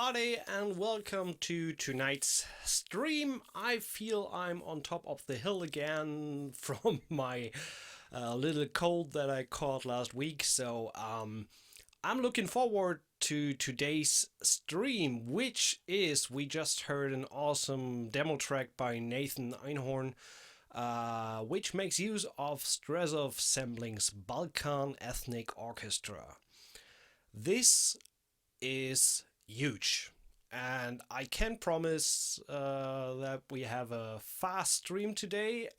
everybody, and welcome to tonight's stream. I feel I'm on top of the hill again from my little cold that I caught last week, so I'm looking forward to today's stream, which is, we just heard an awesome demo track by Nathan Einhorn, which makes use of Strezov Samplings' Balkan Ethnic Orchestra. This is huge, and I can promise that we have a fast stream today.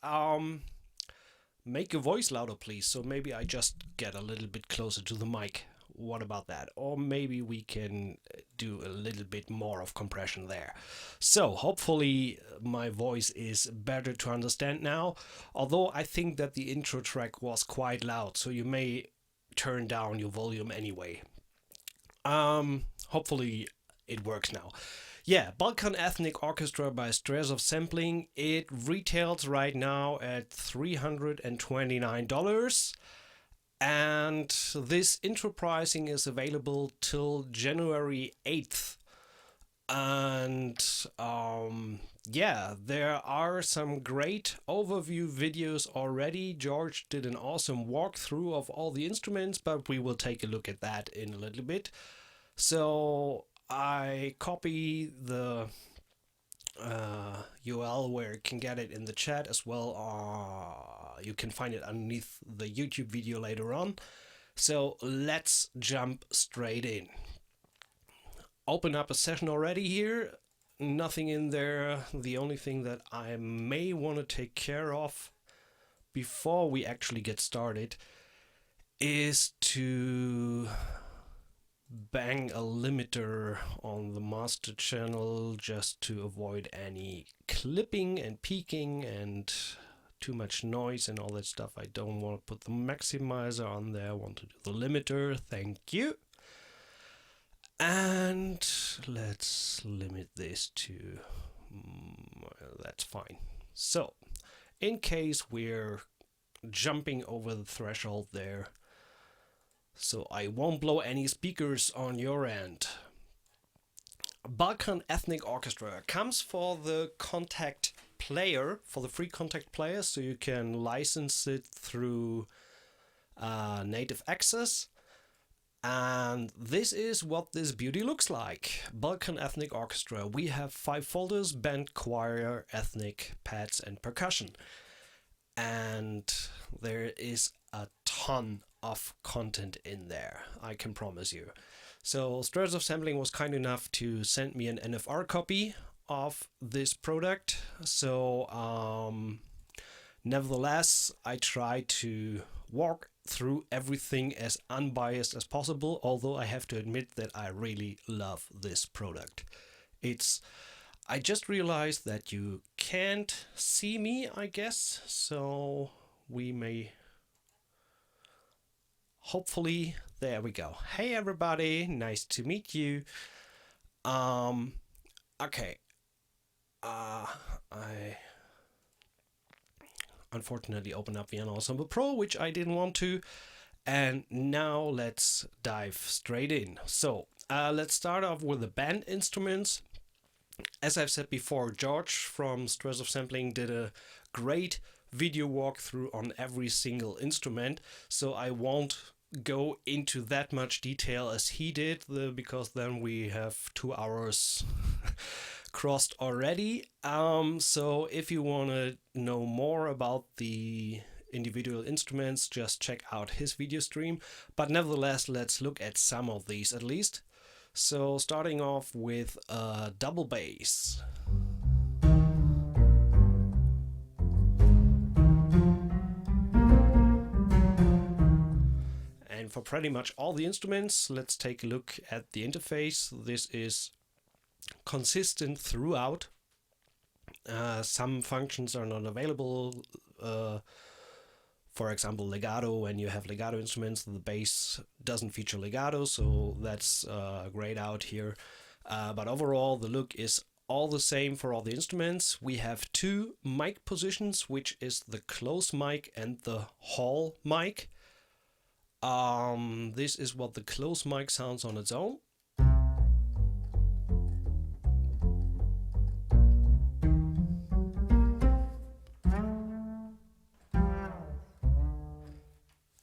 Make your voice louder, please, so maybe I just get a little bit closer to the mic. What about that? Or maybe we can do a little bit more of compression there. So hopefully my voice is better to understand now, although I think that the intro track was quite loud, so you may turn down your volume anyway. Hopefully it works now. Yeah, Balkan Ethnic Orchestra by Strezov Sampling. It retails right now at $329. And this intro pricing is available till January 8th. And yeah, there are some great overview videos already. George did an awesome walkthrough of all the instruments, but we will take a look at that in a little bit. So I copy the URL where you can get it in the chat as well. You can find it underneath the YouTube video later on. So let's jump straight in. Open up a session already here. Nothing in there. The only thing that I may want to take care of before we actually get started is to bang a limiter on the master channel just to avoid any clipping and peaking and too much noise and all that stuff. I don't want to put the maximizer on there. I want to do the limiter. Thank you. And let's limit this to that's fine. So in case we're jumping over the threshold there, so I won't blow any speakers on your end. Balkan Ethnic Orchestra comes for the Contact player, for the free Contact player, so you can license it through native access. And this is what this beauty looks like. Balkan Ethnic Orchestra. We have 5 folders: band, choir, ethnic, pads, and percussion. And there is a ton of content in there, I can promise you. So Strezov Sampling was kind enough to send me an NFR copy of this product. So nevertheless, I try to walk through everything as unbiased as possible, although I have to admit that I really love this product. I just realized that you can't see me, I guess, so we may hopefully, there we go. Hey everybody, nice to meet you. Okay. I unfortunately opened up Vienna Ensemble Pro, which I didn't want to. And now let's dive straight in. So let's start off with the band instruments. As I've said before, George from Strezov Sampling did a great video walkthrough on every single instrument, so I won't go into that much detail as he did, because then we have 2 hours crossed already. So if you want to know more about the individual instruments, just check out his video stream. But nevertheless, let's look at some of these at least. So starting off with a double bass. And for pretty much all the instruments, let's take a look at the interface. This is consistent throughout. Some functions are not available. For example, legato. When you have legato instruments, the bass doesn't feature legato, so that's grayed out here. But overall, the look is all the same for all the instruments. We have 2 mic positions, which is the close mic and the hall mic. This is what the close mic sounds on its own.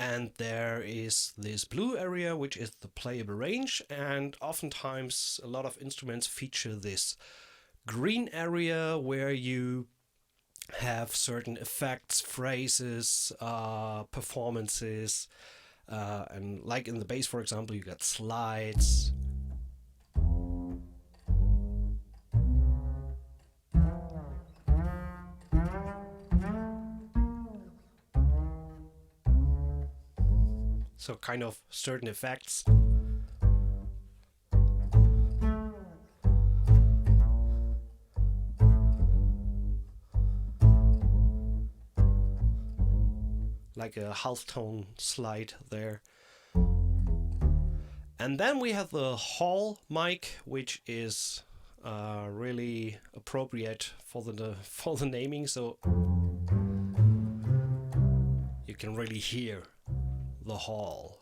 And there is this blue area, which is the playable range, and oftentimes a lot of instruments feature this green area where you have certain effects, phrases, performances, and like in the bass, for example, you got slides. So kind of certain effects. Like a half tone slide there. And then we have the hall mic, which is really appropriate for the naming, so you can really hear the hall.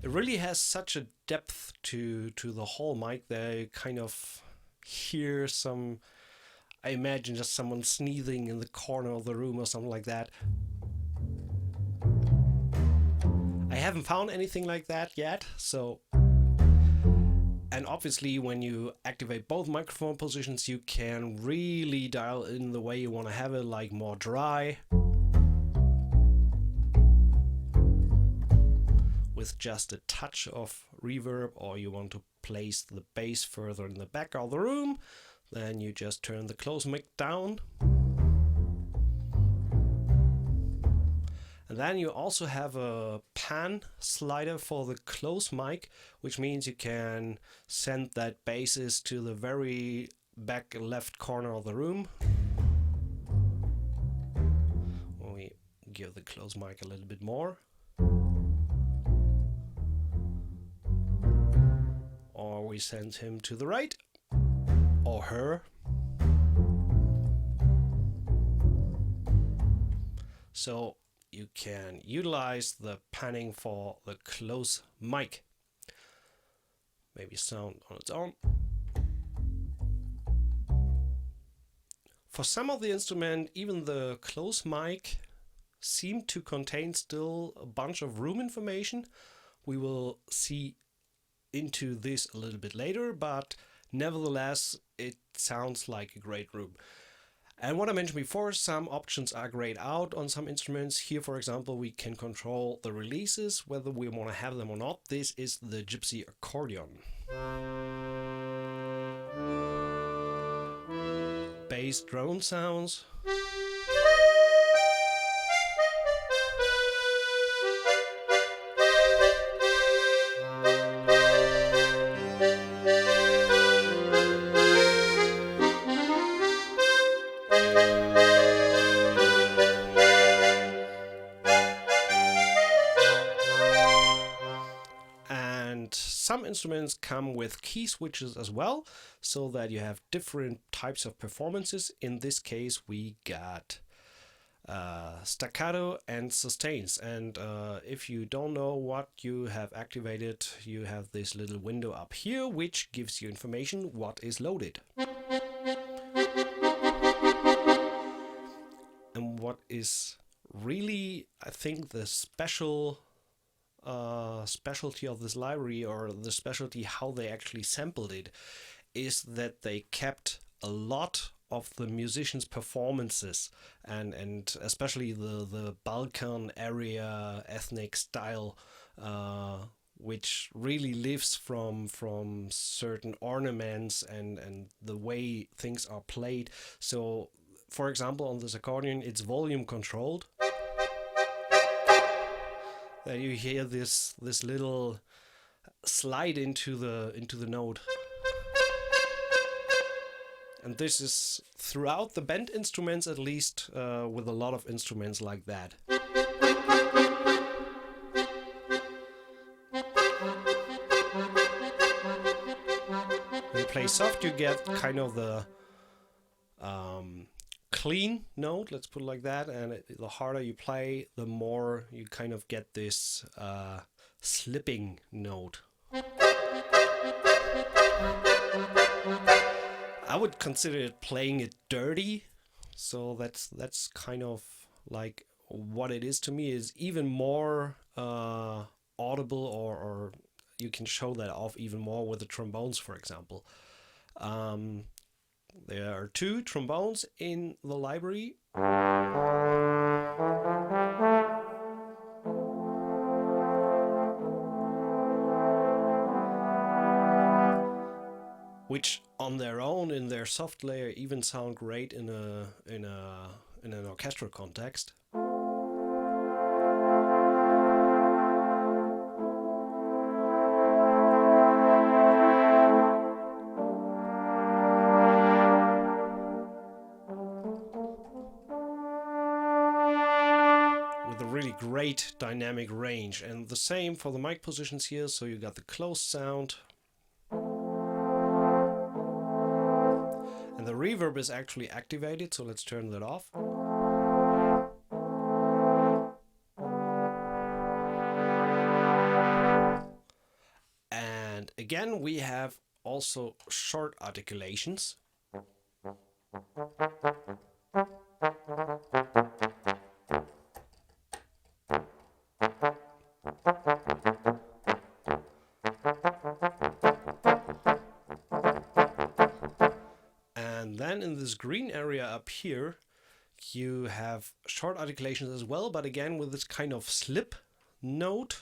It really has such a depth to the hall mic that you kind of hear some, I imagine just someone sneezing in the corner of the room or something like that. I haven't found anything like that yet, so... And obviously when you activate both microphone positions, you can really dial in the way you want to have it, like more dry, with just a touch of reverb, or you want to place the bass further in the back of the room, then you just turn the close mic down. And then you also have a pan slider for the close mic, which means you can send that basses to the very back left corner of the room. When we give the close mic a little bit more. Or we send him to the right, or her. So you can utilize the panning for the close mic. Maybe sound on its own. For some of the instrument, even the close mic seem to contain still a bunch of room information. We will see into this a little bit later, but nevertheless it sounds like a great room. And what I mentioned before, some options are grayed out on some instruments. Here, for example, we can control the releases, whether we want to have them or not. This is the Gypsy accordion. Bass drone sounds. Some instruments come with key switches as well, so that you have different types of performances. In this case, we got staccato and sustains. And if you don't know what you have activated, you have this little window up here, which gives you information what is loaded. And what is really, I think, the specialty of this library, or the specialty how they actually sampled it, is that they kept a lot of the musicians' performances, and especially the Balkan area ethnic style, which really lives from certain ornaments and the way things are played. So for example, on this accordion, it's volume controlled. There you hear this little slide into the note. And this is throughout the band instruments, at least, with a lot of instruments like that. When you play soft, you get kind of the clean note, let's put it like that, and the harder you play, the more you kind of get this slipping note. I would consider it playing it dirty. So that's kind of like what it is to me, is even more audible, or you can show that off even more with the trombones, for example. There are two trombones in the library. Which on their own, in their soft layer, even sound great in an orchestral context. With a really great dynamic range, and the same for the mic positions here. So you got the closed sound. And the reverb is actually activated, so let's turn that off. And again, we have also short articulations. And then in this green area up here, you have short articulations as well, but again with this kind of slip note.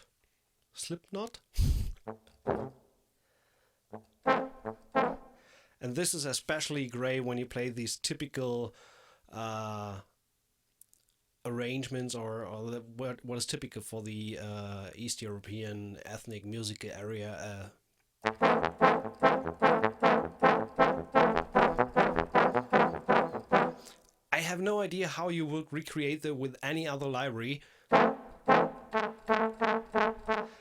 And this is especially great when you play these typical arrangements, or what is typical for the East European ethnic music area. I have no idea how you would recreate that with any other library.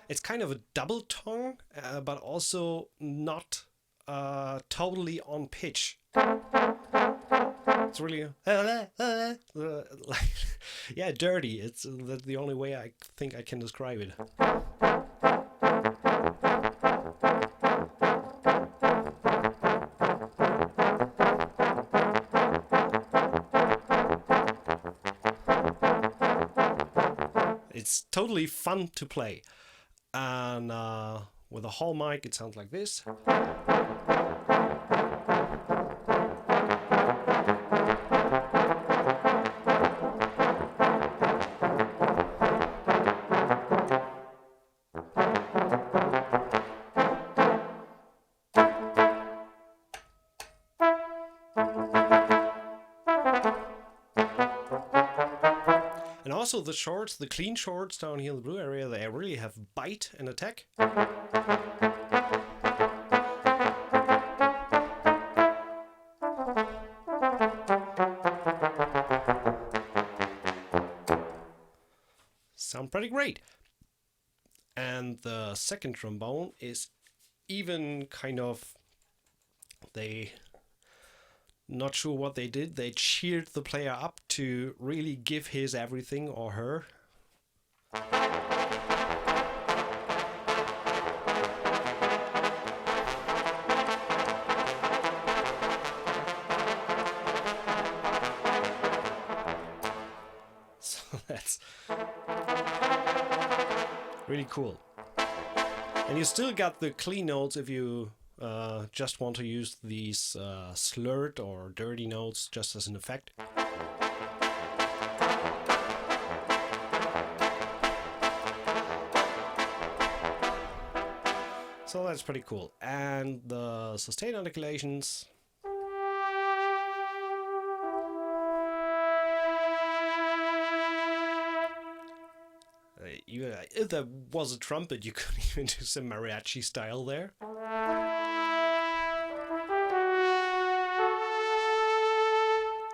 It's kind of a double tone, but also not totally on pitch. It's really like, yeah, dirty. It's that's the only way I think I can describe it. It's totally fun to play. And with a hall mic, it sounds like this. And also the shorts, the clean shorts down here in the blue area, they really have bite and attack. Sound pretty great. And the second trombone is even kind of, not sure what they did. They cheered the player up to really give his everything, or her. So that's really cool. And you still got the clean notes if you just want to use these slurred or dirty notes just as an effect. So that's pretty cool. And the sustain articulations. If there was a trumpet, you could even do some mariachi style there.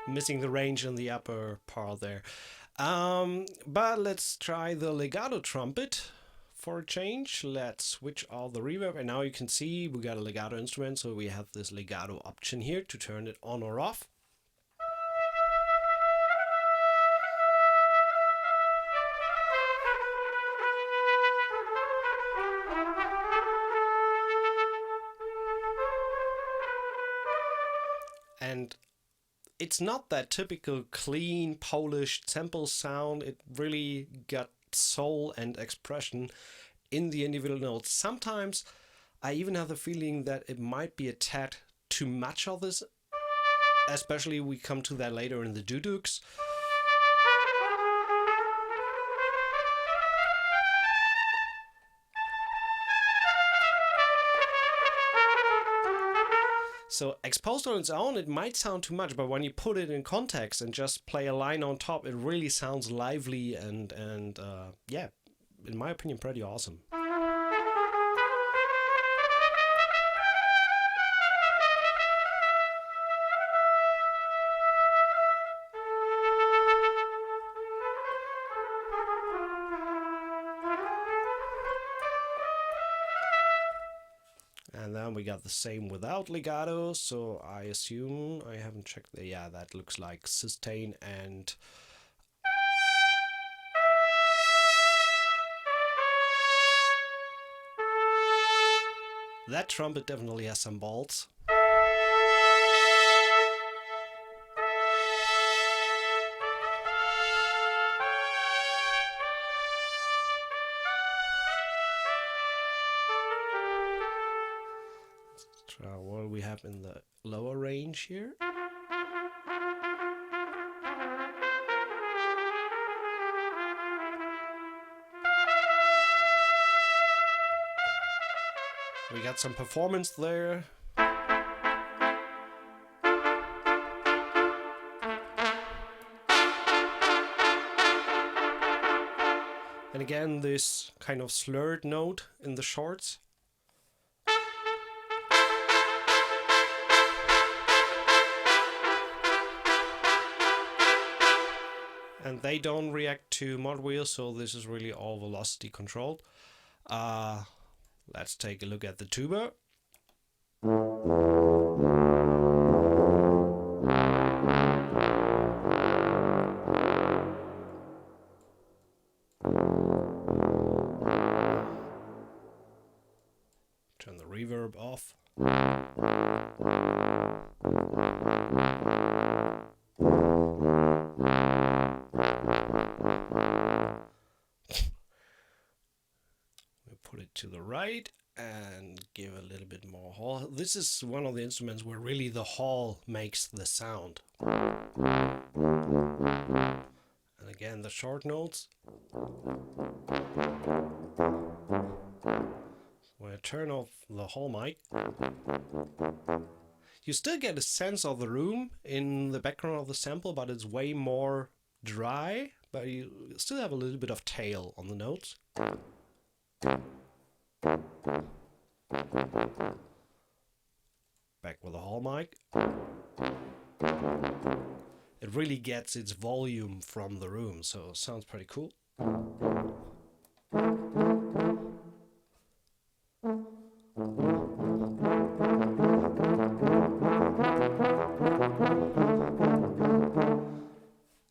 Missing the range in the upper part there. But let's try the legato trumpet for a change. Let's switch off the reverb, and now you can see we got a legato instrument, so we have this legato option here to turn it on or off. And it's not that typical clean, polished sample sound. It really got soul and expression in the individual notes. Sometimes I even have the feeling that it might be a tad too much of this, especially we come to that later in the duduks. So exposed on its own, it might sound too much, but when you put it in context and just play a line on top, it really sounds lively and yeah, in my opinion, pretty awesome. And then we got the same without legato, so I assume, I haven't checked, yeah, that looks like sustain and that trumpet definitely has some balls. What do we have in the lower range here? We got some performance there. And again, this kind of slurred note in the shorts. And they don't react to mod wheels, so this is really all velocity controlled. Let's take a look at the tuba. Turn the reverb off. Put it to the right and give a little bit more hall. This is one of the instruments where really the hall makes the sound. And again, the short notes. When I turn off the hall mic, you still get a sense of the room in the background of the sample, but it's way more dry, but you still have a little bit of tail on the notes. Back with the hall mic. It really gets its volume from the room, so it sounds pretty cool.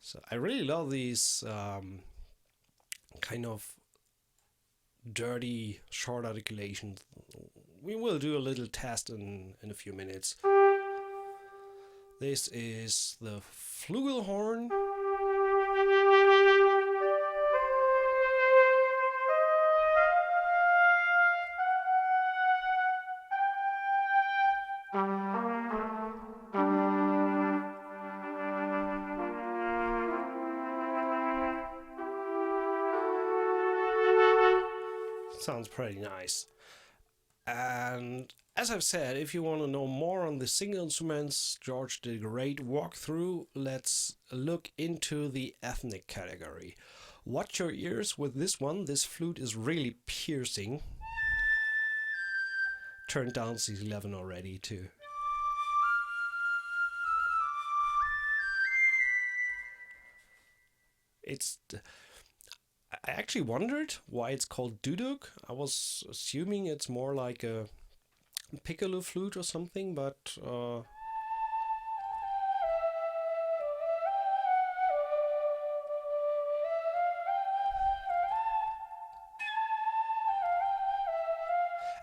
So I really love these kind of dirty short articulations. We will do a little test in a few minutes. This is the flugelhorn. Sounds pretty nice. And as I've said, if you want to know more on the single instruments, George did a great walkthrough. Let's look into the ethnic category. Watch your ears with this one. This flute is really piercing. Turned down C11 already too. I actually wondered why it's called duduk. I was assuming it's more like a piccolo flute or something, but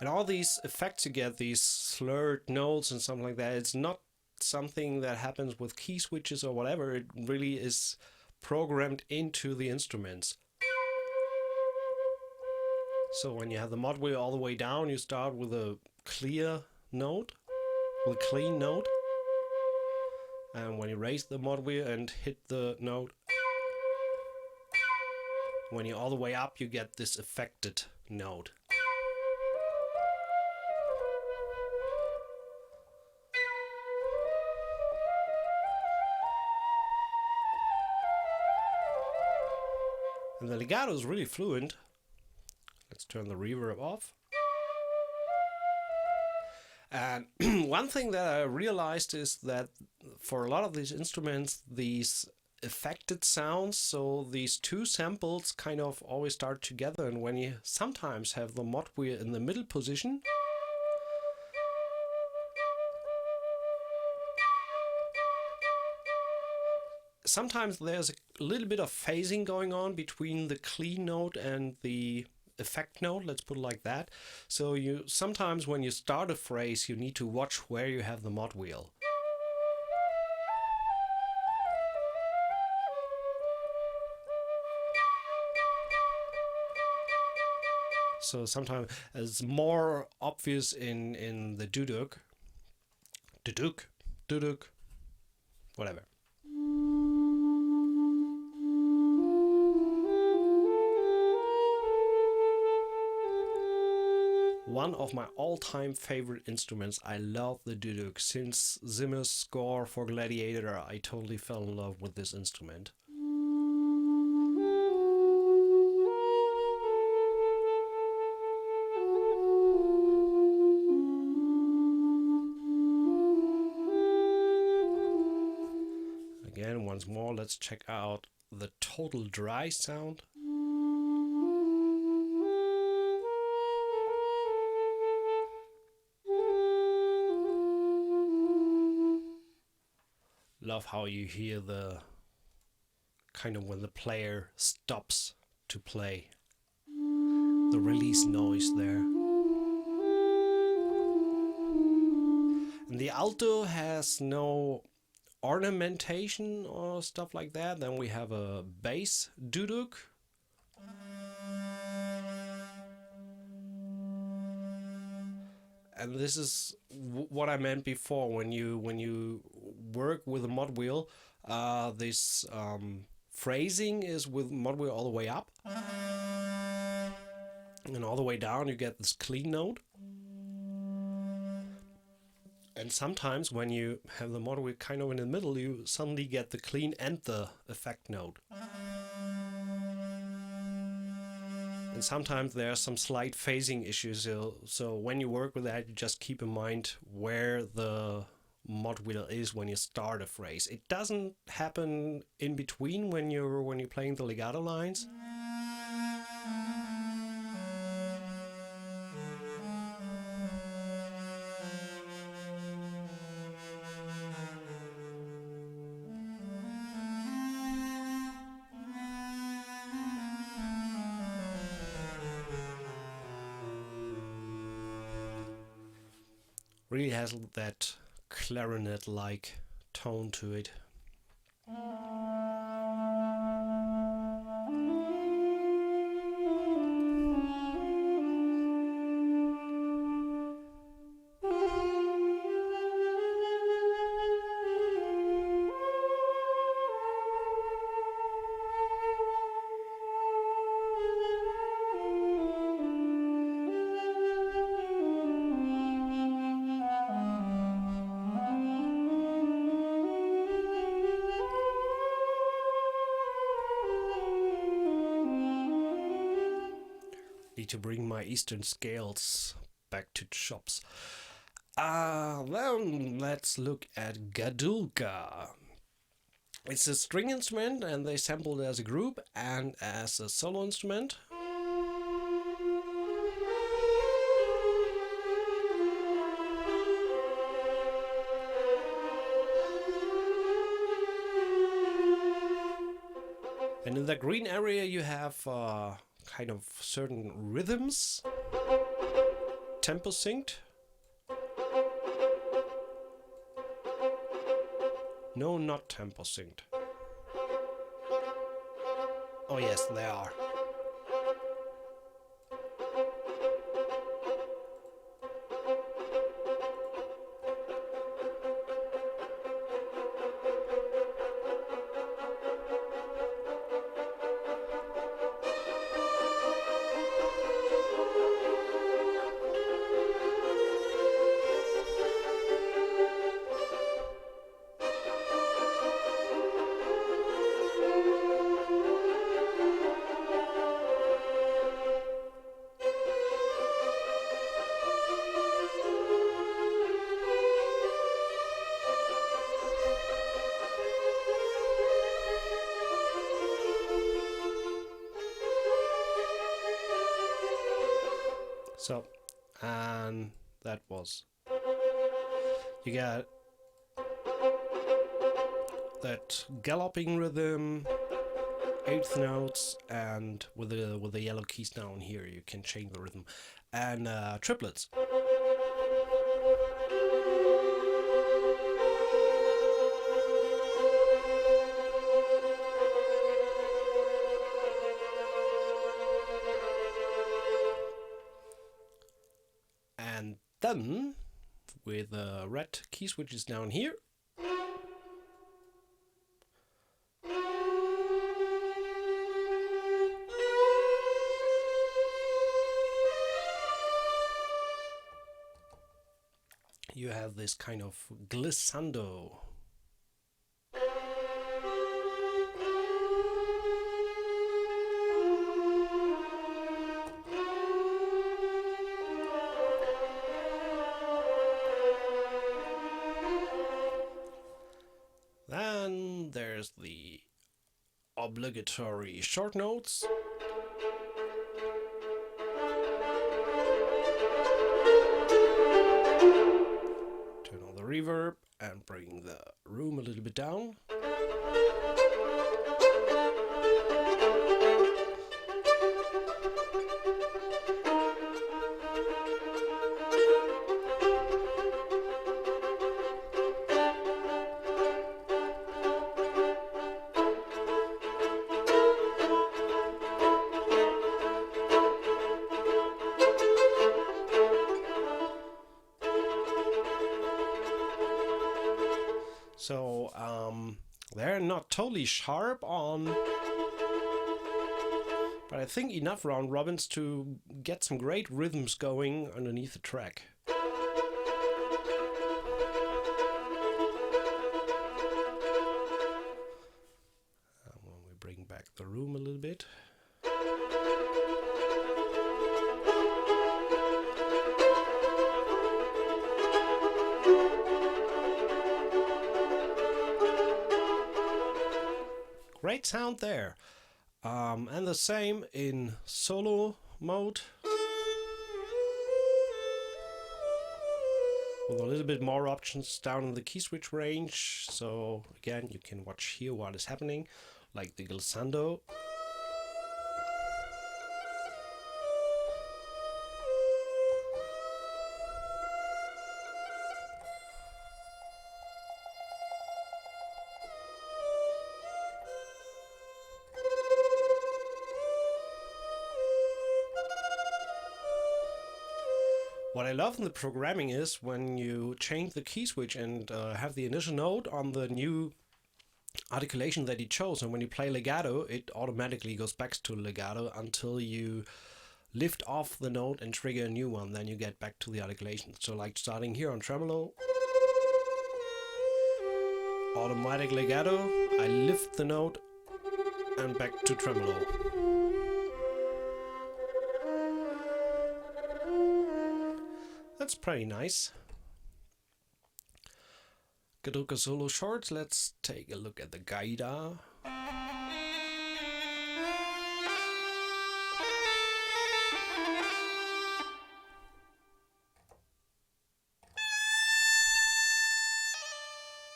and all these effects you get, these slurred notes and something like that, it's not something that happens with key switches or whatever. It really is programmed into the instruments. So when you have the mod wheel all the way down, you start with a clear note, with a clean note. And when you raise the mod wheel and hit the note, when you're all the way up, you get this affected note. And the legato is really fluent. Let's turn the reverb off. And one thing that I realized is that for a lot of these instruments, these affected sounds, so these two samples kind of always start together, and when you sometimes have the mod wheel in the middle position, sometimes there's a little bit of phasing going on between the clean note and the effect note, let's put it like that. So you sometimes when you start a phrase, you need to watch where you have the mod wheel. So sometimes it's more obvious in the duduk, whatever. One of my all-time favorite instruments. I love the duduk. Since Zimmer's score for Gladiator, I totally fell in love with this instrument. Again, once more, let's check out the total dry sound. Love how you hear the kind of when the player stops to play, the release noise there. And the alto has no ornamentation or stuff like that. Then we have a bass duduk. And this is what I meant before. When you work with a mod wheel, this phrasing is with mod wheel all the way up, and all the way down you get this clean note. And sometimes when you have the mod wheel kind of in the middle, you suddenly get the clean and the effect note. And sometimes there are some slight phasing issues, so when you work with that, you just keep in mind where the mod wheel is when you start a phrase. It doesn't happen in between when you're playing the legato lines. Really has that clarinet-like tone to it. To bring my Eastern scales back to chops. Then let's look at gadulka. It's a string instrument, and they sampled it as a group and as a solo instrument. And in the green area you have kind of certain rhythms, tempo synced. No, not tempo synced. Oh yes, they are. So, and that was, you got that galloping rhythm, eighth notes, and with the yellow keys down here you can change the rhythm, and triplets. And then with the red key switches down here, you have this kind of glissando. Then there's the obligatory short notes. Turn on the reverb and bring the room a little bit down. So they're not totally sharp on, but I think enough round robins to get some great rhythms going underneath the track. When we bring back the room a little bit. Great sound there. And the same in solo mode. With a little bit more options down in the key switch range. So again, you can watch here what is happening, like the glissando. What I love in the programming is when you change the key switch and have the initial note on the new articulation that you chose, and when you play legato, it automatically goes back to legato until you lift off the note and trigger a new one, then you get back to the articulation. So like starting here on tremolo, automatic legato, I lift the note and back to tremolo. That's pretty nice. Gedrucke solo shorts, let's take a look at the gaida.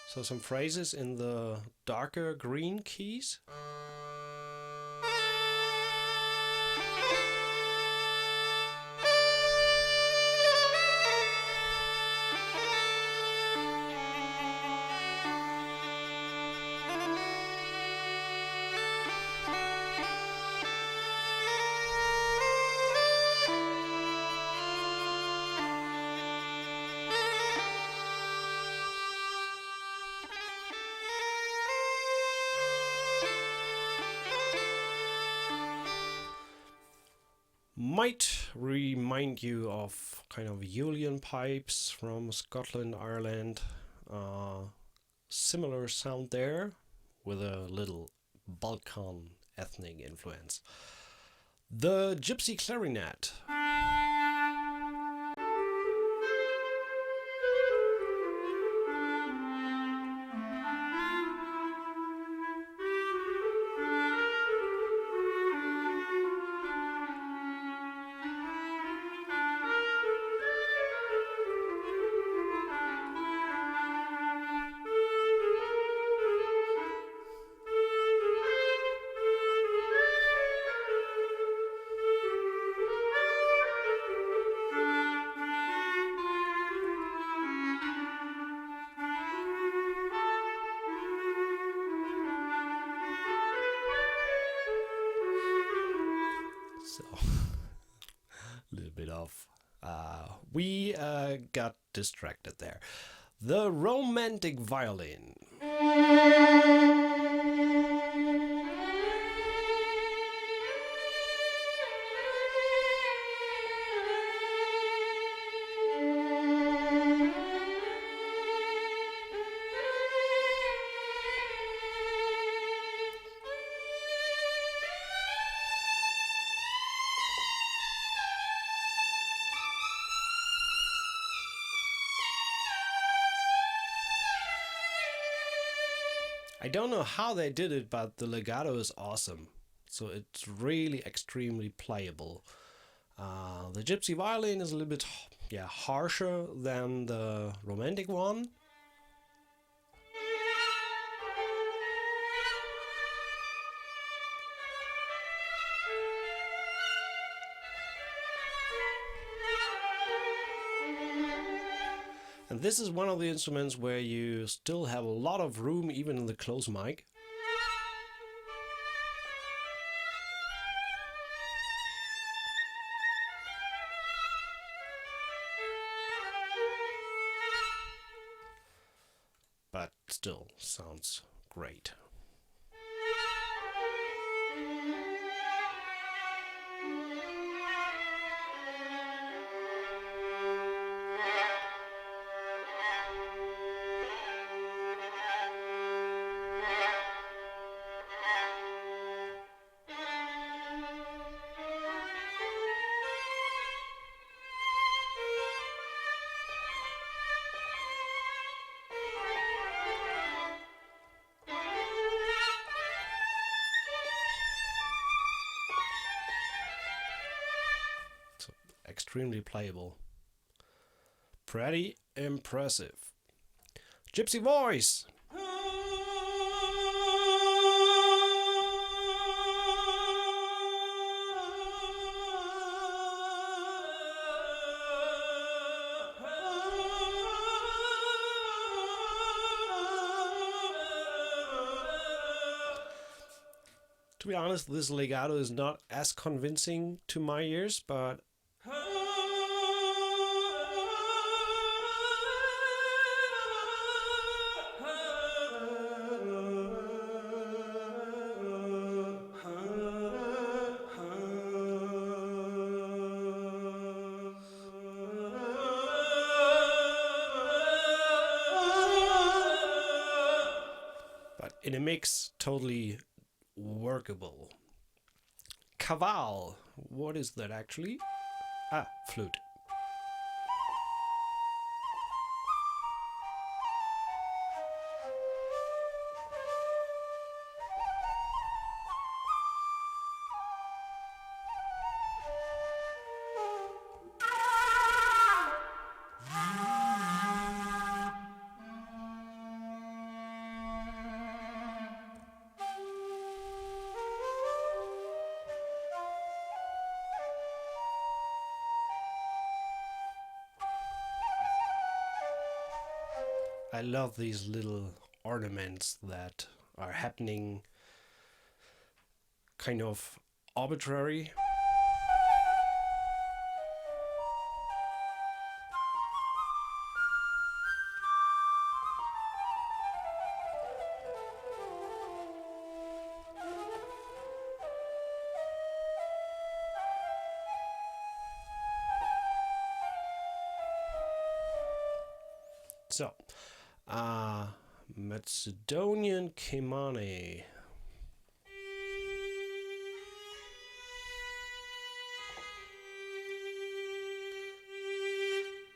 So some phrases in the darker green keys. might remind you of kind of Julian pipes from Scotland, Ireland. Similar sound there with a little Balkan ethnic influence. The gypsy clarinet. So, a little bit off. We got distracted there. The romantic violin. I don't know how they did it, but the legato is awesome. So it's really extremely playable. The gypsy violin is a little bit harsher than the romantic one. And this is one of the instruments where you still have a lot of room even in the close mic. But still sounds great. Extremely playable. Pretty impressive. Gypsy voice. To be honest, this legato is not as convincing to my ears, but in a mix, totally workable. Kaval. What is that actually? Ah, flute. I love these little ornaments that are happening kind of arbitrary. So, Macedonian Kimani.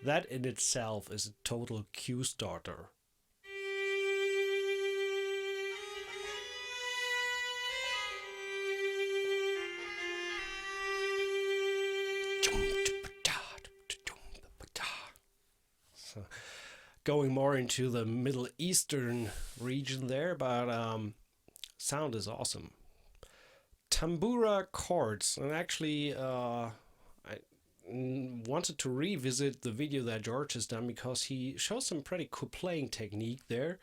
That in itself is a total cue starter. So, going more into the Middle Eastern region there, but sound is awesome. Tambura chords, and actually I wanted to revisit the video that George has done because he shows some pretty cool playing technique there.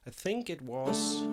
I think it was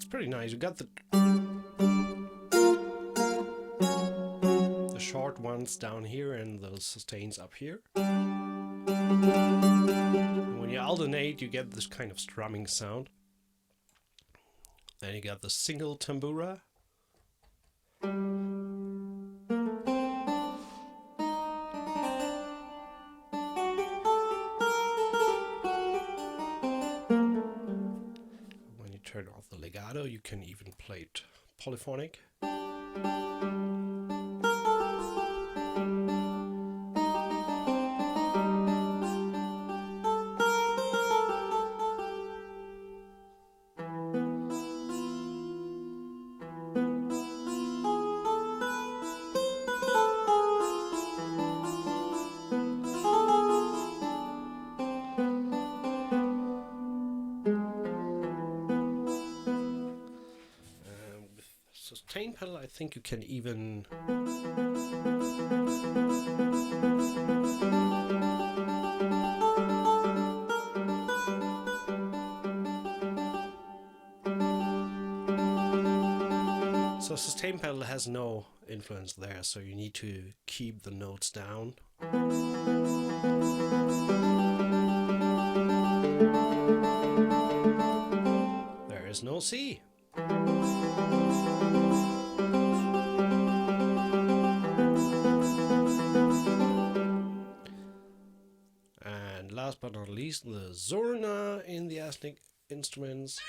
pretty nice. You got the short ones down here and the sustains up here. And when you alternate, you get this kind of strumming sound. Then you got the single tambura. Turn off the legato, you can even play it polyphonic. Sustain pedal, I think you can even so sustain pedal has no influence there, so you need to keep the notes down. There is no C. And last but not least, the Zorna in the ethnic instruments.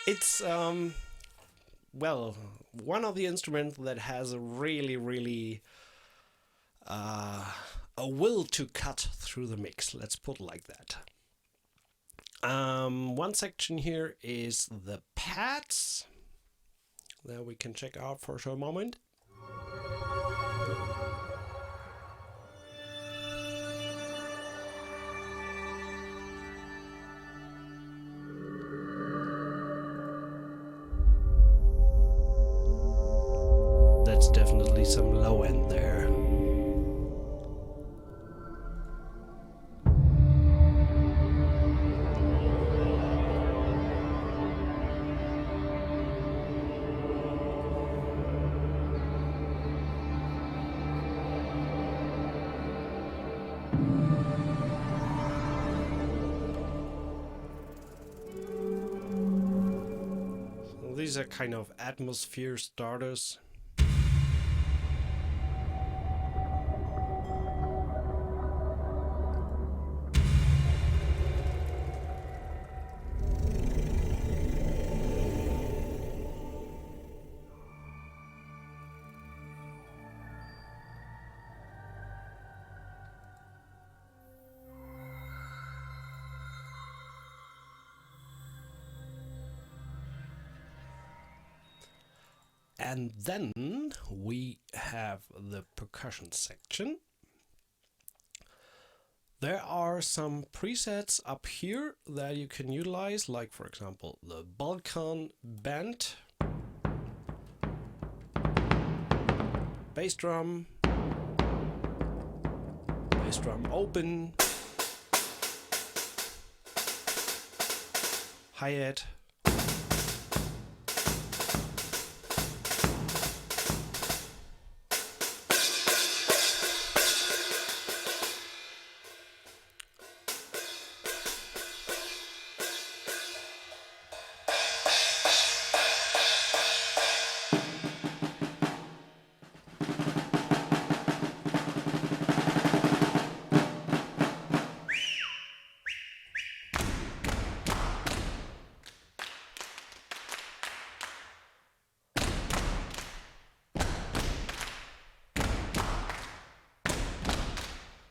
It's well, one of the instruments that has a really a will to cut through the mix, let's put it like that. One section here is the pads that we can check out for a short moment. That's definitely some low end there. So these are kind of atmosphere starters. And then we have the percussion section. There are some presets up here that you can utilize, like for example the Balkan band, bass drum open, hi-hat,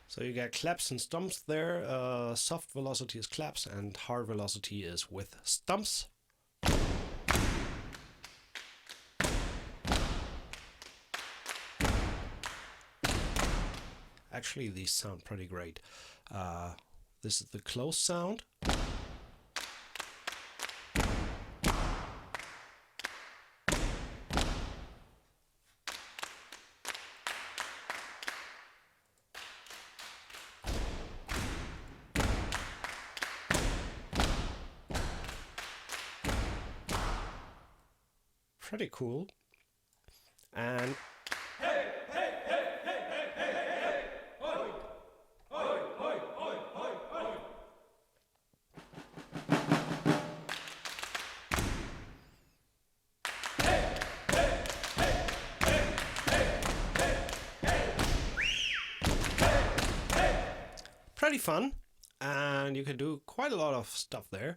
so you get claps and stumps there. Soft velocity is claps and hard velocity is with stumps. Actually, these sound pretty great. This is the close sound. Pretty cool. And pretty fun, and you can do quite a lot of stuff there.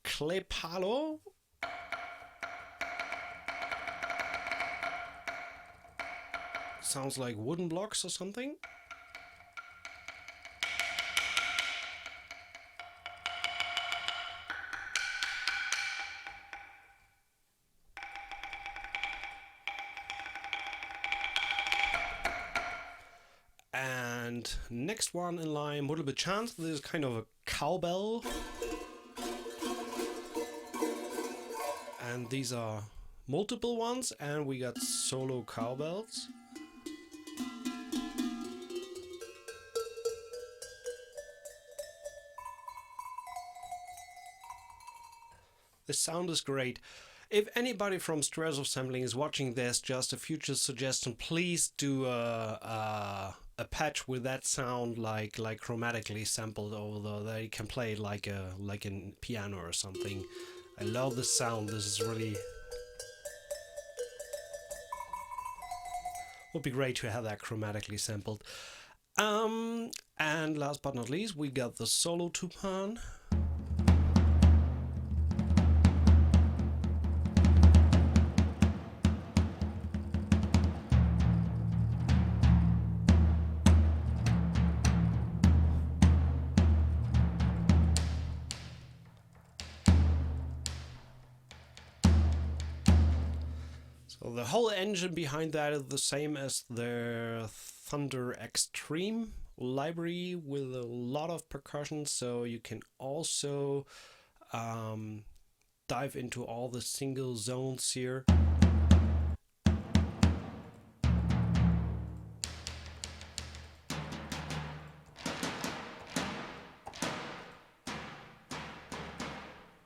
Klepalo. Sounds like wooden blocks or something. And next one in line, Little Bit Chance. This is kind of a cowbell. And these are multiple ones, and we got solo cowbells. The sound is great. If anybody from Strezov Sampling is watching this, just a future suggestion, please do a patch with that sound, like chromatically sampled, although they can play it like a piano or something. I love the sound. This is really would be great to have that chromatically sampled. And last but not least, we got the solo tupan. So the whole engine behind that is the same as the Thunder Extreme library with a lot of percussion, so you can also dive into all the single zones here.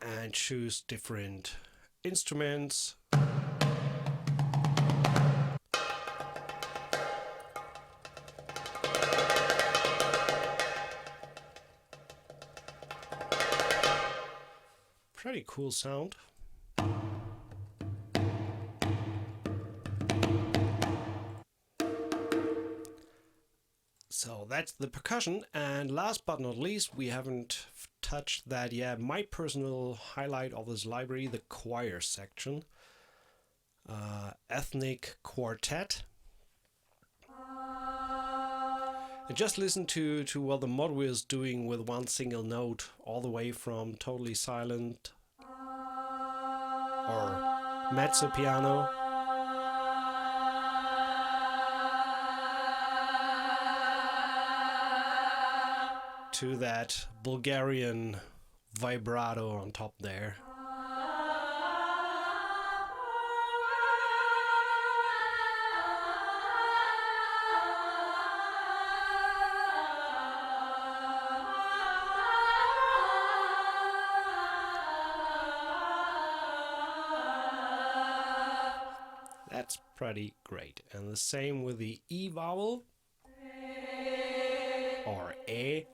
And choose different instruments. Pretty cool sound. So that's the percussion, and last but not least, we haven't touched that yet. My personal highlight of this library, the choir section. Ethnic Quartet. And just listen to what the model is doing with one single note, all the way from totally silent or mezzo piano to that Bulgarian vibrato on top there. That's pretty great. And the same with the E vowel, or E.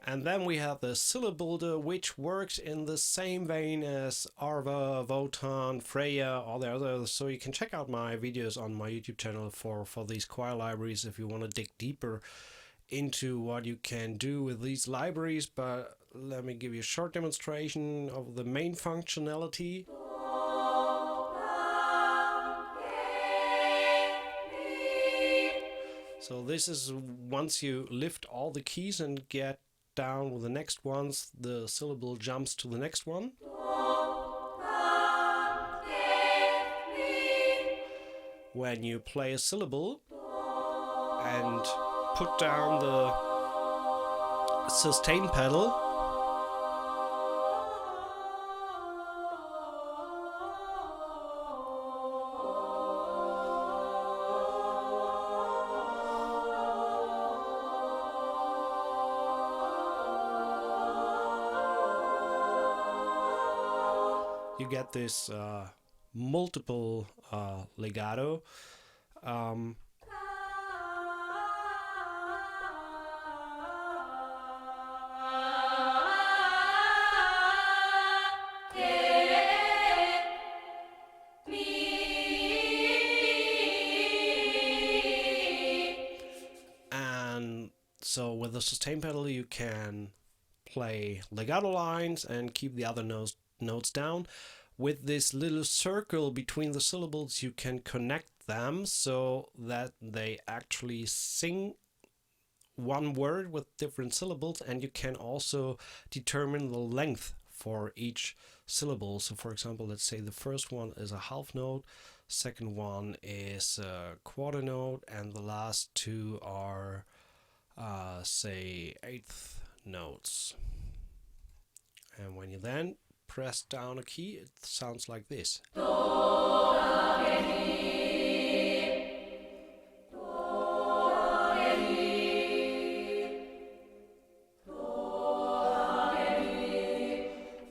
And then we have the syllable, which works in the same vein as Arva, Wotan, Freya, all the others. So you can check out my videos on my YouTube channel for these choir libraries if you want to dig deeper into what you can do with these libraries. But let me give you a short demonstration of the main functionality. So this is once you lift all the keys and get down with the next ones, the syllable jumps to the next one. When you play a syllable and put down the sustain pedal, you get this multiple legato. And so with the sustain pedal you can play legato lines and keep the other notes down. With this little circle between the syllables you can connect them so that they actually sing one word with different syllables, and you can also determine the length for each syllable. So for example, let's say the first one is a half note, second one is a quarter note, and the last two are say eighth notes. And when you then press down a key, it sounds like this.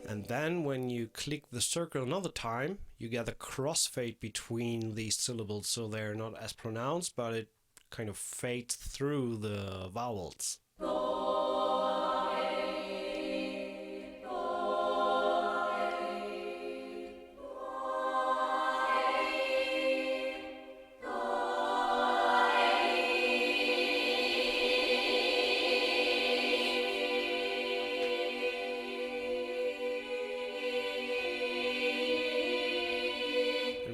And then when you click the circle another time, you get a crossfade between these syllables, so they're not as pronounced, but it kind of fades through the vowels.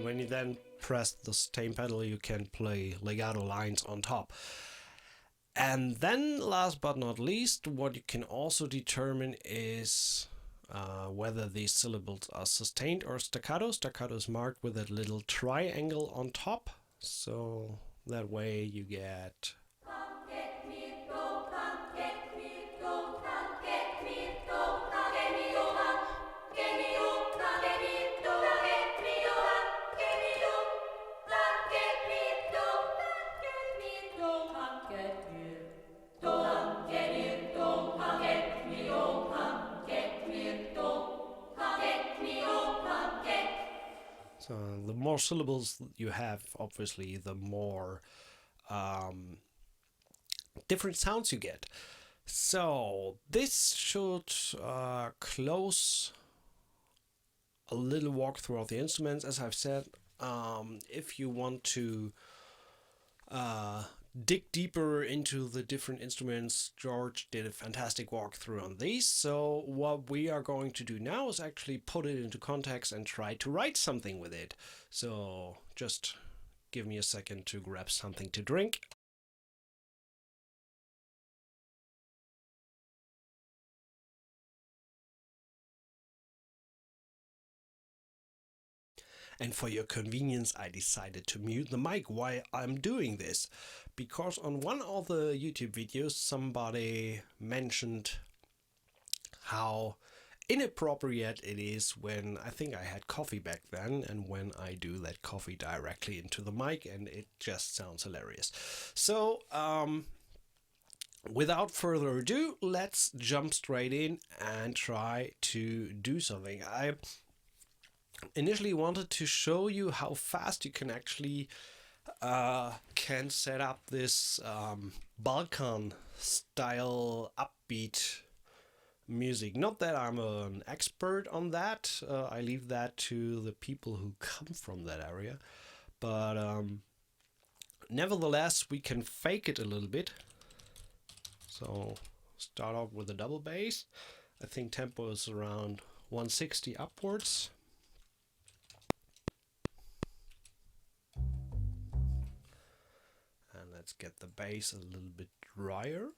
When you then press the sustain pedal, you can play legato lines on top. And then last but not least, what you can also determine is whether these syllables are sustained or staccato. Staccato is marked with a little triangle on top, so that way you get so the more syllables you have, obviously, the more different sounds you get. So this should close a little walk through of the instruments. As I've said, if you want to dig deeper into the different instruments, George did a fantastic walkthrough on these. So what we are going to do now is actually put it into context and try to write something with it. So just give me a second to grab something to drink. And for your convenience, I decided to mute the mic while I'm doing this, because on one of the YouTube videos somebody mentioned how inappropriate it is when, I think I had coffee back then, and when I do that coffee directly into the mic, and it just sounds hilarious. So without further ado, let's jump straight in and try to do something. I initially wanted to show you how fast you can actually can set up this Balkan style upbeat music. Not that I'm an expert on that, I leave that to the people who come from that area, but nevertheless we can fake it a little bit. So start off with a double bass. I think tempo is around 160 upwards. And let's get the bass a little bit drier.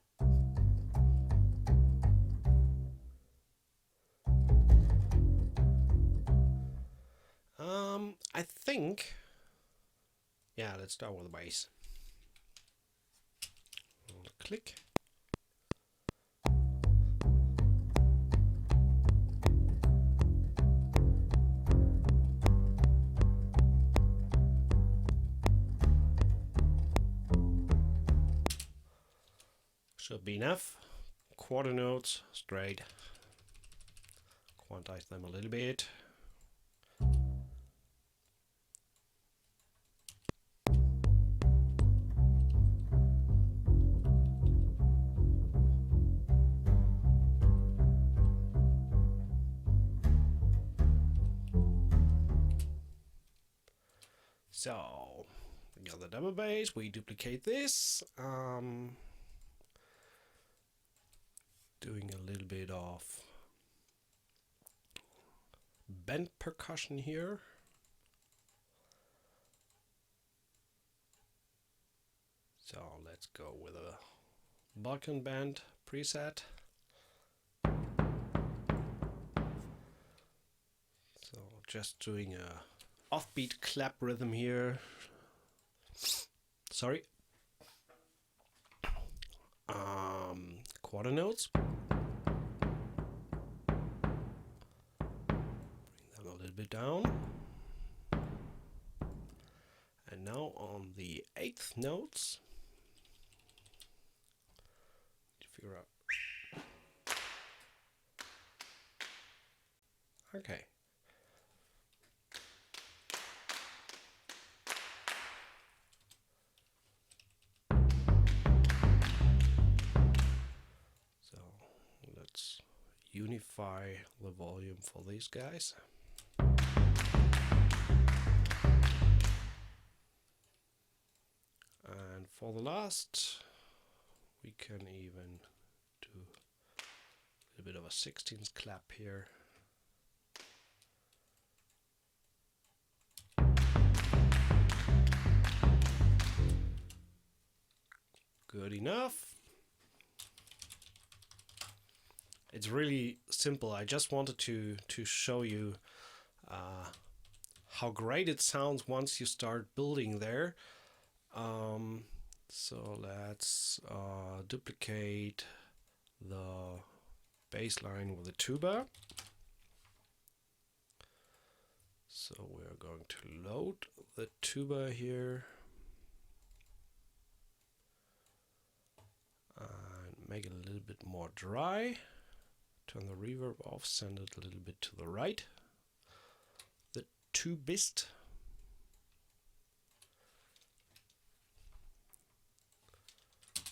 I think, yeah, let's start with the bass. Click. Should be enough. Quarter notes straight. Quantize them a little bit. So we got the double bass, we duplicate this, doing a little bit of bend percussion here. So let's go with a Balkan band preset. So just doing a offbeat clap rhythm here. Sorry. Quarter notes. Bring them a little bit down. And now on the 8th notes. Figure out. Okay. Unify the volume for these guys. And for the last, we can even do a little bit of a 16th clap here. Good enough. It's really simple. I just wanted to show you how great it sounds once you start building there. So let's duplicate the bass line with the tuba. So we're going to load the tuba here and make it a little bit more dry. Turn the reverb off, send it a little bit to the right. The tubist.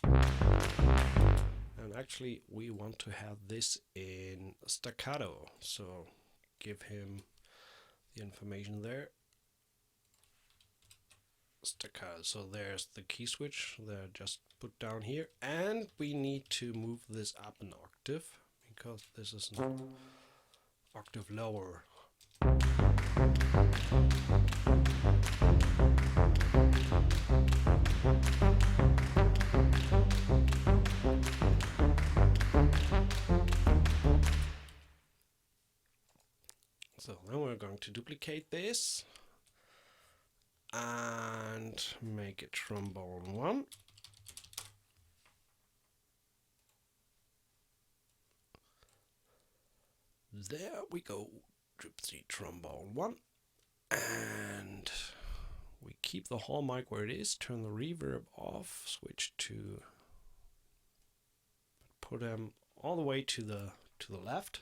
And actually we want to have this in staccato, so give him the information there. Staccato. So there's the key switch that I just put down here, and we need to move this up an octave, because this is an octave lower. So then we're going to duplicate this, and make it trombone 1. There we go, gypsy trombone 1. And we keep the hall mic where it is, turn the reverb off, switch to, put them all the way to the left.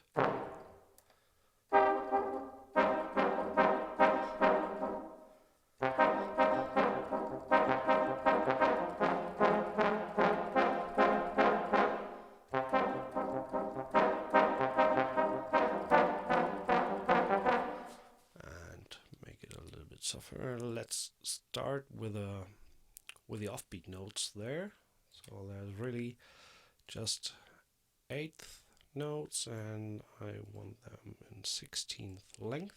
Softer. Let's start with the offbeat notes there. So there's really just 8th notes, and I want them in 16th length.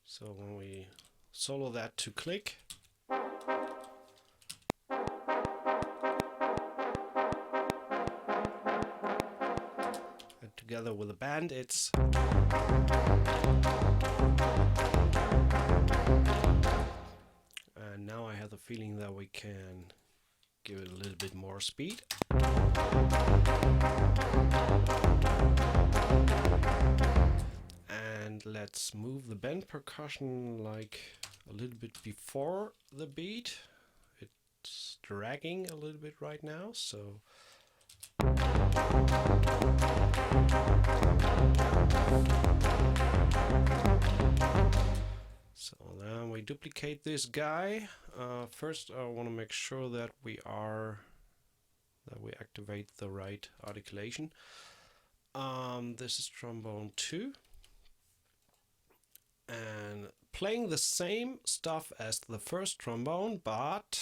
So when we solo that to click, and together with the band, it's and now I have the feeling that we can give it a little bit more speed. And let's move the bend percussion like a little bit before the beat. It's dragging a little bit right now, so then we duplicate this guy. First I want to make sure that we activate the right articulation. This is trombone 2. And playing the same stuff as the first trombone, but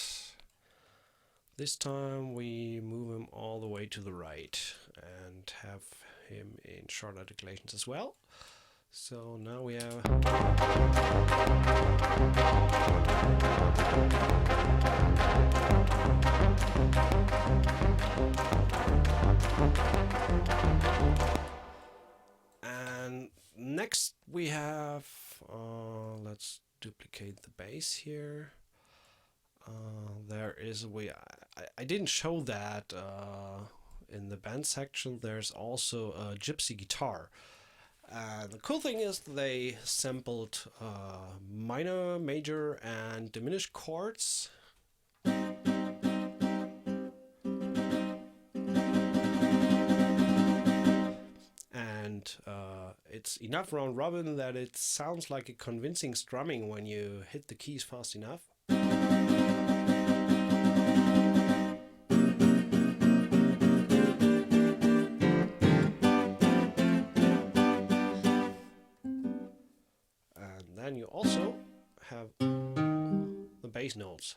this time we move him all the way to the right and have him in short articulations as well. So now we have and next we have let's duplicate the bass here. There is I didn't show that in the band section. There's also a gypsy guitar. The cool thing is they sampled minor, major, and diminished chords. And it's enough round robin that it sounds like a convincing strumming when you hit the keys fast enough. And then you also have the bass notes.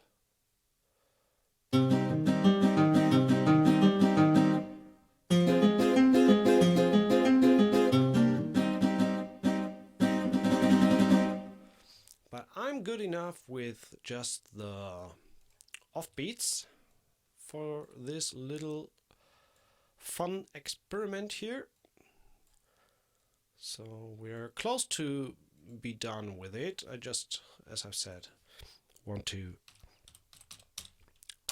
But I'm good enough with just the offbeats for this little fun experiment here. So we're close to be done with it. I just, as I've said, want to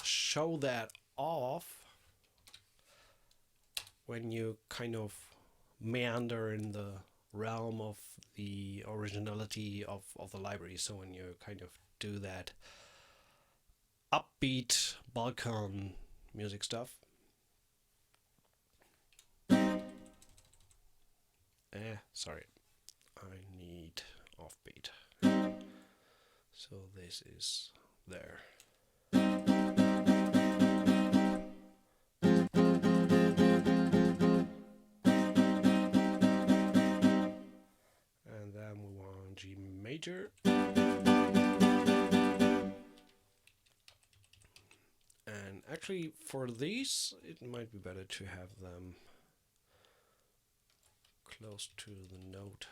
show that off when you kind of meander in the realm of the originality of the library. So when you kind of do that upbeat Balkan music stuff. Sorry, I need offbeat. So this is there. And then we want G major. And actually, for these, it might be better to have them close to the note.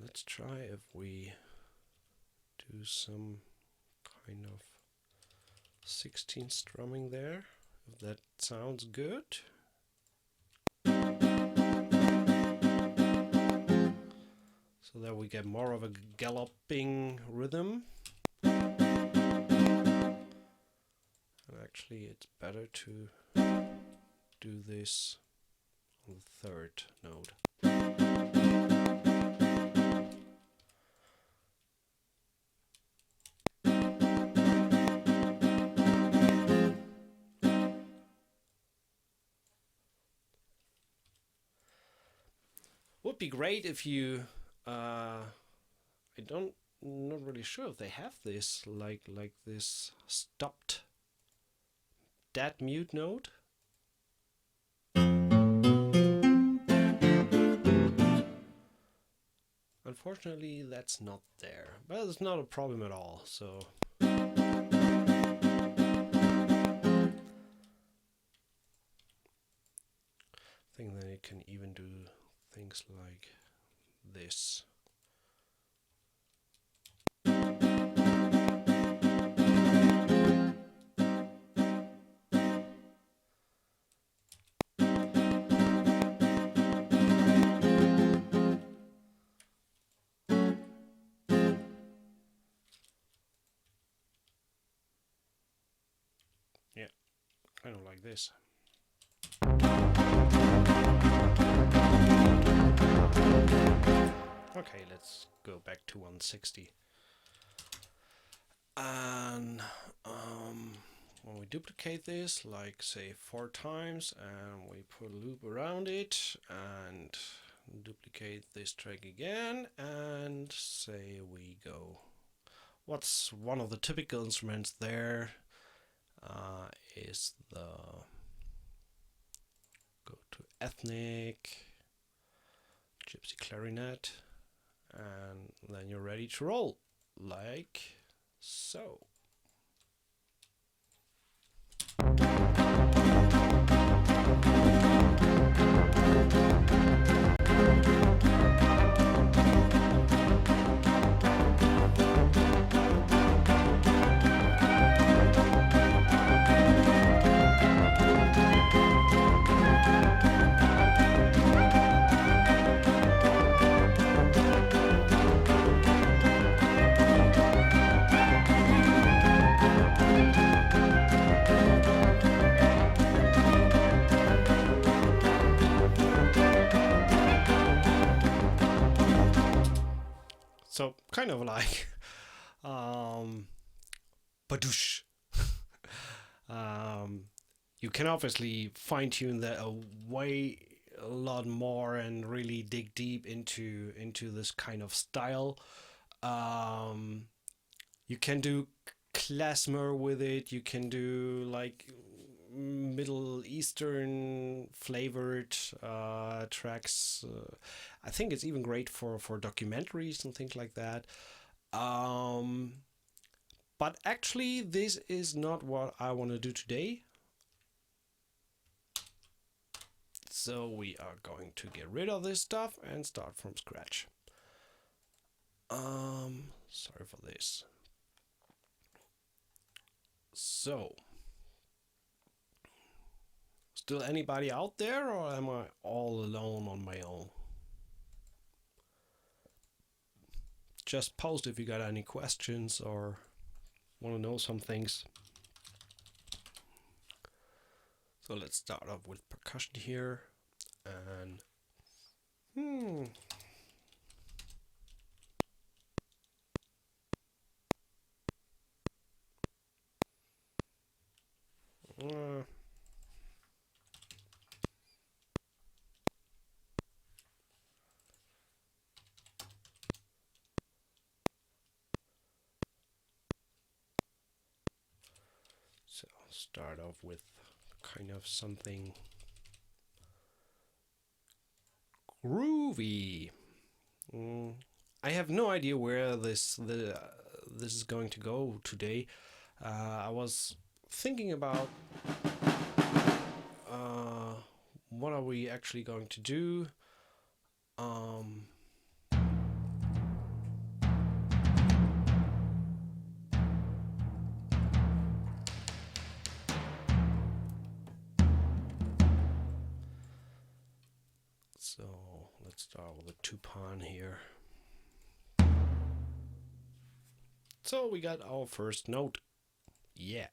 Let's try if we do some kind of 16 strumming there, if that sounds good. So that we get more of a galloping rhythm. And actually it's better to do this on the third note. Would be great if you not really sure if they have this like this stopped dead mute note. Unfortunately, that's not there, but it's not a problem at all. So I think that it can even do things like this. Yeah, kind of like this. Okay, let's go back to 160. And when we duplicate this, like say 4 times, and we put a loop around it, and duplicate this track again, and say we go. What's one of the typical instruments there is the go to ethnic, gypsy clarinet, and then you're ready to roll, like so. So kind of like badoosh. You can obviously fine tune that a lot more and really dig deep into this kind of style. You can do klezmer with it. You can do like Middle Eastern flavored tracks. I think it's even great for documentaries and things like that. But actually, this is not what I want to do today. So we are going to get rid of this stuff and start from scratch. Sorry for this. So, still anybody out there, or am I all alone on my own? Just post if you got any questions or want to know some things. So let's start off with percussion here, and so start off with kind of something Groovy. I have no idea where this is going to go today. I was thinking about what are we actually going to do. Um, so let's start with a two-pan here. So we got our first note. Yeah.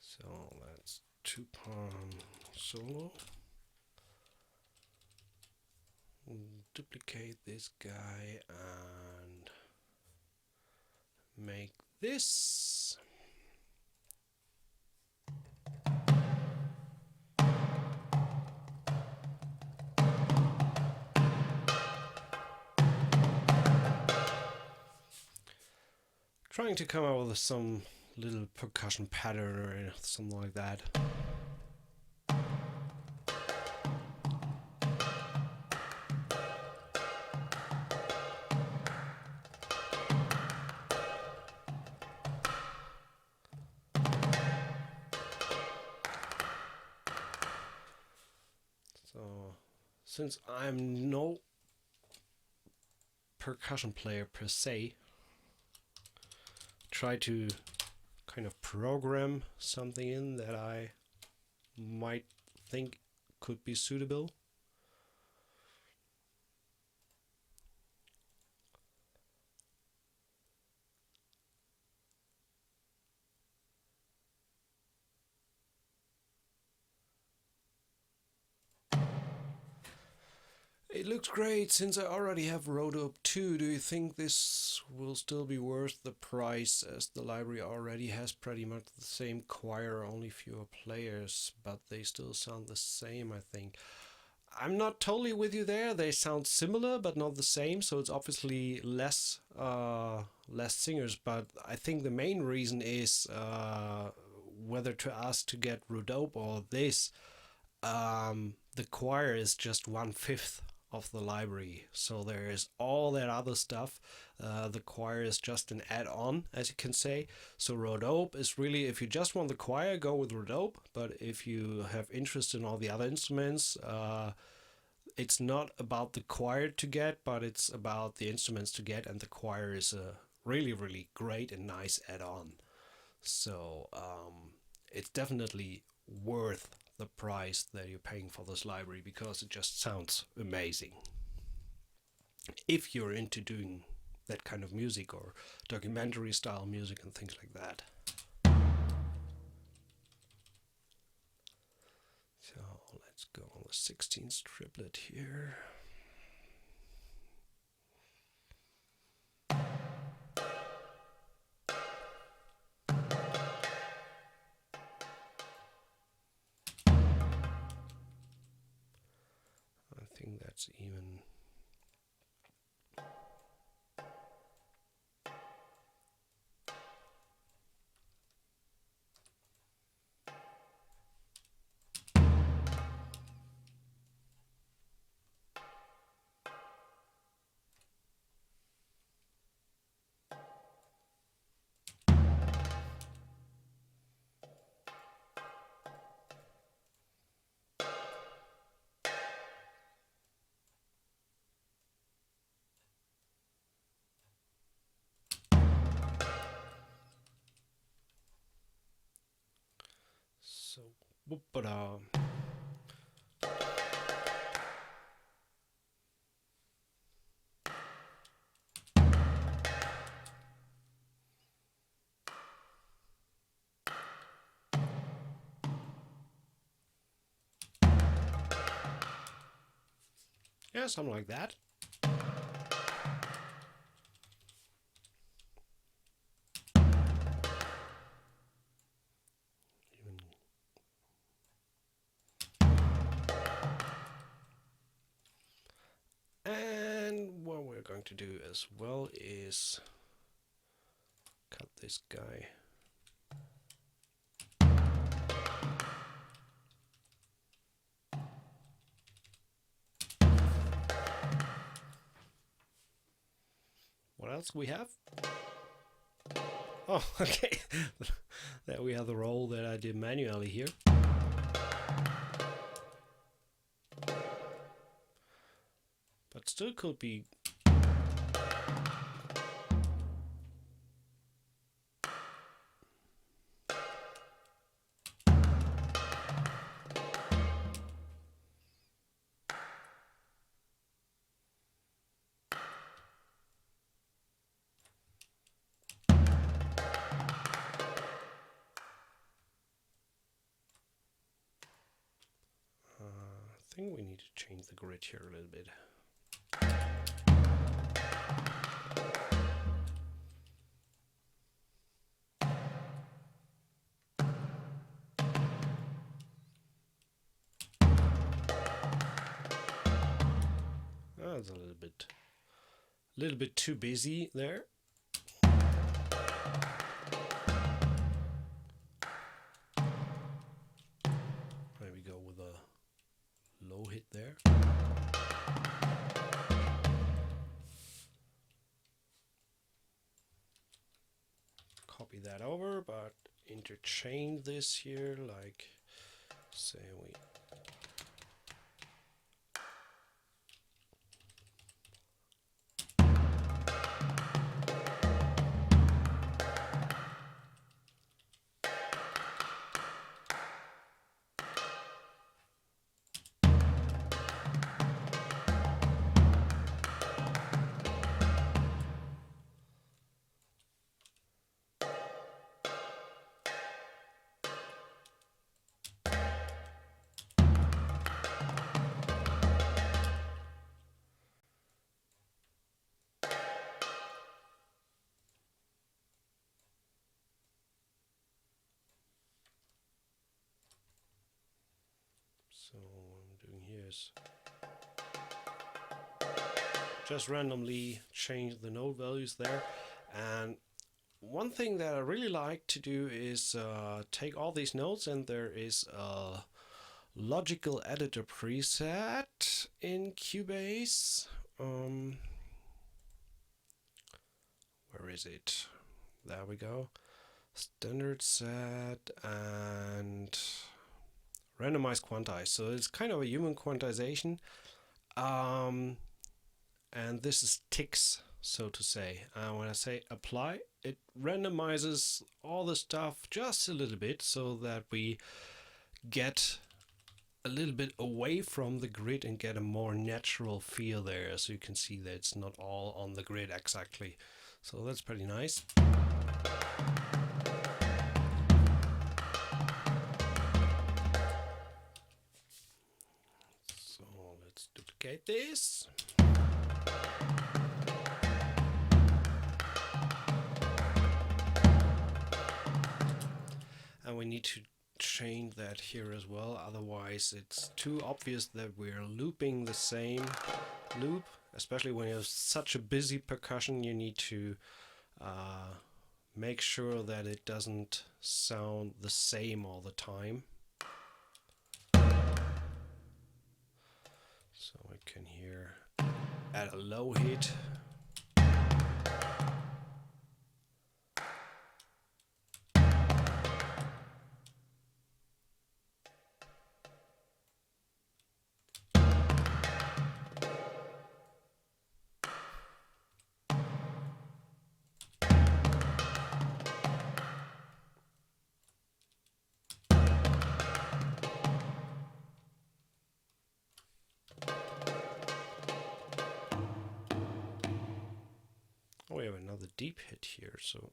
So that's two-pan solo. Duplicate this guy and make this. Trying to come up with some little percussion pattern or something like that. So, since I'm no percussion player per se, try to kind of program something in that I might think could be suitable. It looks great. Since I already have Rhodope 2, do you think this will still be worth the price, as the library already has pretty much the same choir, only fewer players, but they still sound the same, I think. I'm not totally with you there. They sound similar but not the same, so it's obviously less singers, but I think the main reason is whether to ask to get Rhodope or this. The choir is just 1/5 of the library, so there is all that other stuff. The choir is just an add-on, as you can say. So Rhodope is really, if you just want the choir, go with Rhodope, but if you have interest in all the other instruments, it's not about the choir to get, but it's about the instruments to get, and the choir is a really, really great and nice add-on. So it's definitely worth the price that you're paying for this library, because it just sounds amazing. If you're into doing that kind of music or documentary style music and things like that. So let's go on the 16th triplet here. I think that's even. So, whoop-a-da. Yeah, something like that. going to do as well is cut this guy. What else we have? Oh, okay. There we have the roll that I did manually here. But still could be. I think we need to change the grid here a little bit. That's a little bit too busy there. Maybe go with a low hit there. Copy that over, but interchange this here, like say we So what I'm doing here is just randomly change the note values there. And one thing that I really like to do is take all these notes, and there is a logical editor preset in Cubase. Where is it? There we go. Standard set and randomize quantize. So it's kind of a human quantization. And this is ticks, so to say. When I say apply, it randomizes all the stuff just a little bit so that we get a little bit away from the grid and get a more natural feel there. So you can see that it's not all on the grid exactly. So that's pretty nice. So let's duplicate this. And we need to change that here as well, otherwise it's too obvious that we're looping the same loop. Especially when you have such a busy percussion, you need to make sure that it doesn't sound the same all the time. So we can here add a low hit. Oh, we have another deep hit here, so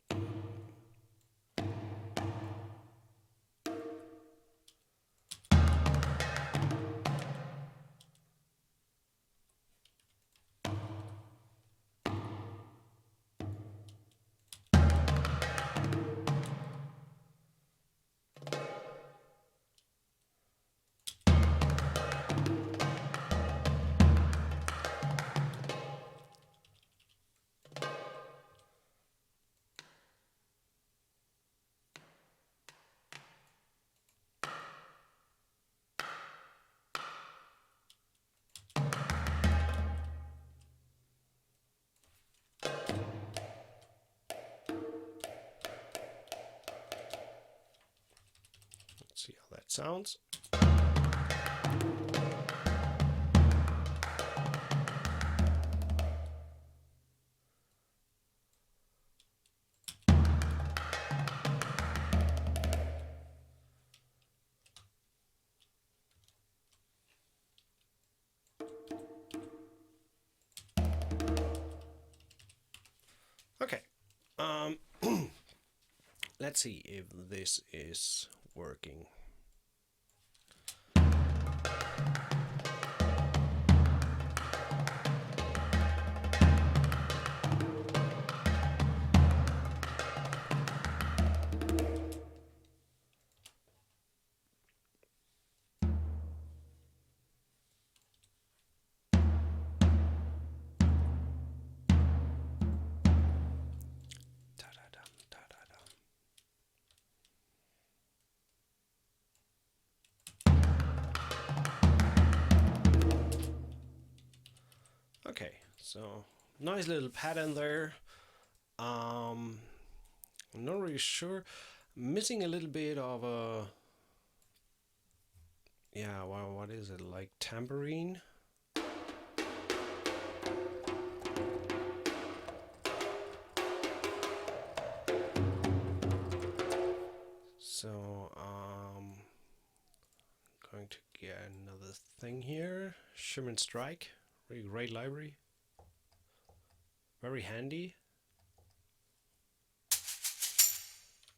See how that sounds. Okay, let's see if this is working. Okay, so nice little pattern there. I'm not really sure. Missing a little bit of a, yeah, well, what is it, like tambourine? So going to get another thing here. Shimmer and Strike, really great library, very handy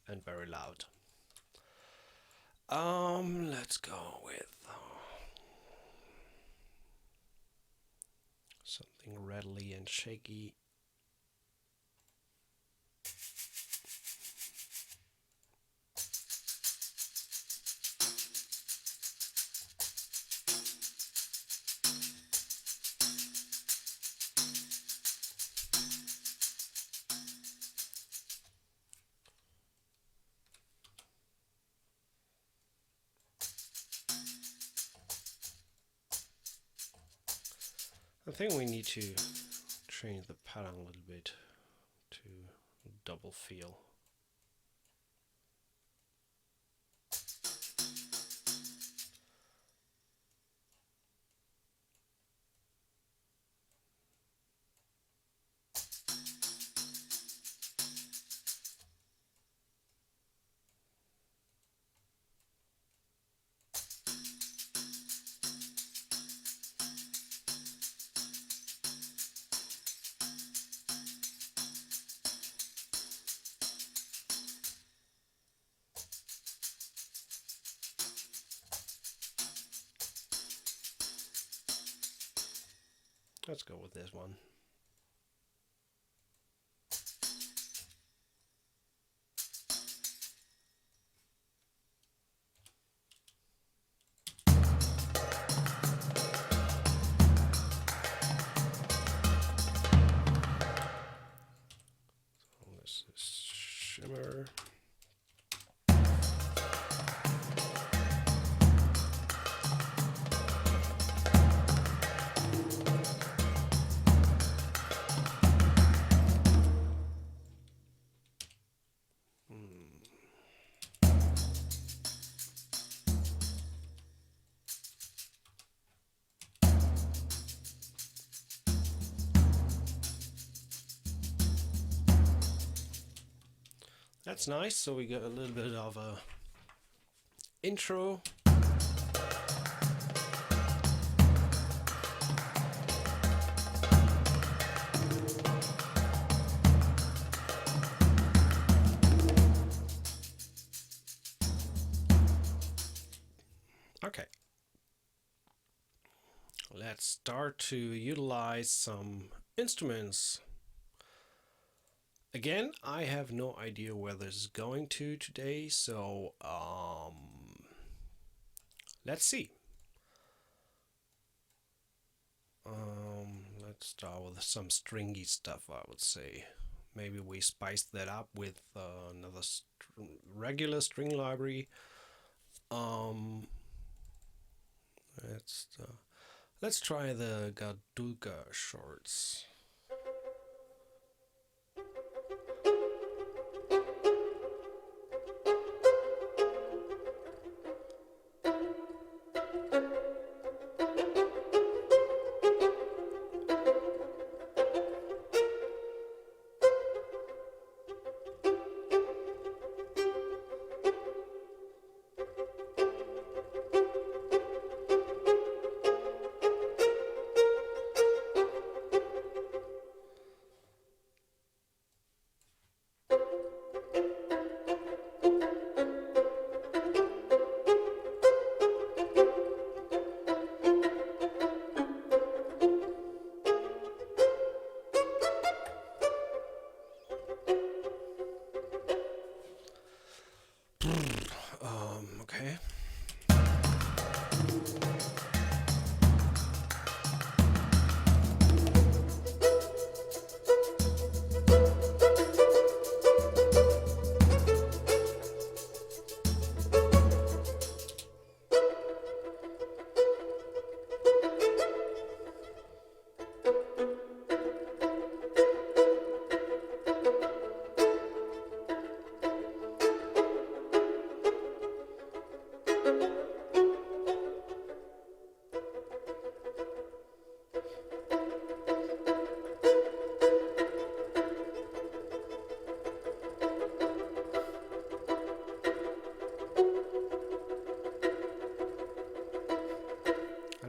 and very loud. Let's go with something rattly and shaky. I think we need to change the pattern a little bit to double feel. Let's go with this one. So this is shimmer. That's nice, so we got a little bit of a intro. Okay. Let's start to utilize some instruments. Again, I have no idea where this is going to today, so let's see. Let's start with some stringy stuff, I would say. Maybe we spice that up with another regular string library. Let's try the Gaduga shorts.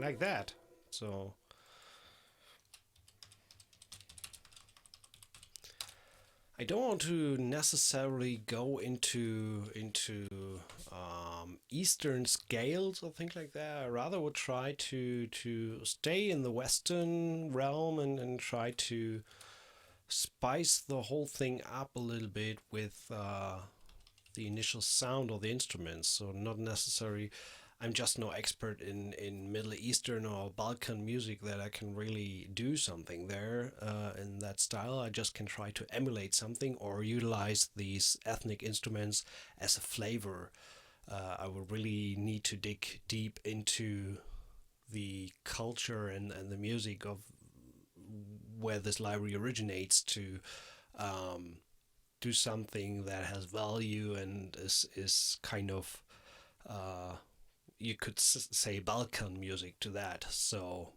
like that. So I don't want to necessarily go into Eastern scales or things like that. I rather would try to stay in the Western realm and try to spice the whole thing up a little bit with the initial sound of the instruments. So not necessarily, I'm just no expert in Middle Eastern or Balkan music that I can really do something there in that style. I just can try to emulate something or utilize these ethnic instruments as a flavor. I will really need to dig deep into the culture and the music of where this library originates to do something that has value and is kind of you could say Balkan music to that. So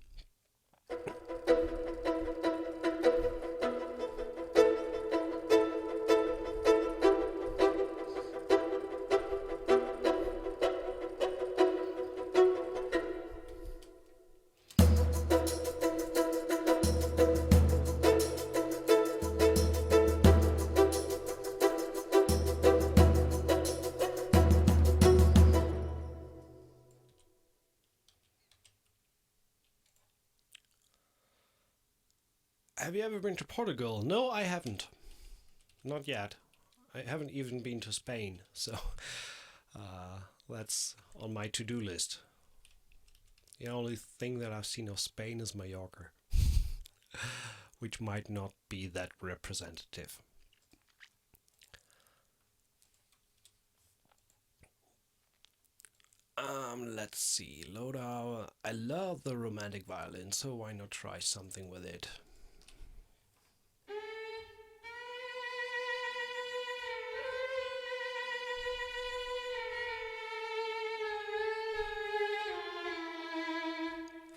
have you ever been to Portugal? No, I haven't. Not yet. I haven't even been to Spain, so that's on my to-do list. The only thing that I've seen of Spain is Mallorca, which might not be that representative. Let's see. Loda. I love the romantic violin, so why not try something with it?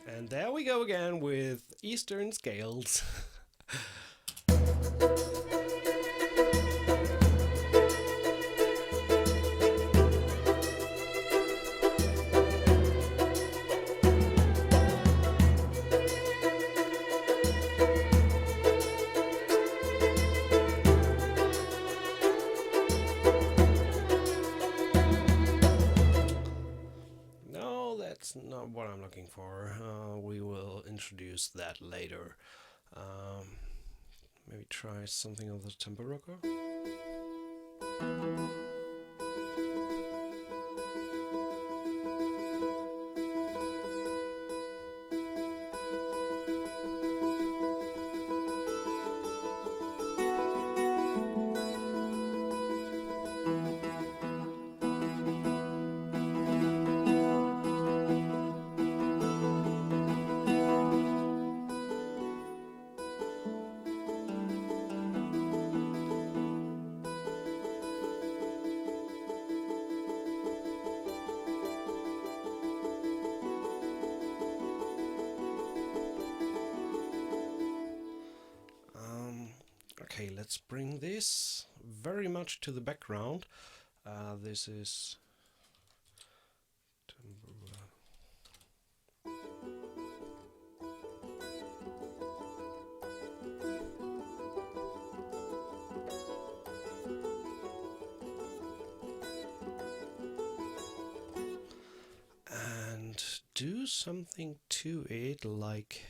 And there we go again with Eastern scales. That's not what I'm looking for. We will introduce that later. Maybe try something of the Tamburoka. Okay, let's bring this very much to the background. This is and do something to it like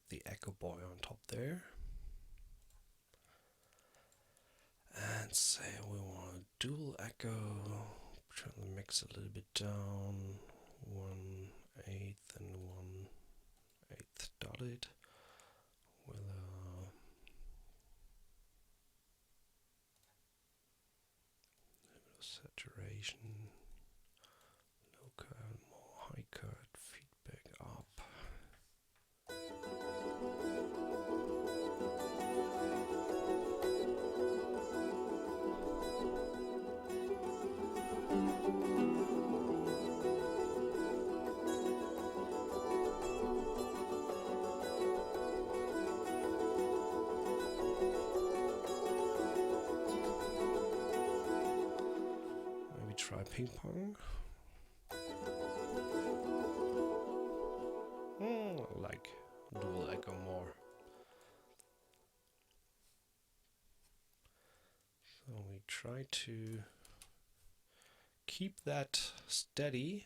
the Echo Boy on top there, and say we want a dual echo, try to mix a little bit down, 1/8 and 1/8 dotted with a little bit of saturation, low cut, more high cut, feedback up. ping pong. I like dual echo more. So we try to keep that steady.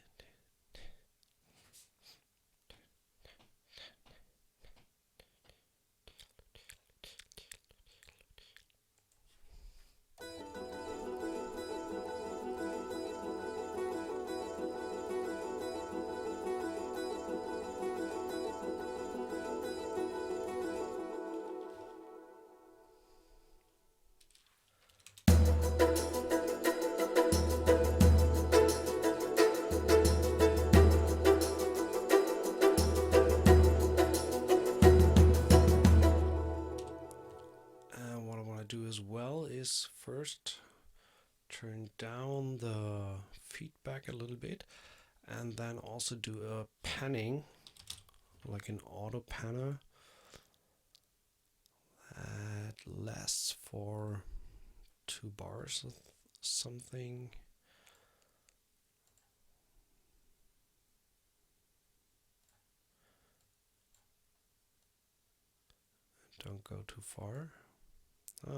First turn down the feedback a little bit, and then also do a panning, like an auto panner that lasts for 2 bars or something. Don't go too far.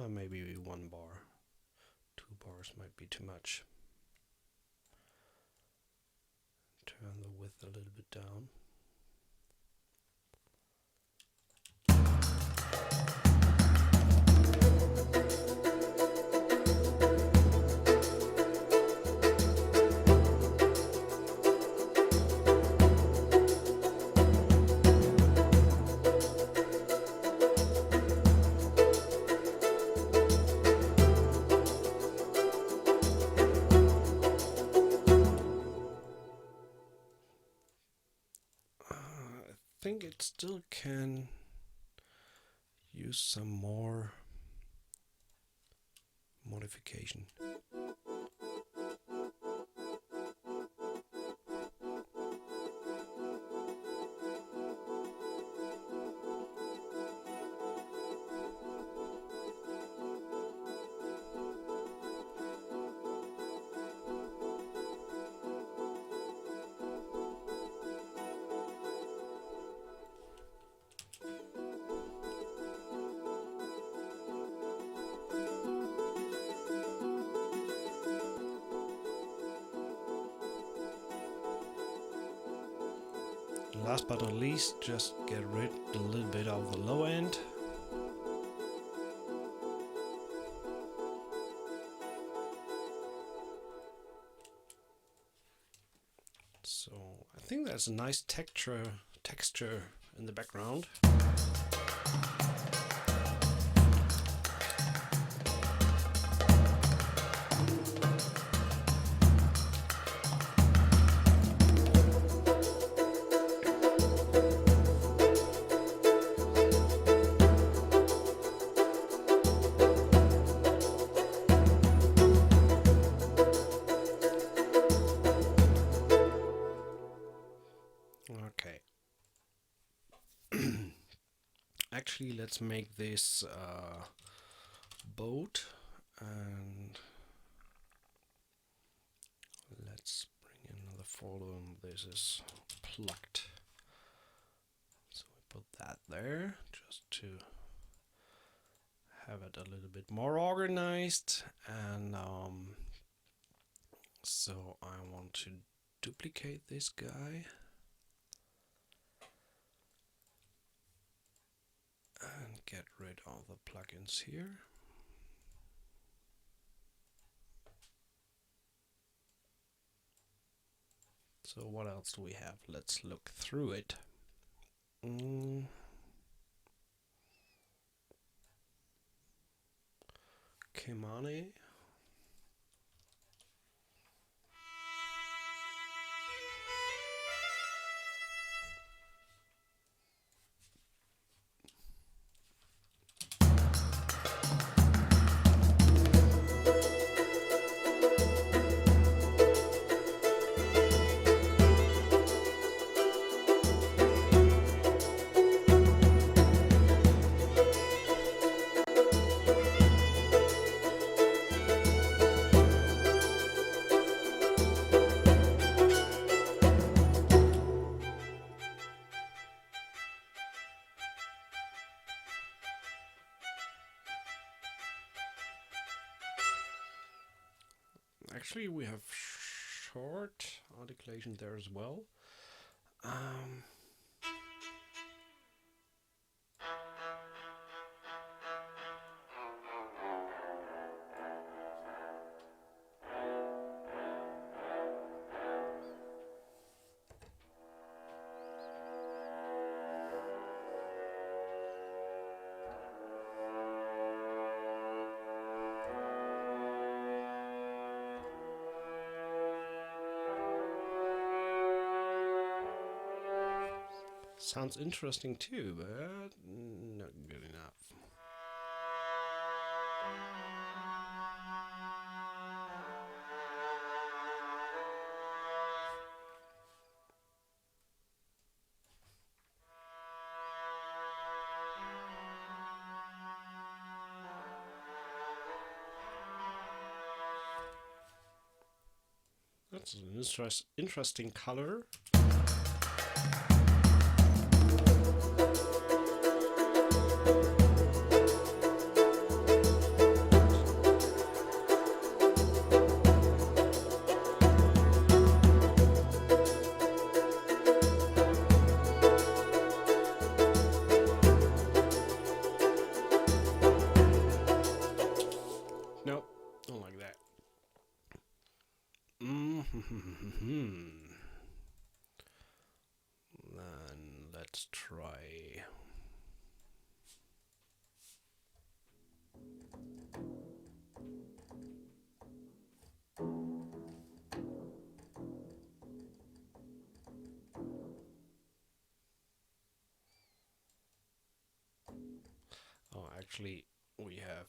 Maybe 1 bar. 2 bars might be too much. Turn the width a little bit down. I think it still can use some more modification. Last but not least, just get rid a little bit of the low end. So I think there's a nice texture in the background. Actually, let's make this boat, and let's bring in another folder. This is plucked, so we put that there just to have it a little bit more organized. And so I want to duplicate this guy and get rid of the plugins here. So what else do we have? Let's look through it. Kemane. Actually, we have short articulation there as well. Sounds interesting too, but not good enough. That's an interesting color. Nope, don't like that. Then let's try. Oh, actually, we have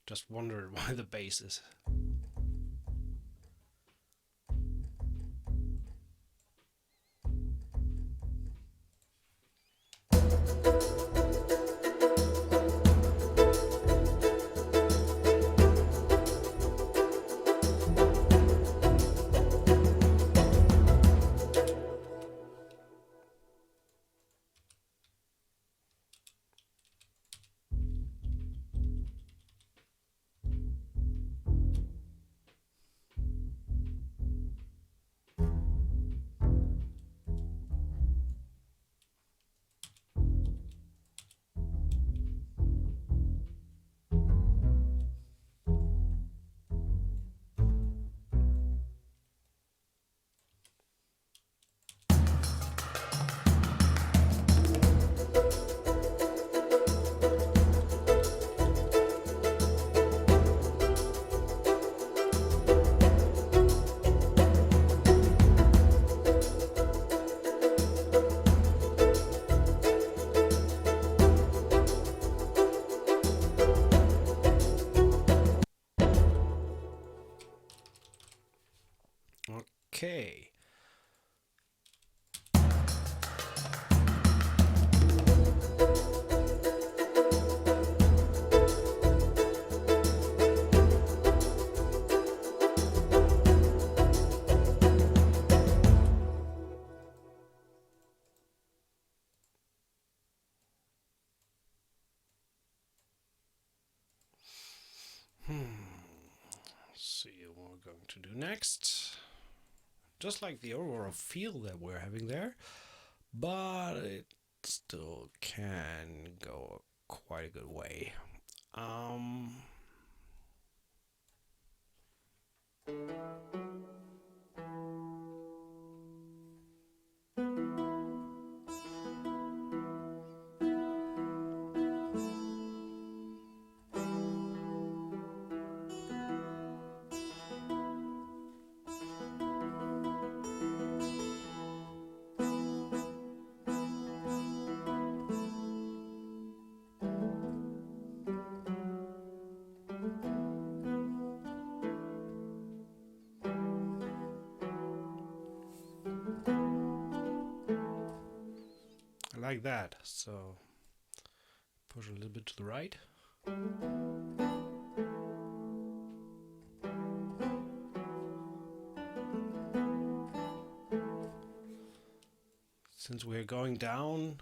just wondered why the bass is. Okay. See what we're going to do next. Just like the overall feel that we're having there, but it still can go quite a good way. Like that, so push a little bit to the right. Since we're going down,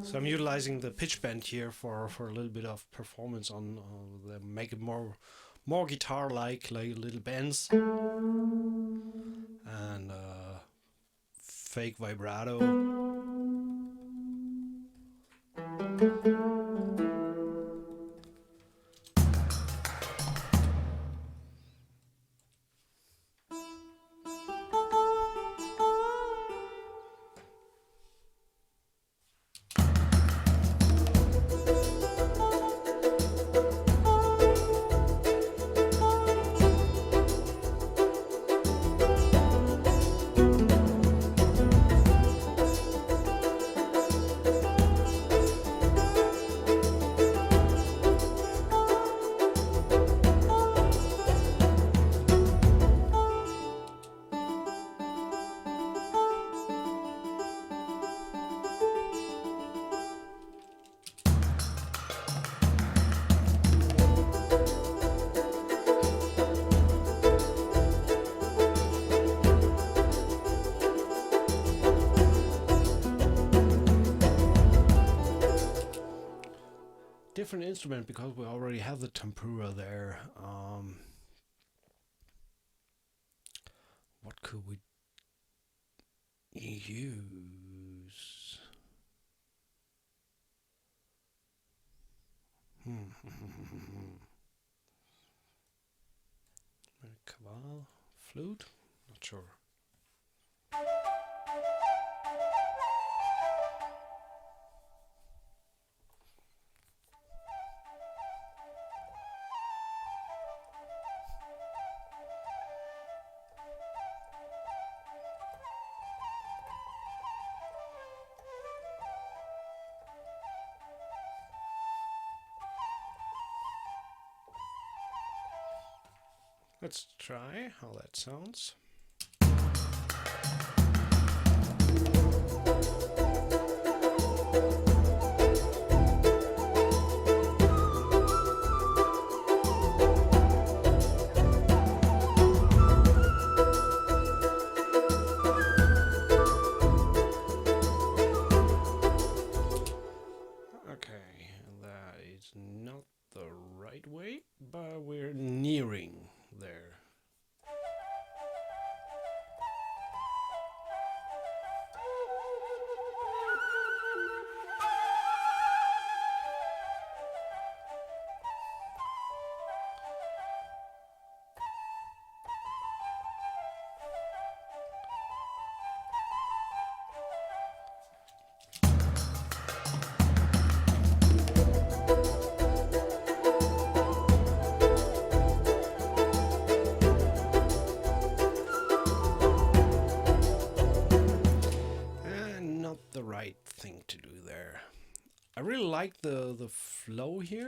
So I'm utilizing the pitch bend here for a little bit of performance on make it more guitar like little bends and fake vibrato. Different instrument because we already have the tempura there. What could we use? Cabal, flute? Not sure. Let's try how that sounds. Okay, that is not the right way, but we're nearing there. The right thing to do there. I really like the flow here.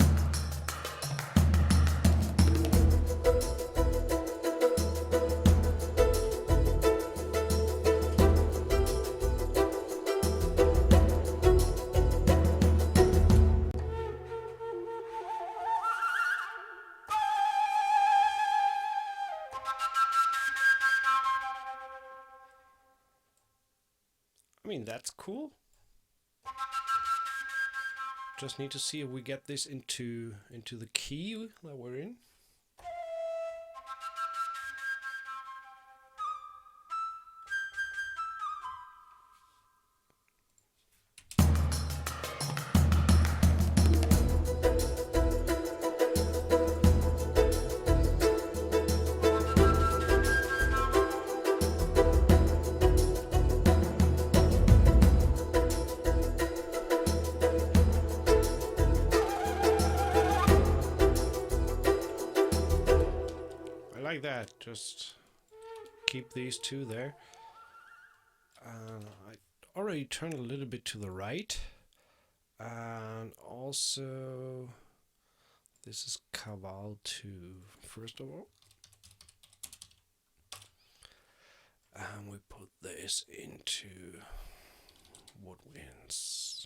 I mean, that's cool. Just need to see if we get this into the key that we're in. Like that, just keep these two there. I already turned a little bit to the right, and also this is Cabal 2 first of all, and we put this into woodwinds.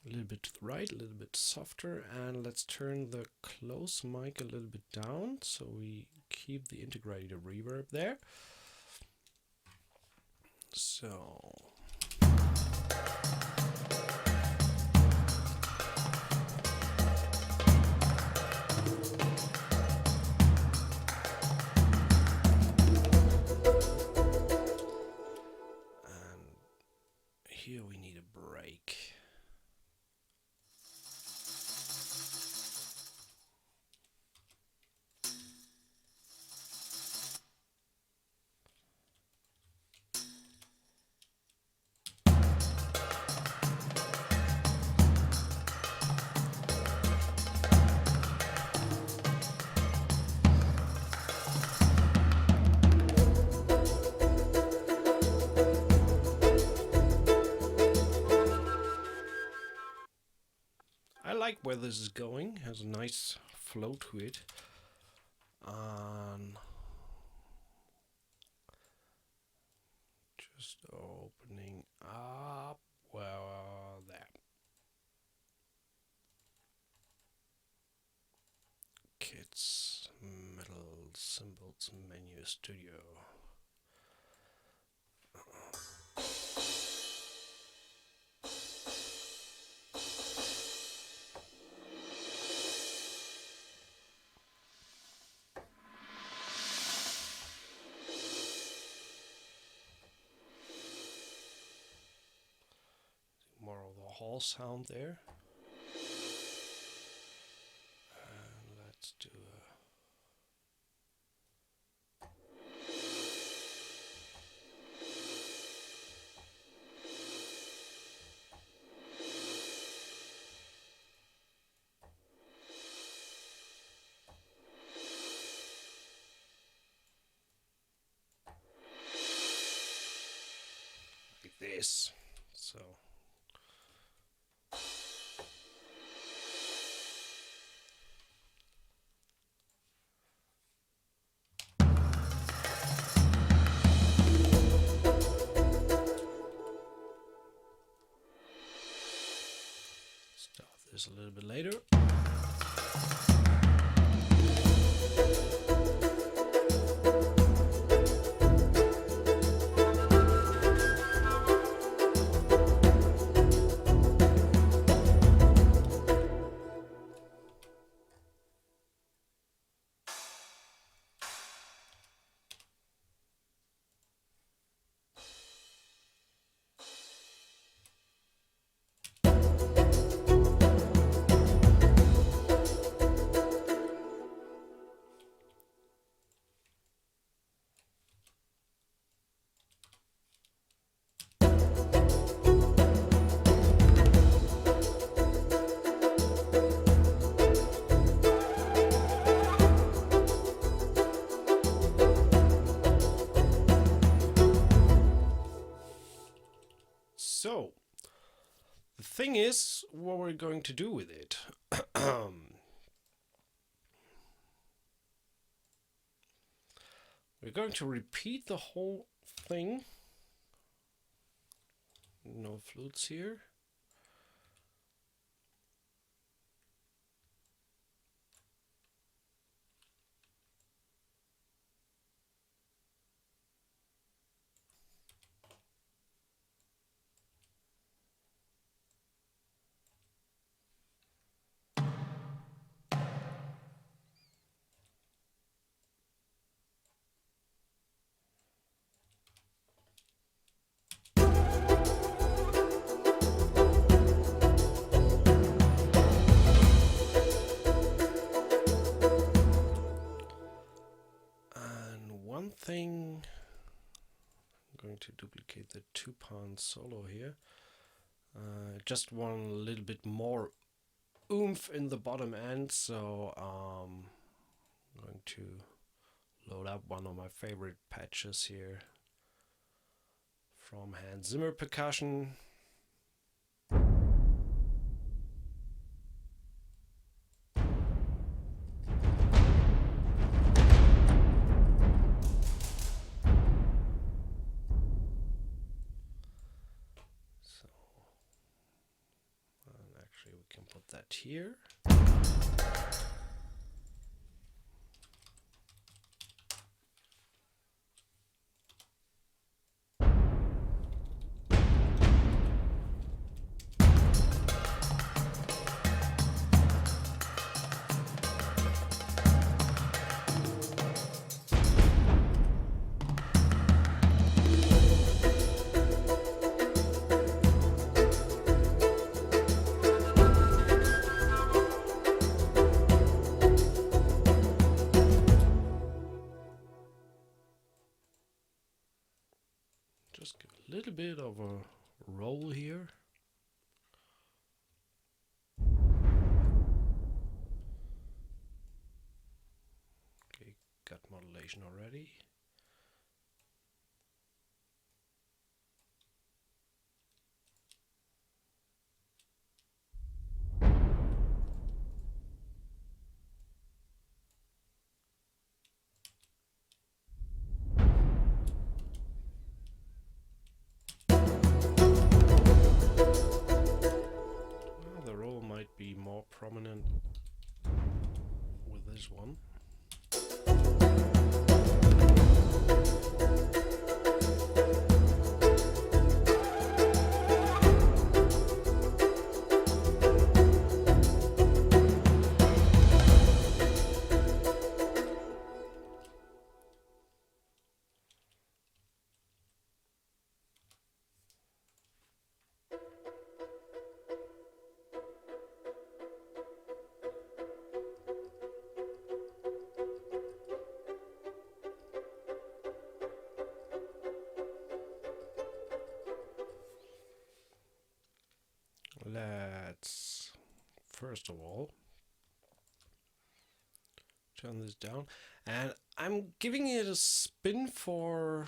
A little bit to the right, a little bit softer, and let's turn the close mic a little bit down so we keep the integrated reverb there. So like where this is going. Has a nice flow to it. Just opening up. Well, there. Kits, metal symbols, menu, studio. More of the hall sound there. And let's do like this. So start this a little bit later. So, the thing is, what we're going to do with it. We're going to repeat the whole thing. No flutes here. One thing, I'm going to duplicate the 2-pound solo here. Just want a little bit more oomph in the bottom end, so I'm going to load up one of my favorite patches here from Hans Zimmer Percussion. We can put that here. Just give a little bit of a roll here. Okay, got modulation already. first of all. Turn this down. And I'm giving it a spin for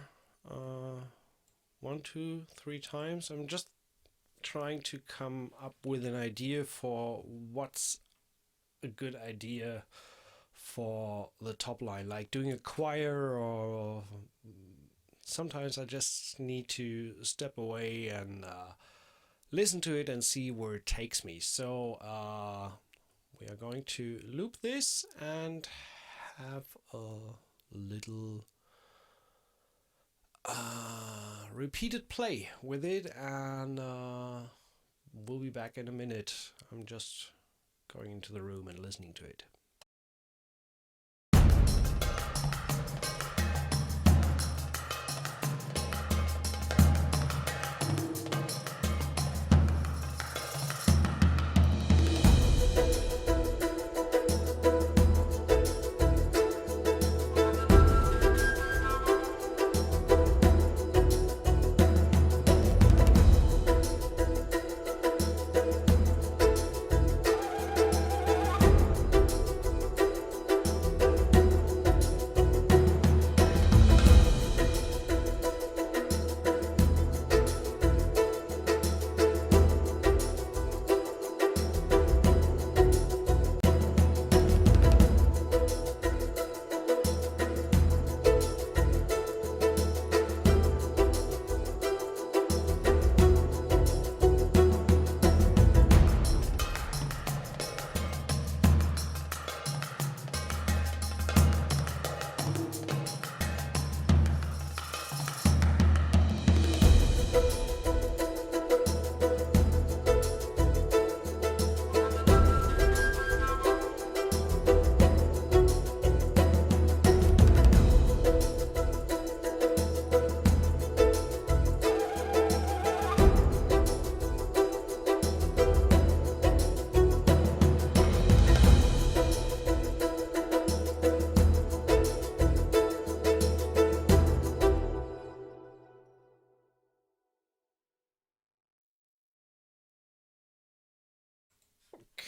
1, 2, 3 times. I'm just trying to come up with an idea for what's a good idea for the top line, like doing a choir, or sometimes I just need to step away and listen to it and see where it takes me. So we are going to loop this and have a little repeated play with it, and we'll be back in a minute. I'm just going into the room and listening to it.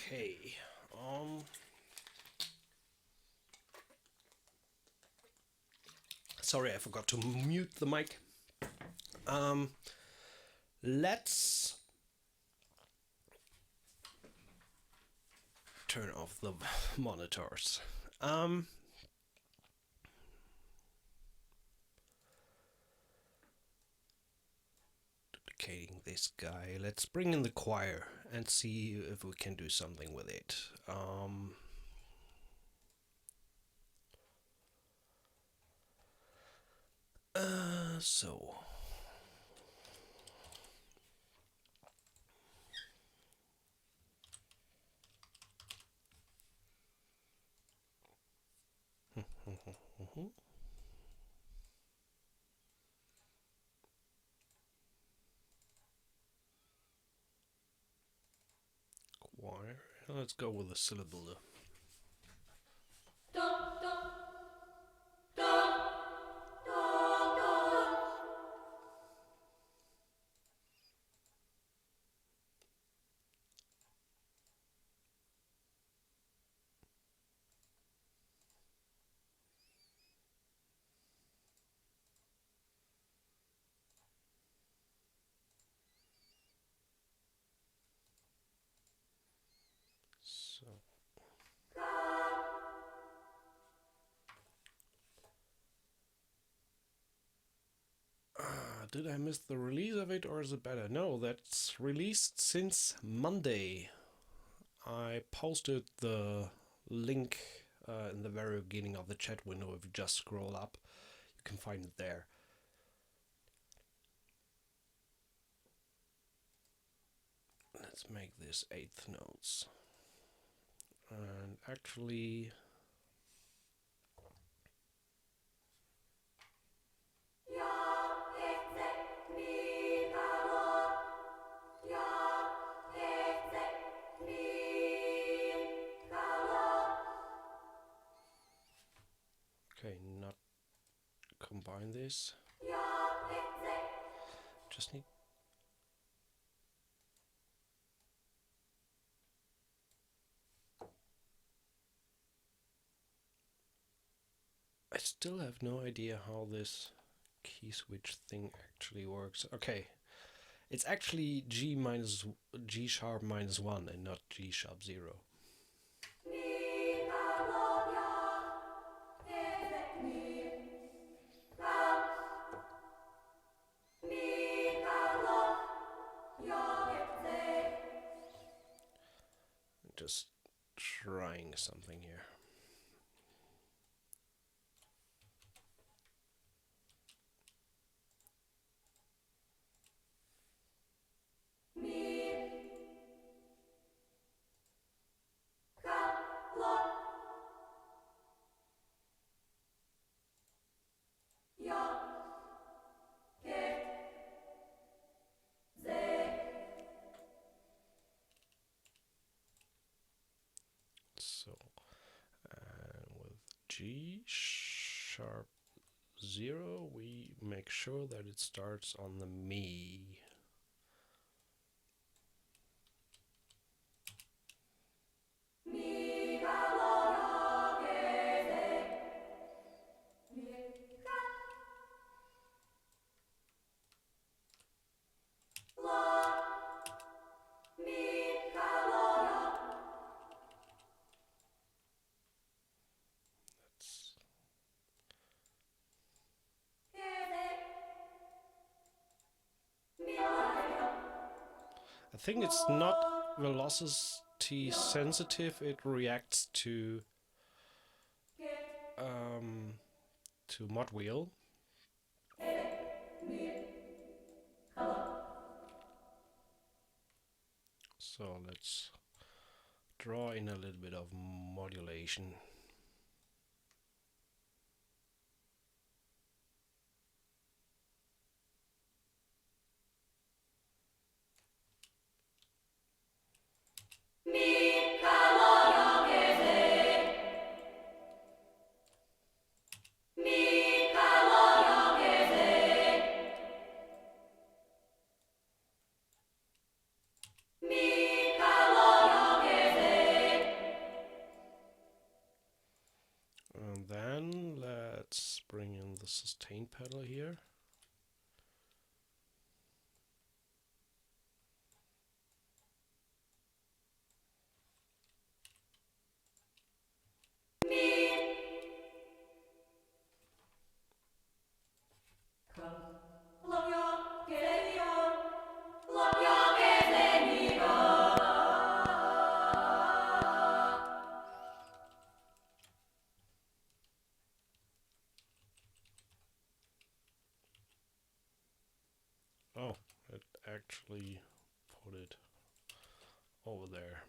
Okay. Sorry, I forgot to mute the mic. Let's turn off the monitors. Duplicating this guy. Let's bring in the choir and see if we can do something with it. So choir. Let's go with a syllable. So. Did I miss the release of it, or is it better? No, that's released since Monday. I posted the link in the very beginning of the chat window. If you just scroll up, you can find it there. Let's make this 8th notes. And actually... Okay, not combine this. Just need... still have no idea how this key switch thing actually works. Okay, it's actually G sharp minus 1 and not G sharp 0. Just trying something here. So, with G sharp 0, we make sure that it starts on the mi. I think it's not velocity sensitive. It reacts to mod wheel. So let's draw in a little bit of modulation. And then let's bring in the sustain pedal here. Oh, it actually put it over there.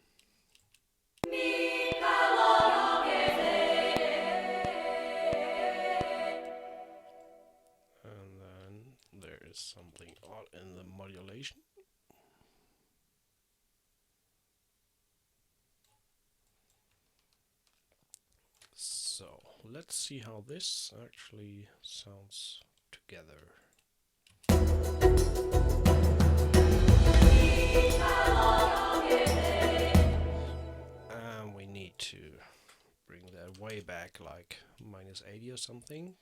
And then there is something odd in the modulation. So let's see how this actually sounds together. And we need to bring that way back, like minus 80 or something.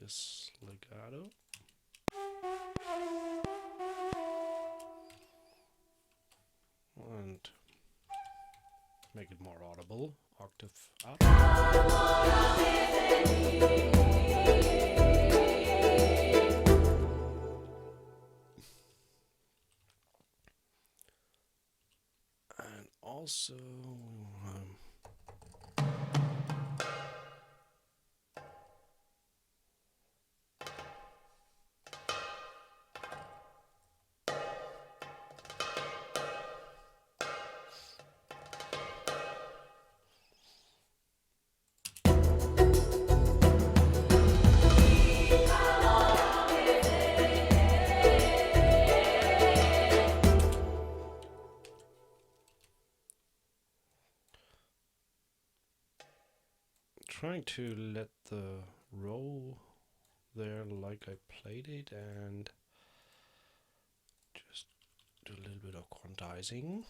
this legato. And make it more audible, octave up. And also trying to let the roll there like I played it, and just do a little bit of quantizing.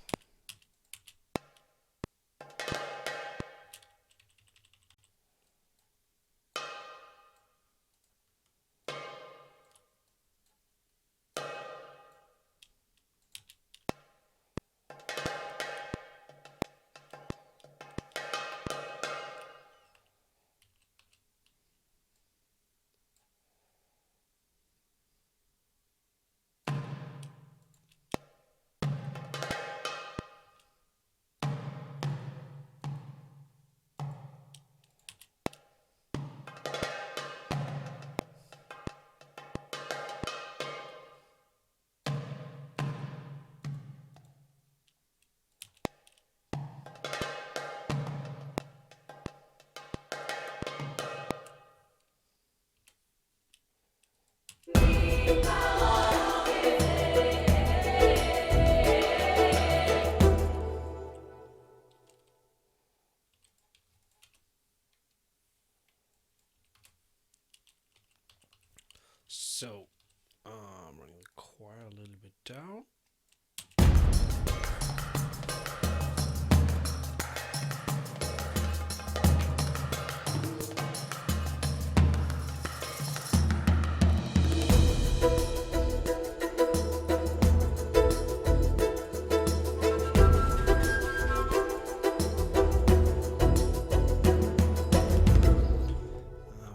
So, bring the choir a little bit down.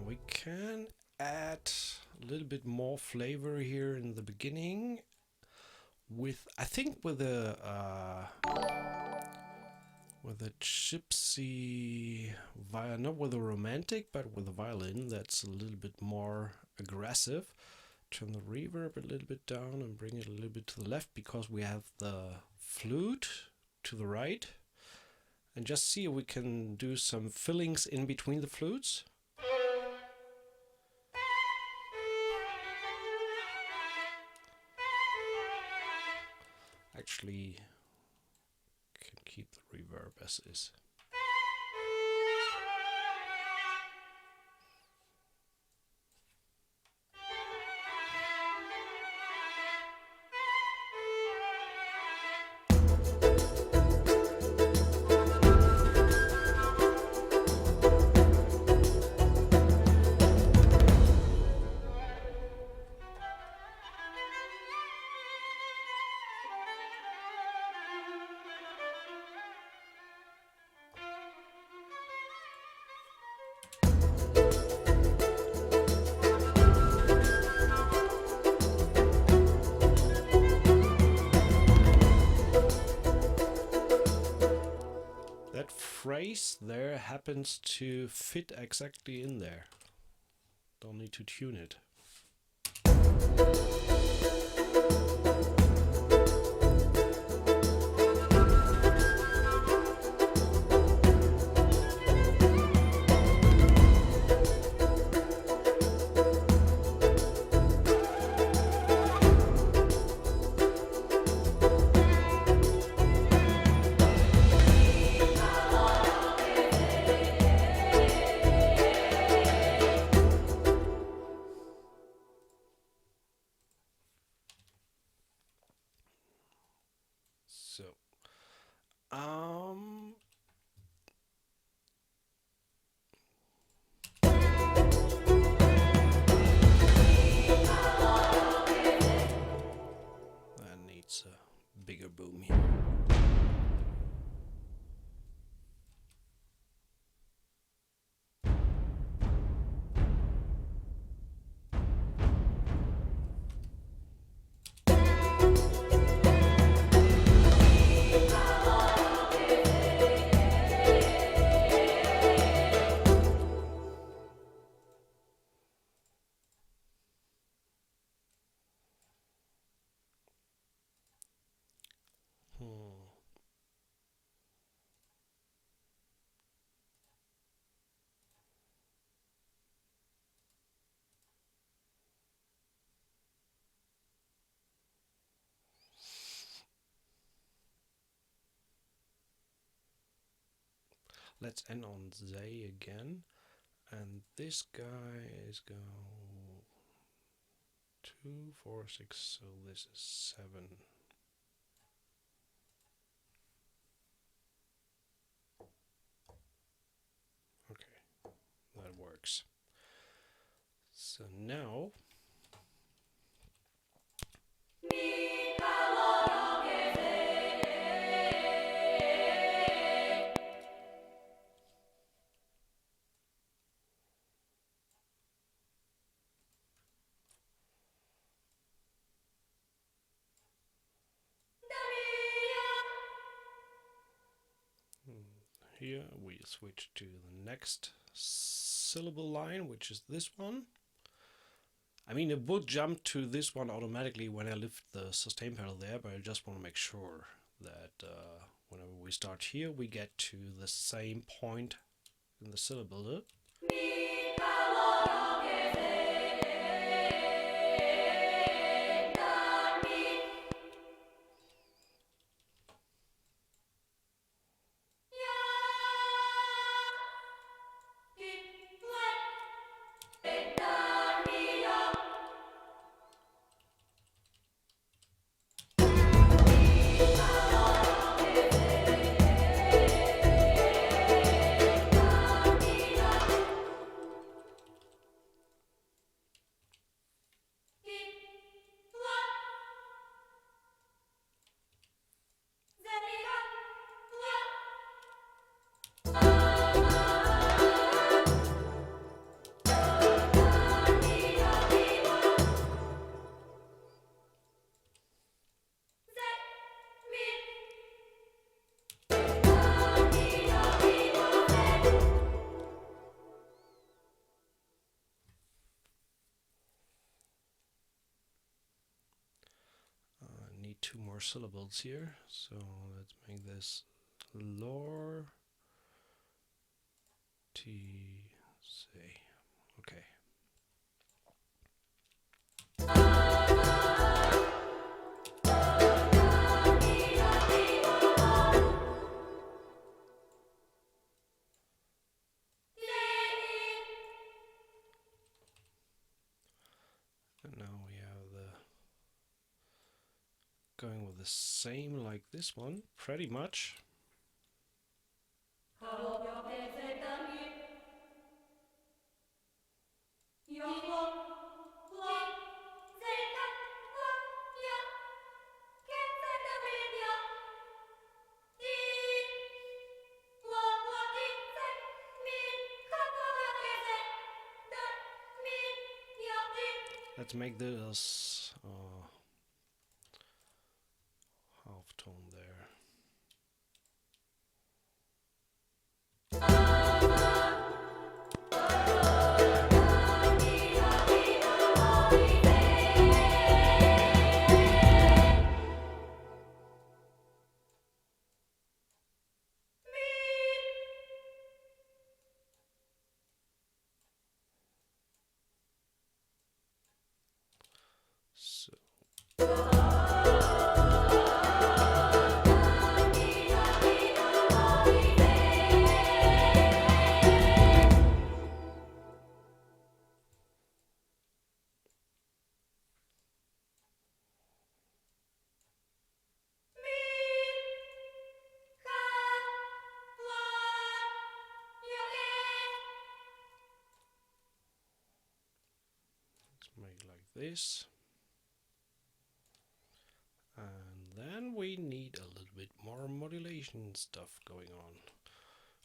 We can add a little bit more flavor here in the beginning with, I think, with a gypsy violin, not with a romantic, but with a violin that's a little bit more aggressive. Turn the reverb a little bit down and bring it a little bit to the left, because we have the flute to the right, and just see if we can do some fillings in between the flutes. Actually, can keep the reverb as is. Phrase there happens to fit exactly in there. Don't need to tune it. Let's end on they again. And this guy is go 2, 4, 6, so this is 7. Okay, that works. So now here we switch to the next syllable line, which is this one. I mean, it would jump to this one automatically when I lift the sustain pedal there, but I just want to make sure that whenever we start here, we get to the same point in the syllable. Two more syllables here, so let's make this lor t say. Okay. And now we have the going with the same like this one, pretty much. Let's make this half tone there. So let's make it like this. And then we need a little bit more modulation stuff going on.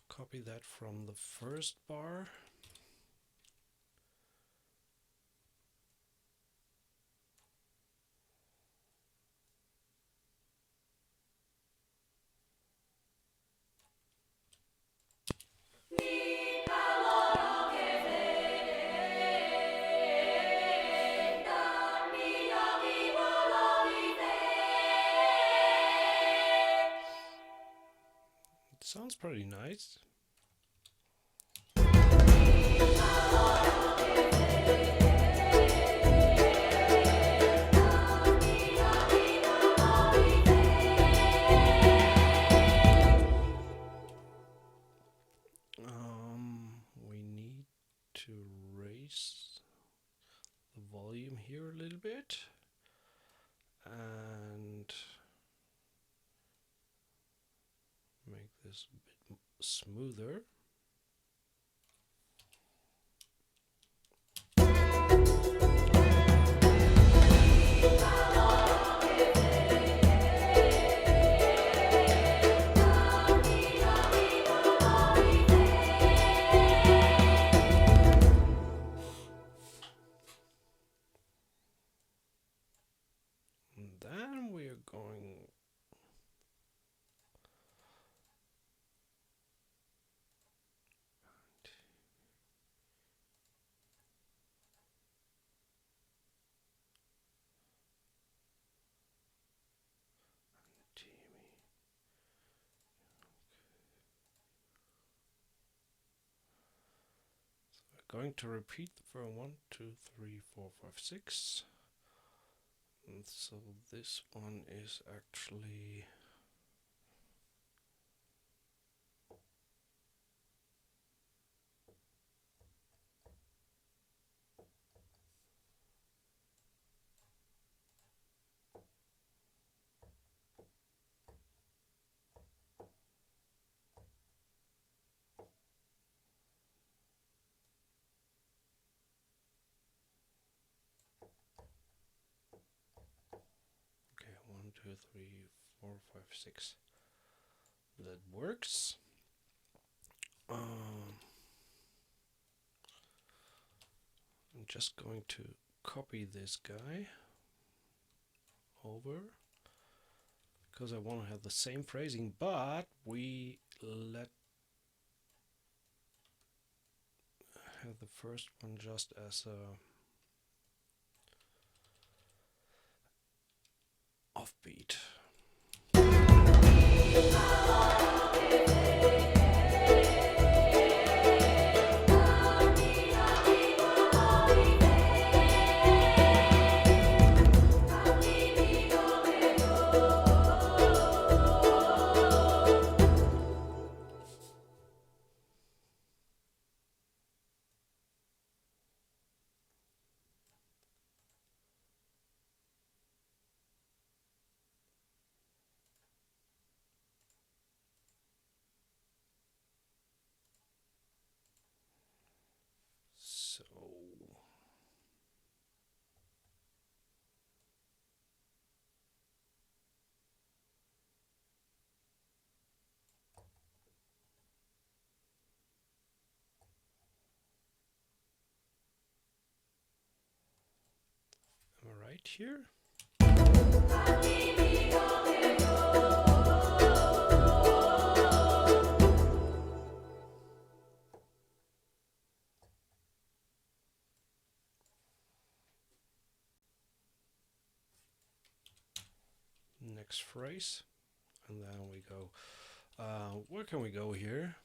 Copy that from the first bar. Sounds pretty nice. volume here a little bit and make this a bit smoother. And then we are going going to repeat for 1, 2, 3, 4, 5, 6. And so this one is actually okay, 1, 2, 3, 4, 5, 6. That works. I'm just going to copy this guy over because I want to have the same phrasing, but we have the first one just as a offbeat. So am I right here? Next phrase, and then we go. Where can we go here?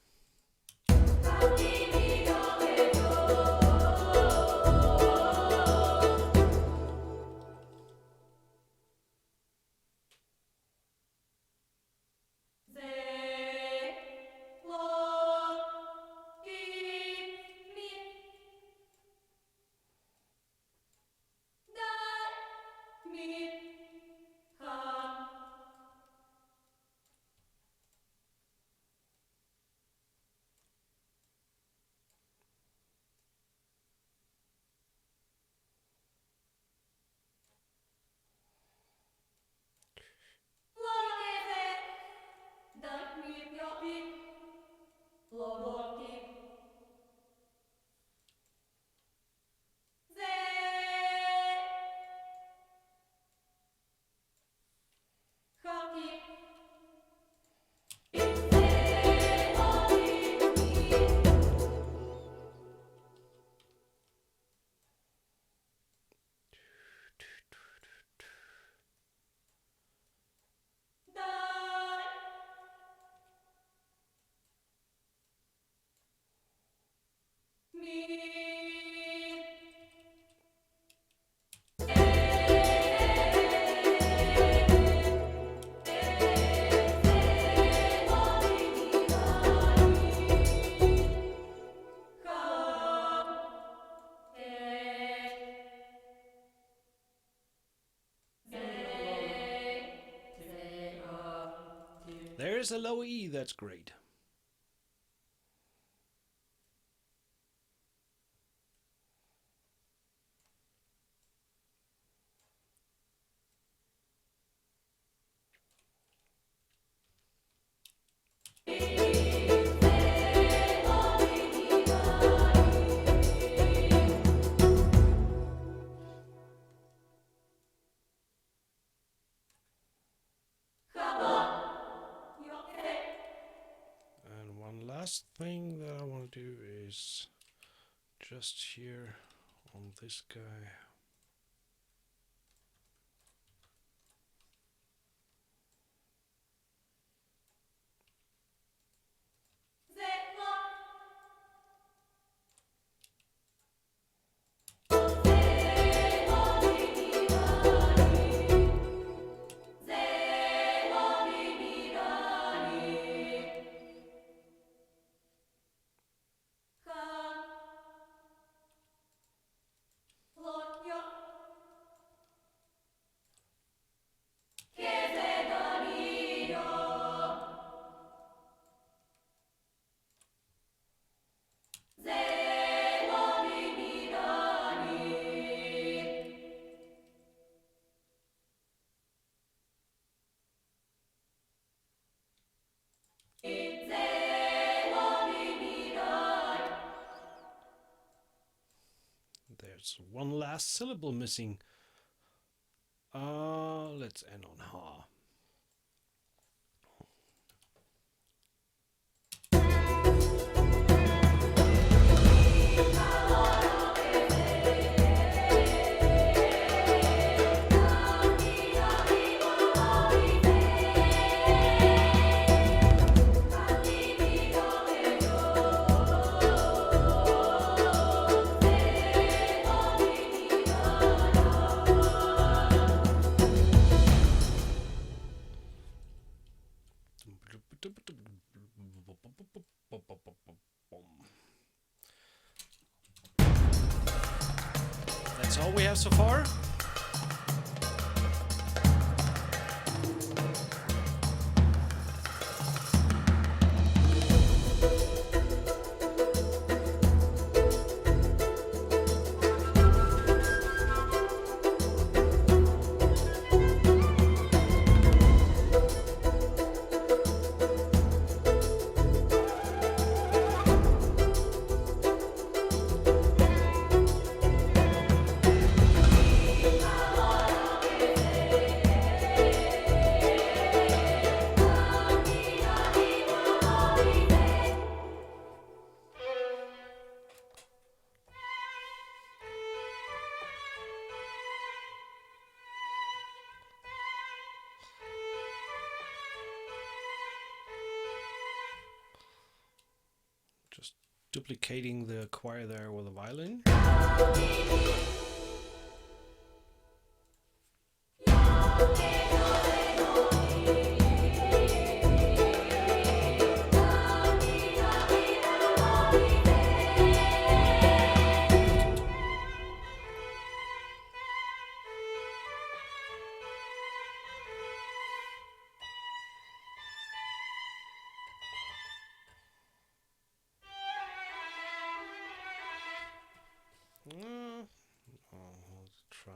there's a low E, that's great. And one last thing that I want to do is just here on this guy. There's one last syllable missing. Let's end on ha. That's all we have so far. Just duplicating the choir there with a violin. Let's try.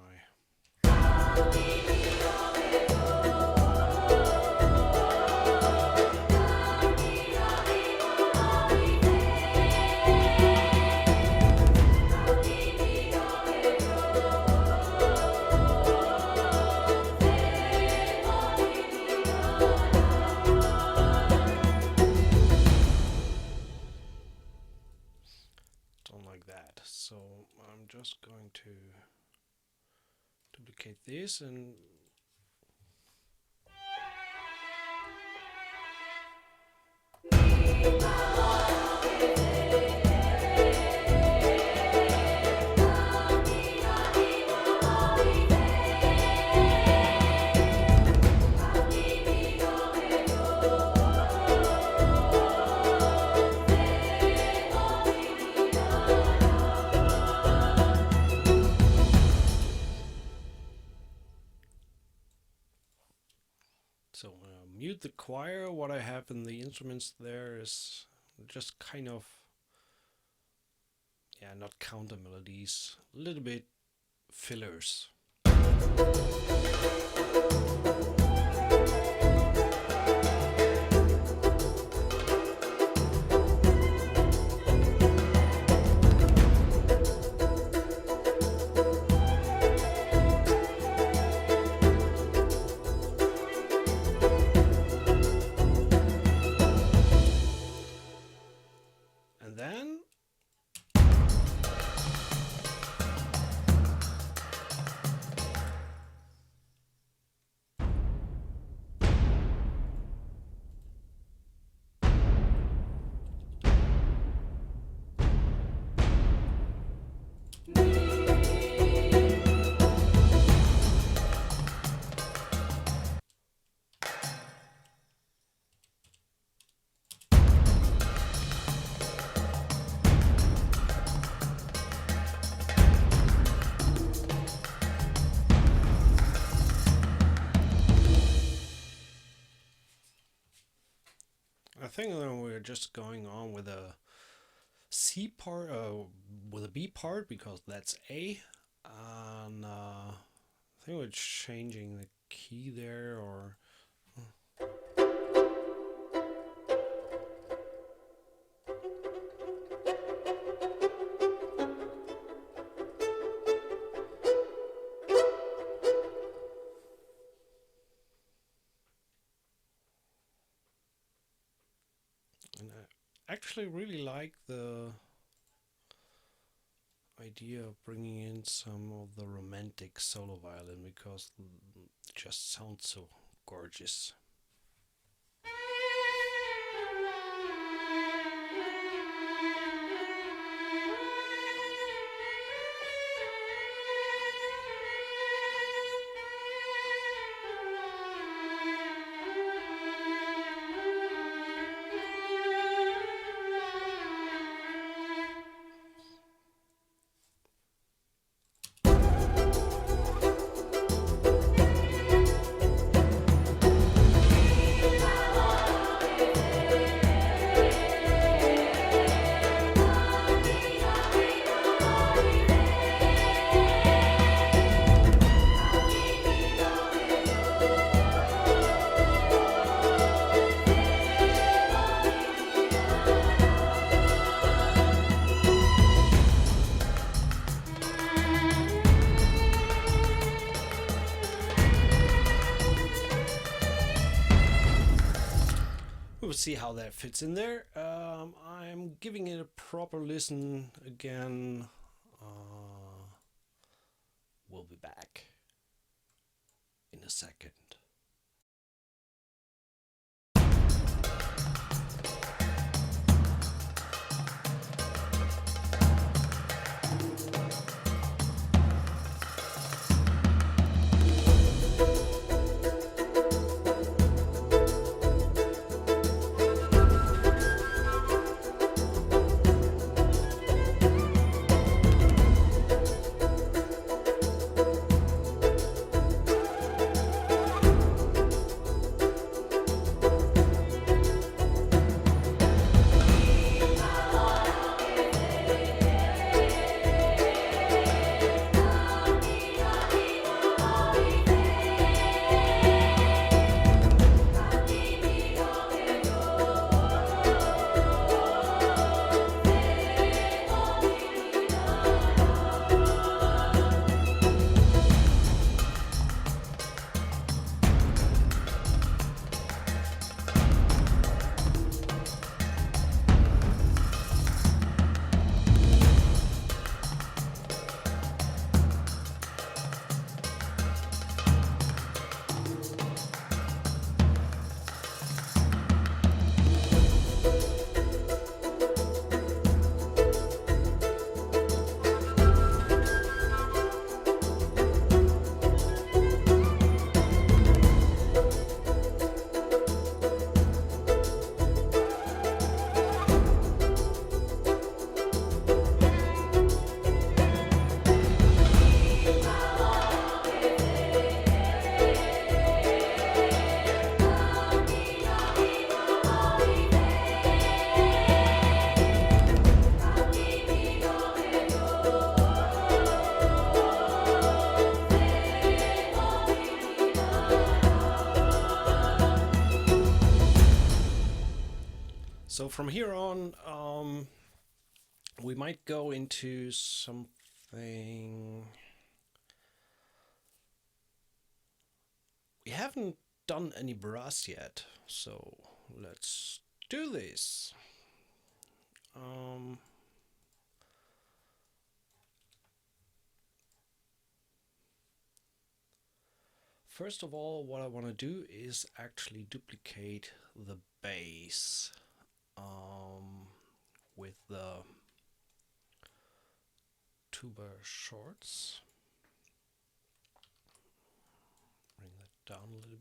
Don't like that, so I'm just going to duplicate this and mute the choir. What I have in the instruments there is just kind of, yeah, not counter melodies, a little bit fillers. And then I think then we're just going on with a C part, with a B part, because that's A, and I think we're changing the key there, or and I actually really like the idea of bringing in some of the romantic solo violin, because it just sounds so gorgeous. We'll see how that fits in there. I'm giving it a proper listen again. We'll be back in a second. from here on, we might go into something. We haven't done any brass yet, so let's do this. First of all, what I want to do is actually duplicate the bass with the tuba shorts. Bring that down a little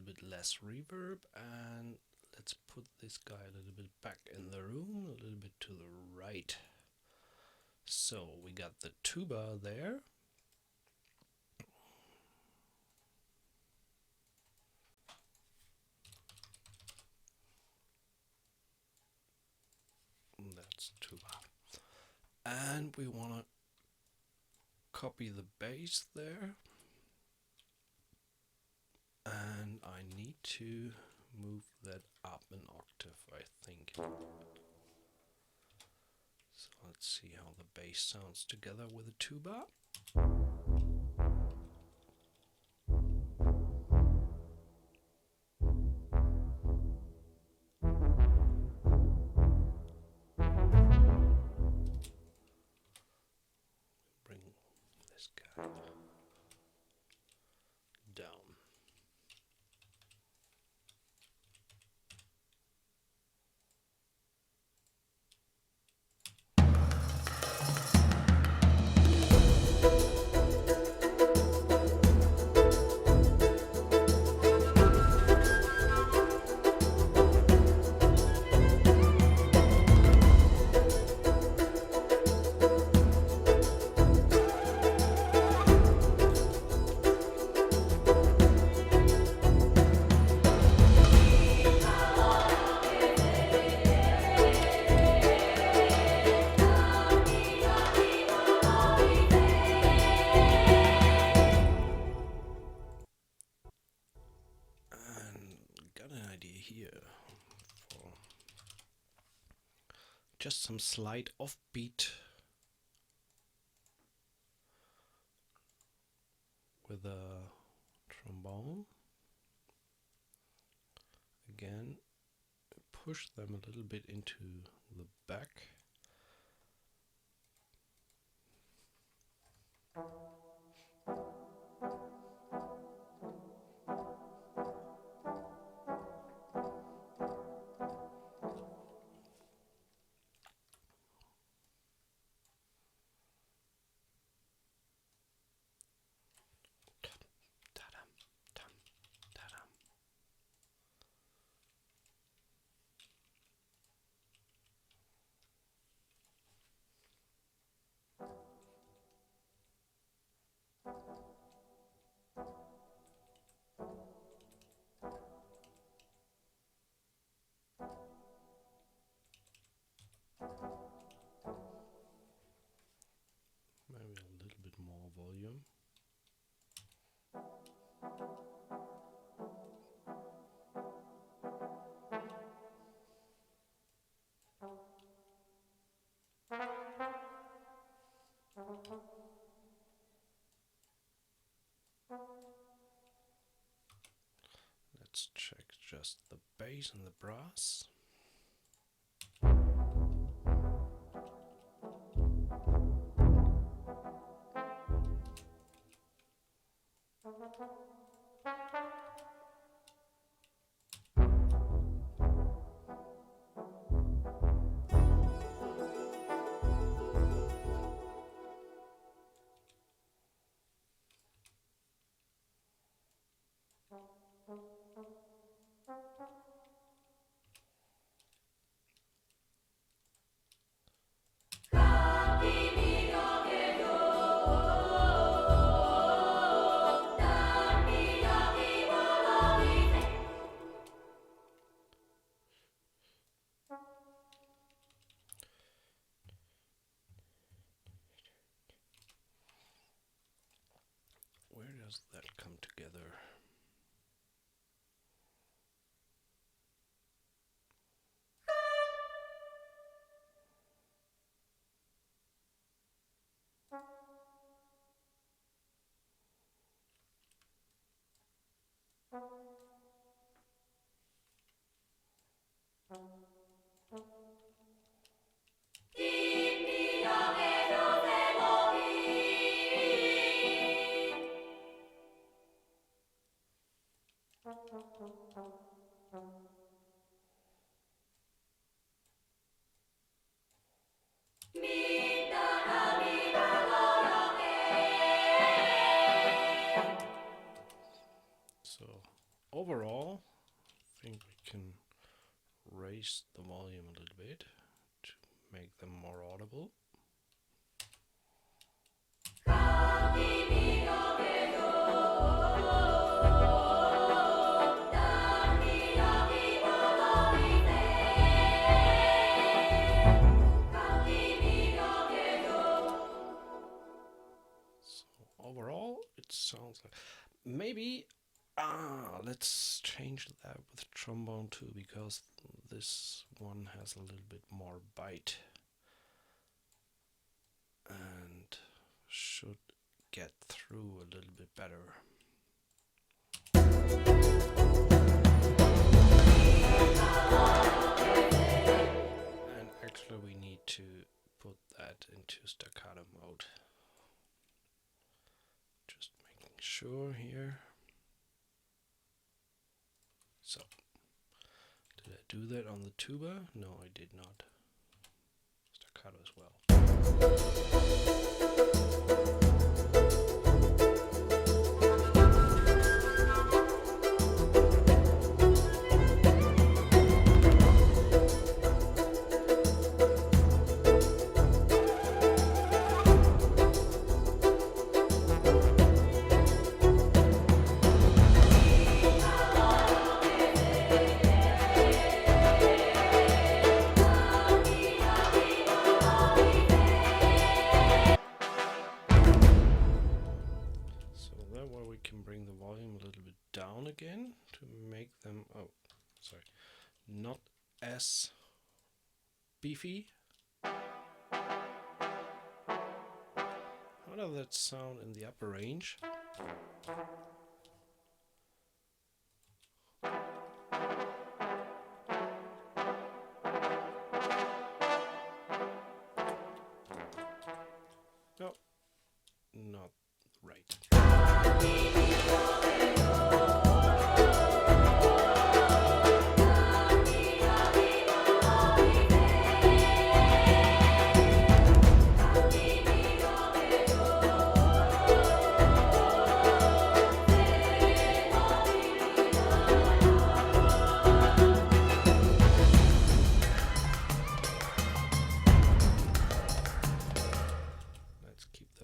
bit less reverb, and let's put this guy a little bit back in the room, a little bit to the right. So we got the tuba there. That's tuba. And we want to copy the bass there. And I need to move that up an octave, I think. So let's see how the bass sounds together with the tuba. Bring this guy down. Just some slight offbeat with a trombone. Again, push them a little bit into the back. Maybe a little bit more volume. Let's check just the bass and the brass. Where does that come together? So overall, I think we can raise the volume a little bit to make them more audible. So overall, it sounds like maybe let's change that with trombone too, because this one has a little bit more bite and should get through a little bit better. And actually we need to put that into staccato mode. Just making sure here. So, did I do that on the tuba? No, I did not. Staccato as well. Again to make them not as beefy. How does that sound in the upper range? No, not right.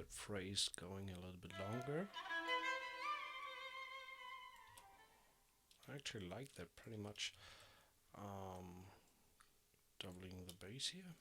Phrase going a little bit longer. I actually like that pretty much. Doubling the bass here.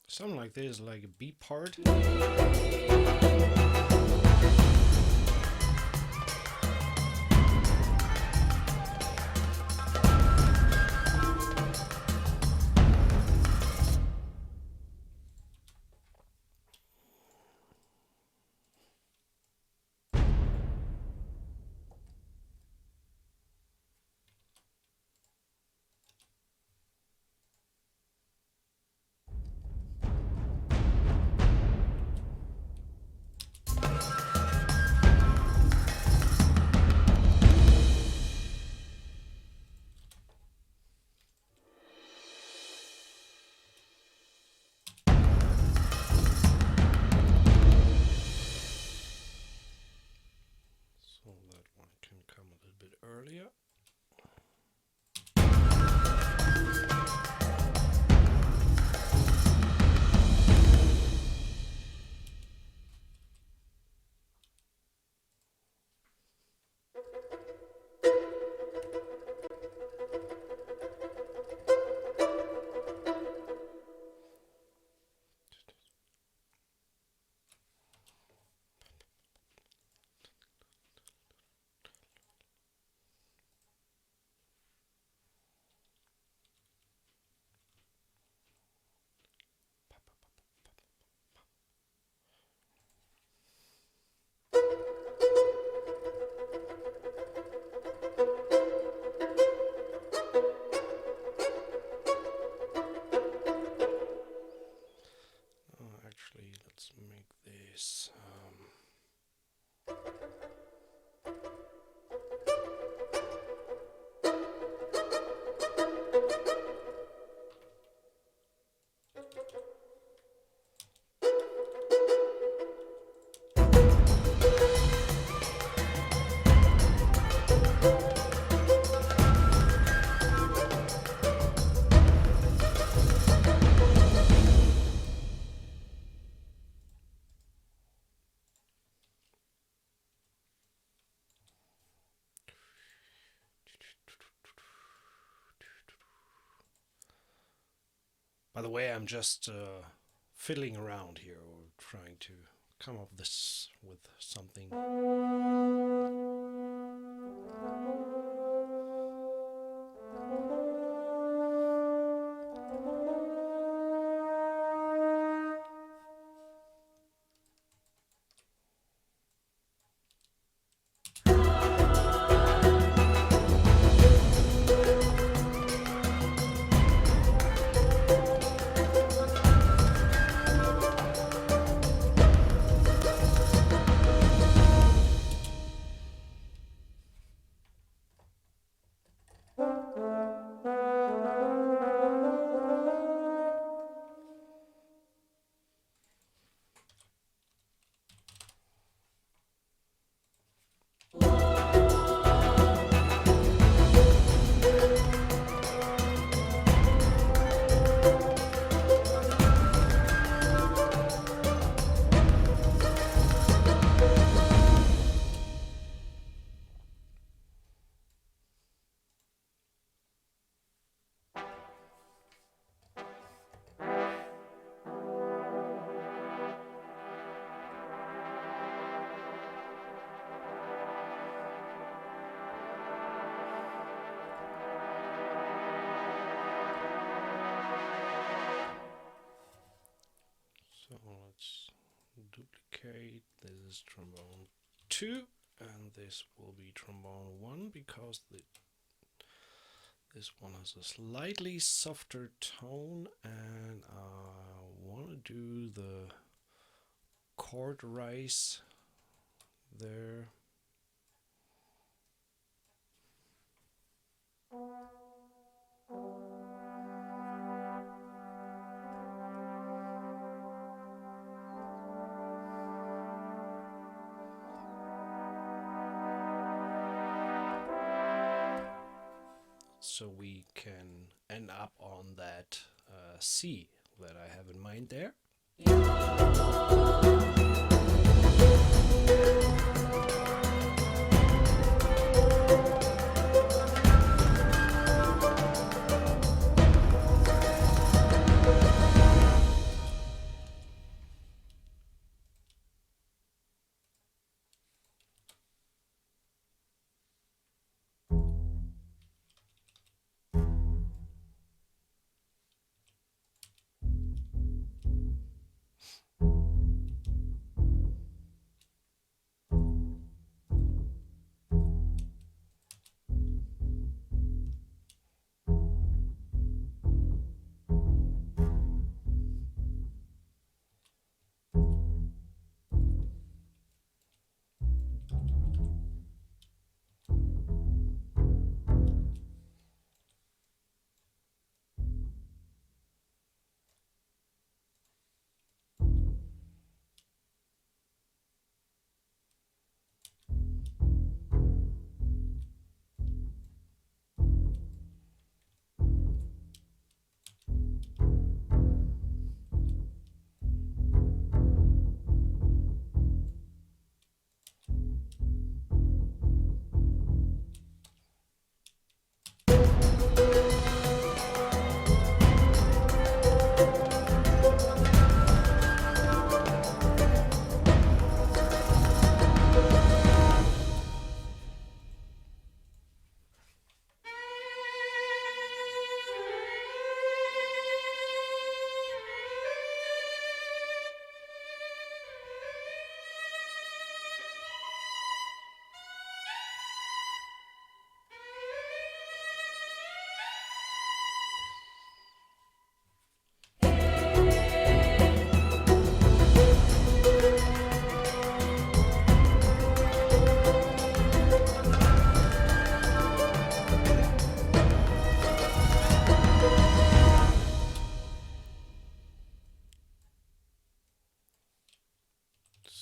Something like this, like a B part. let's make this. By the way, I'm just fiddling around here, or trying to come up this with something. So let's duplicate. This is trombone 2, and this will be trombone 1, because this one has a slightly softer tone, and I want to do the chord rise there. So we can end up on that C that I have in mind there.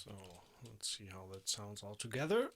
So let's see how that sounds all together.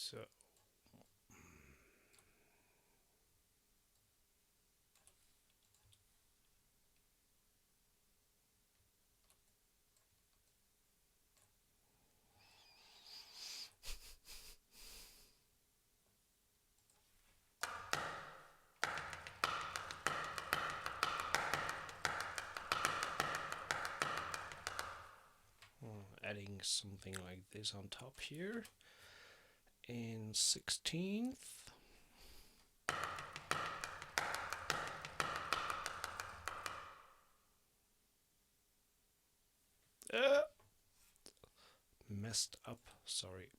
So adding something like this on top here. And 16th. Messed up, sorry.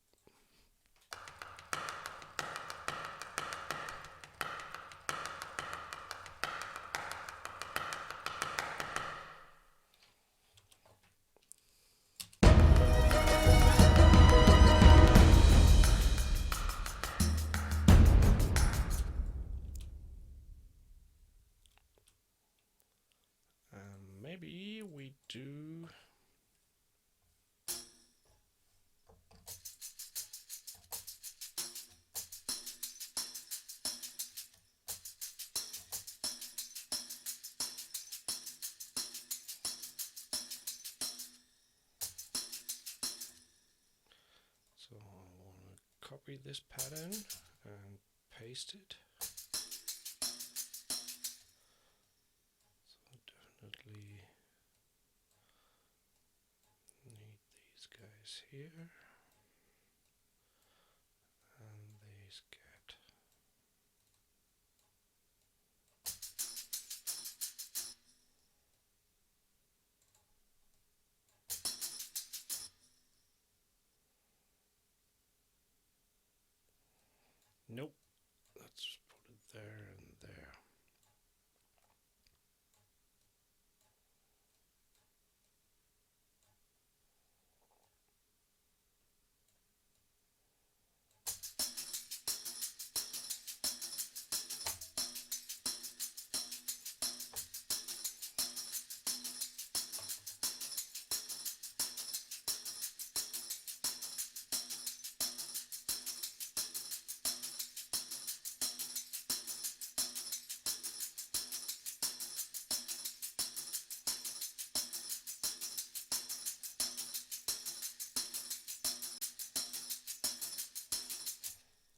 Maybe we do. So I want to copy this pattern and paste it. So definitely need these guys here and these get. Nope, let's put it there and there.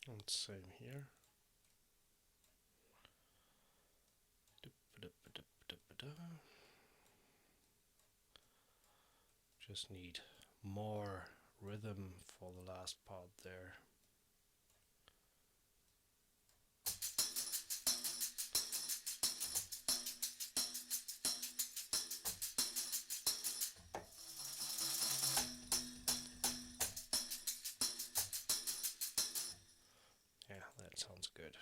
And same here. Just need more rhythm for the last part there. Yeah, that sounds good.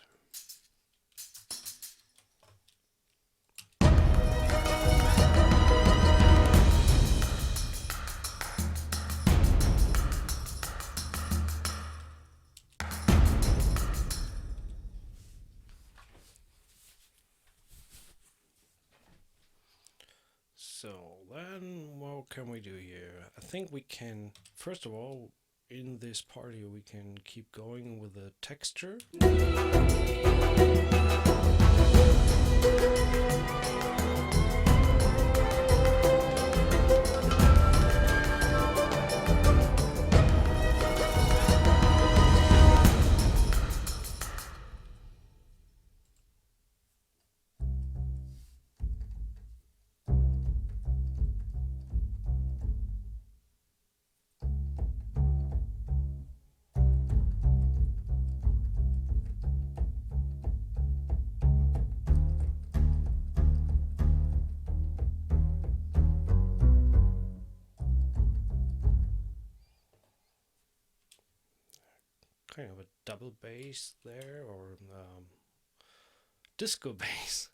So then what can we do here? I think we can, first of all, in this party we can keep going with the texture. Kind of a double bass there, or disco bass.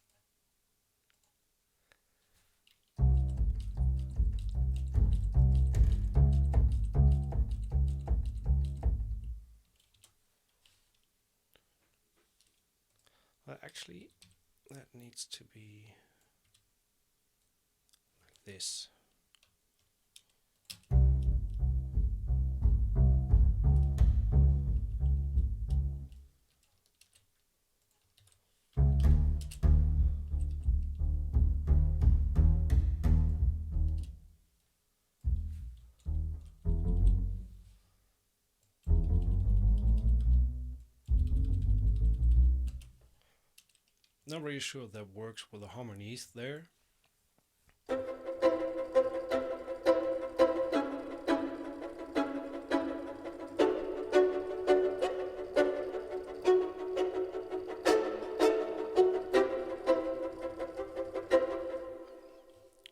Actually, that needs to be like this. Not really sure if that works with the harmonies there.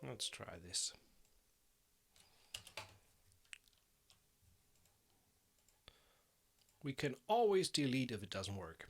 Let's try this. We can always delete if it doesn't work.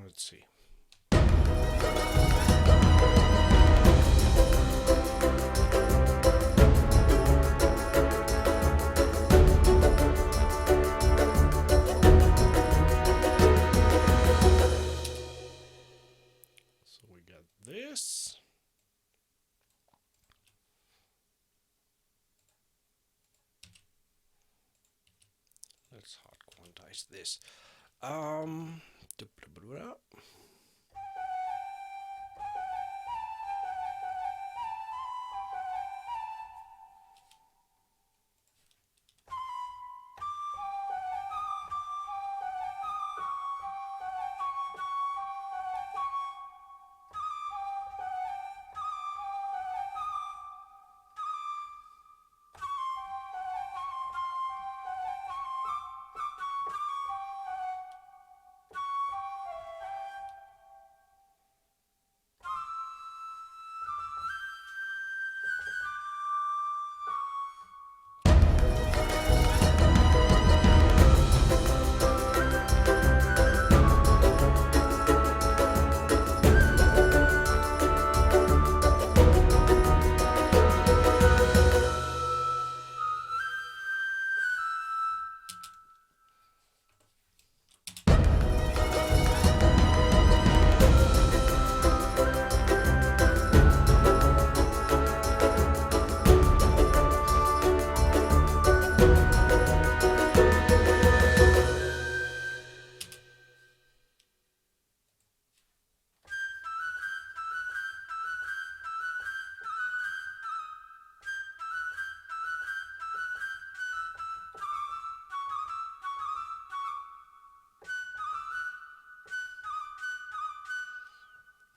Let's see. So we got this. Let's hard quantize this.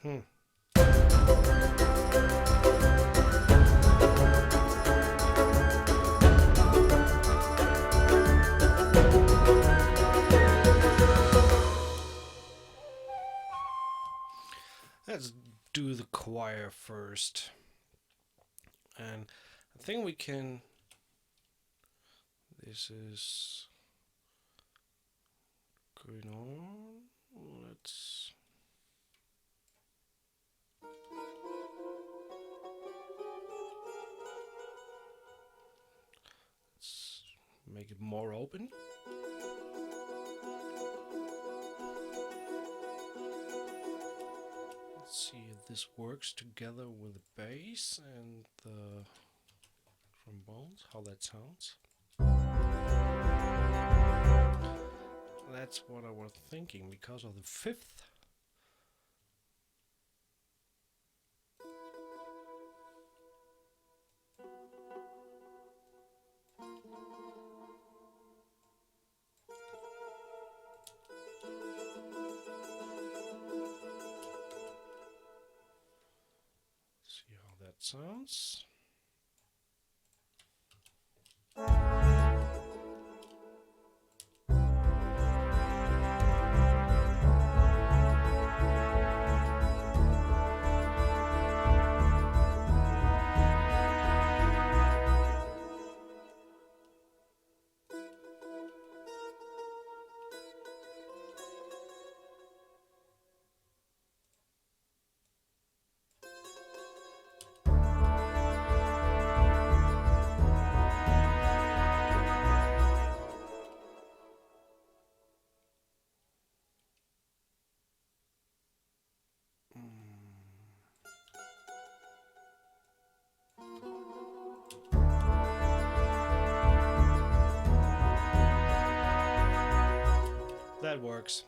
Hmm. Let's do the choir first. And I think we can. This is going on. Let's make it more open. Let's see if this works together with the bass and the trombones, how that sounds. That's what I was thinking, because of the fifth. See how that sounds. That works.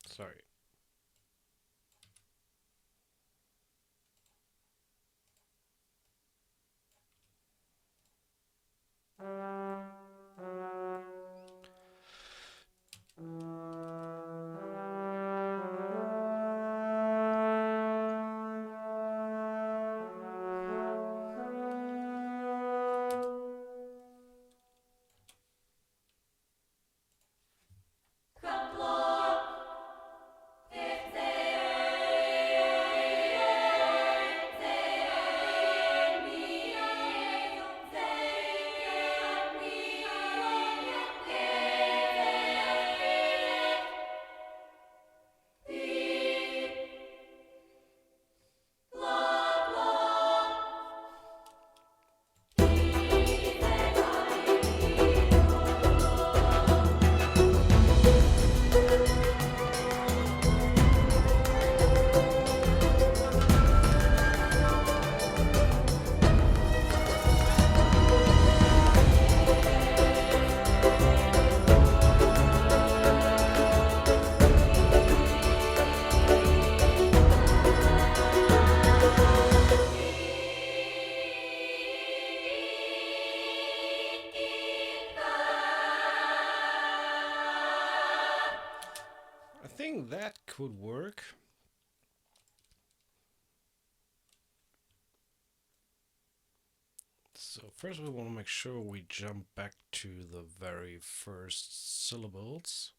Sorry. I think that could work. So first we want to make sure we jump back to the very first syllables.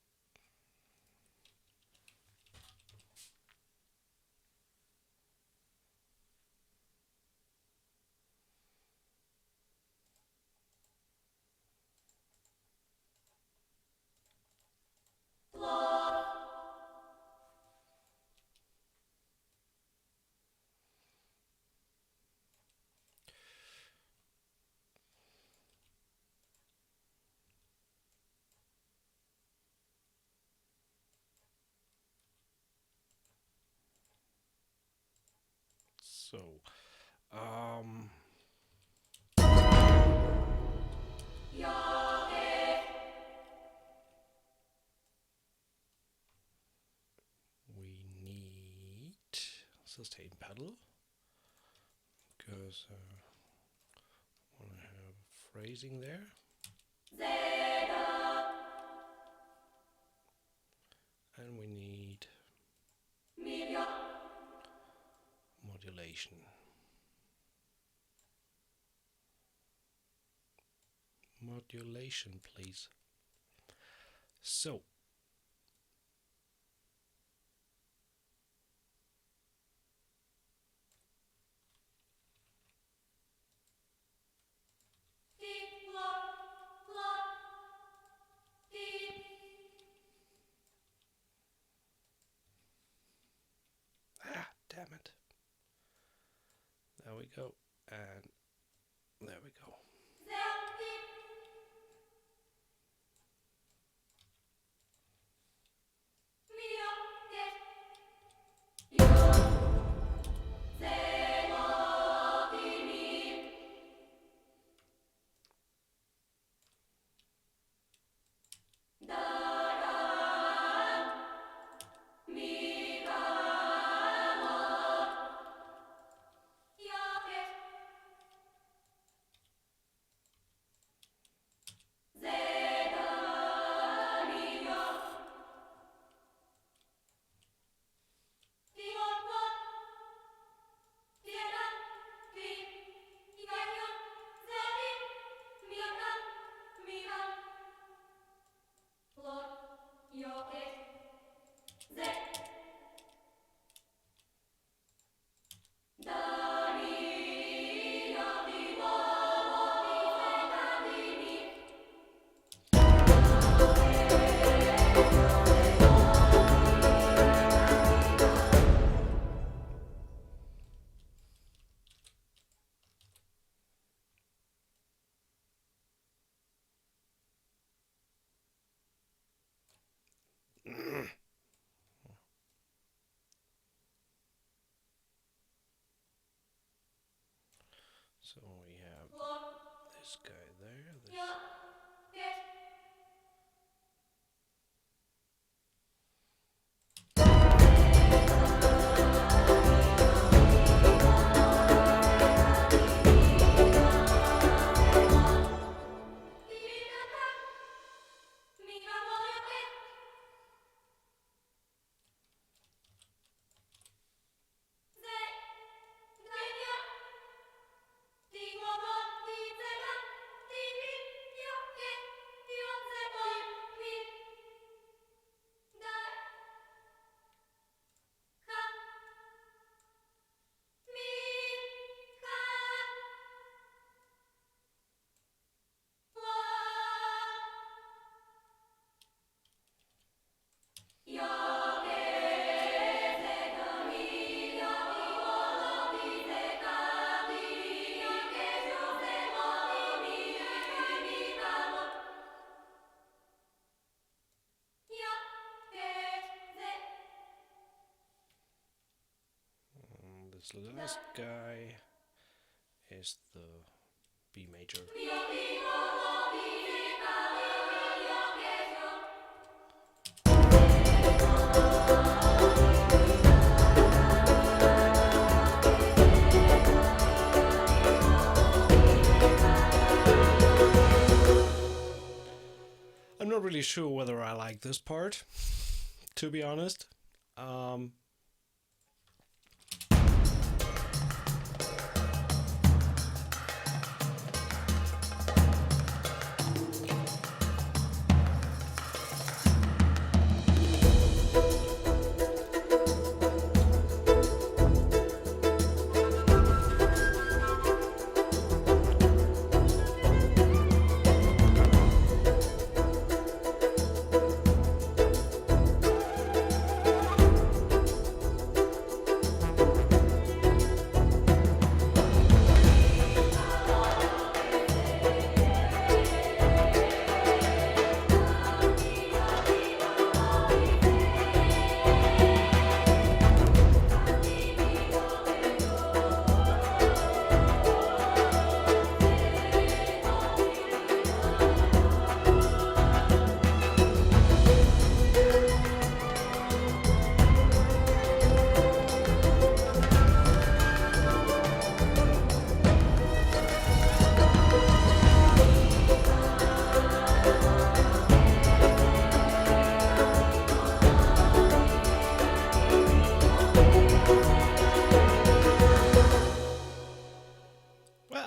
So, um, we need sustain pedal because I want to have phrasing there. And we need modulation. Modulation, please. So, damn it. There we go. And there we go. So we have this guy there, this. This last guy is the B major. I'm not really sure whether I like this part, to be honest.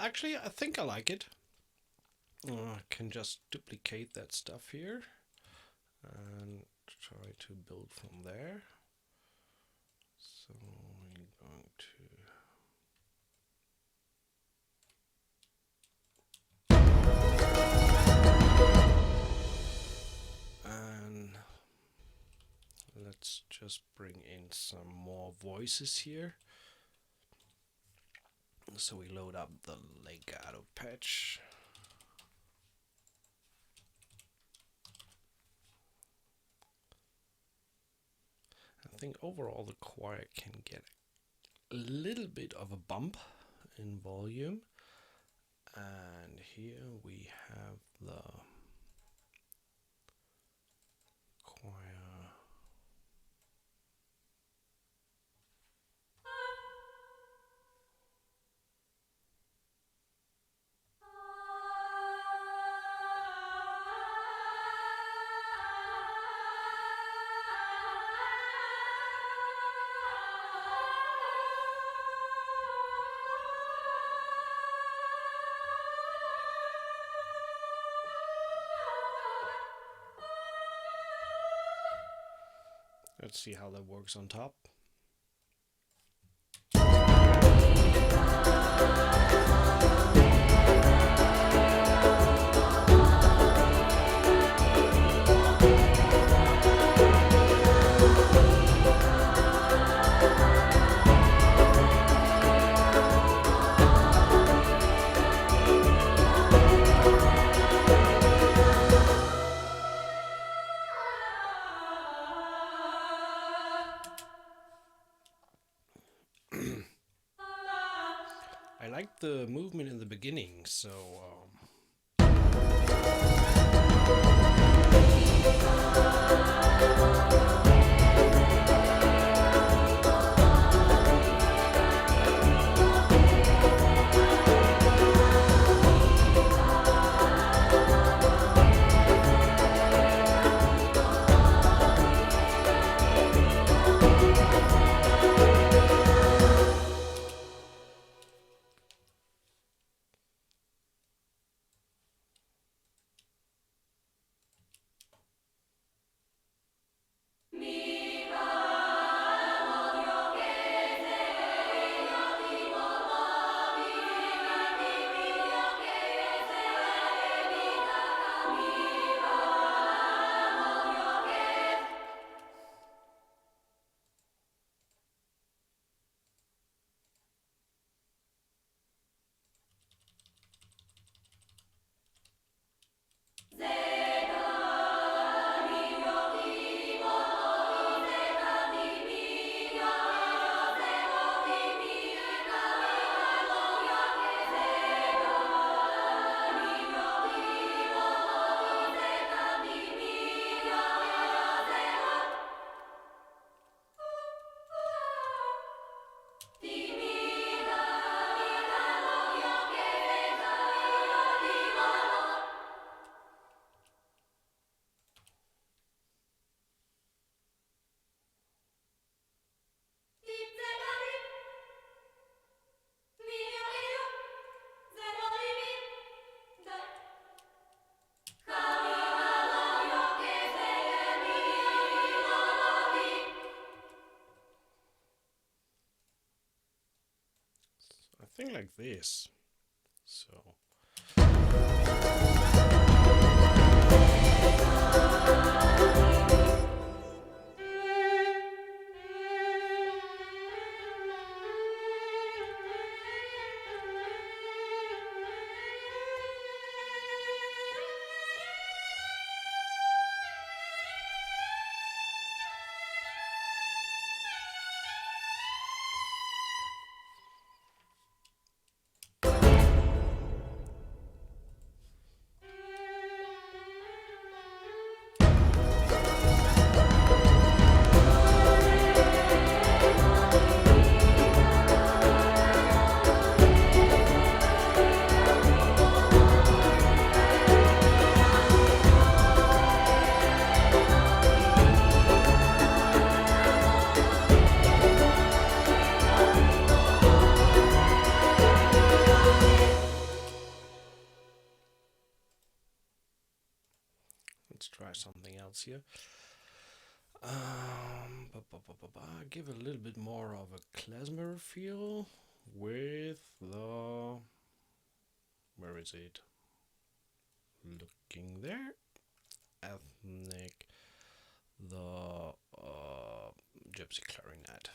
Actually, I think I like it. I can just duplicate that stuff here and try to build from there. So we're going to... And let's just bring in some more voices here. So we load up the legato patch. I think overall the choir can get a little bit of a bump in volume. And here we have the choir. Let's see how that works on top. I like the movement in the beginning, so I think like this. So Let's try something else here. Give a little bit more of a klezmer feel with the... Where is it? Looking there. Ethnic. The gypsy clarinet.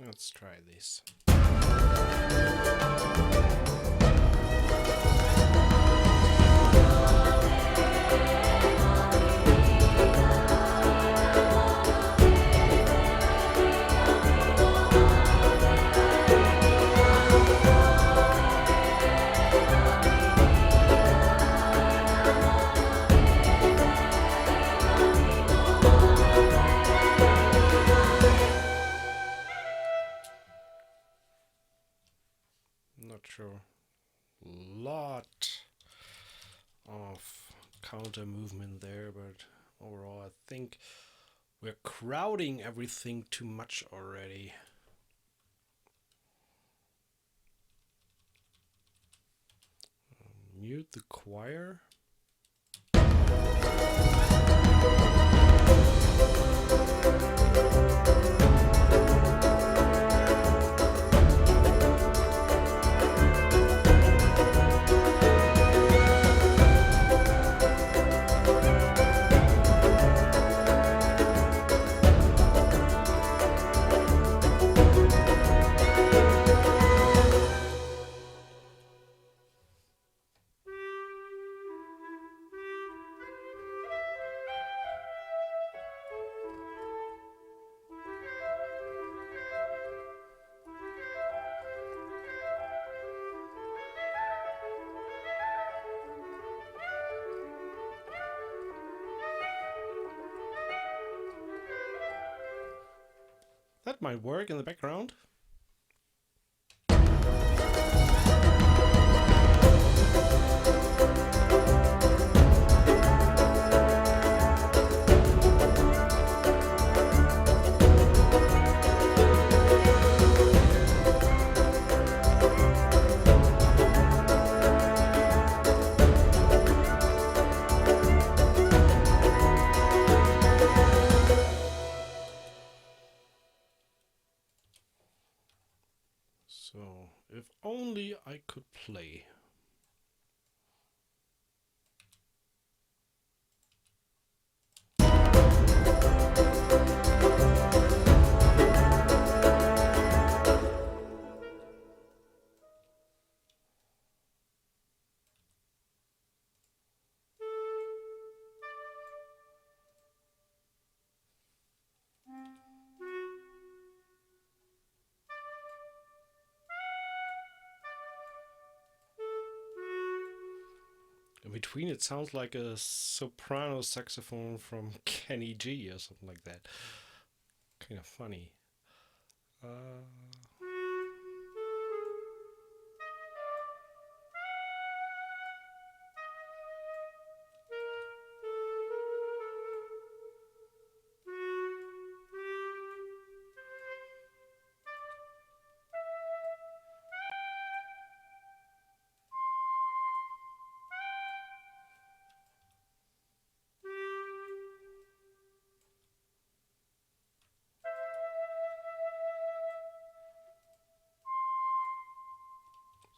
Let's try this. Not sure. Lot of counter movement there, but overall I think we're crowding everything too much already. Mute the choir. That might work in the background. So, if only I could play. In between, it sounds like a soprano saxophone from Kenny G or something like that. Kind of funny.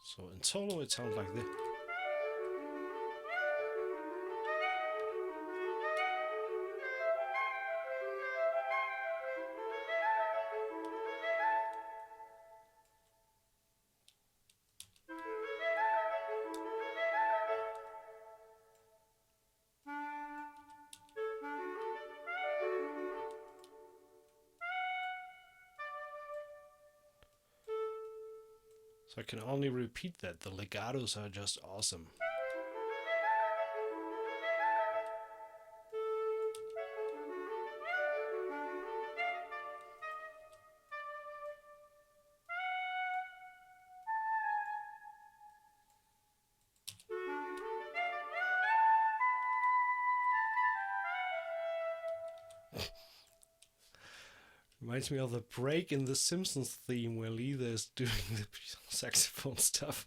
So in solo, it sounds like this. So I can only repeat that. The legatos are just awesome. Reminds me of the break in the Simpsons theme where Lisa is doing the saxophone stuff.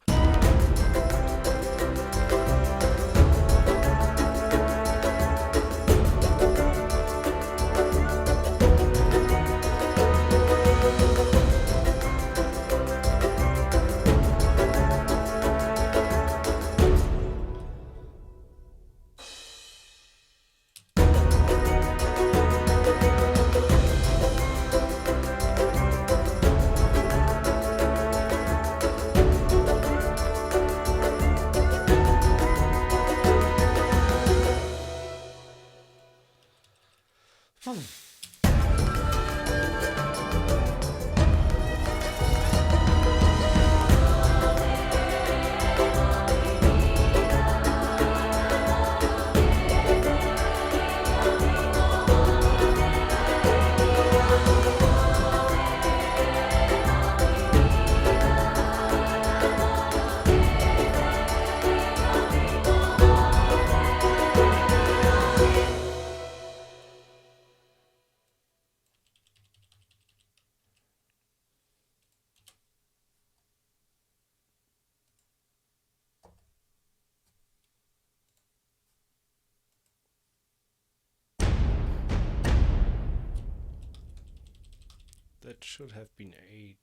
That should have been 8th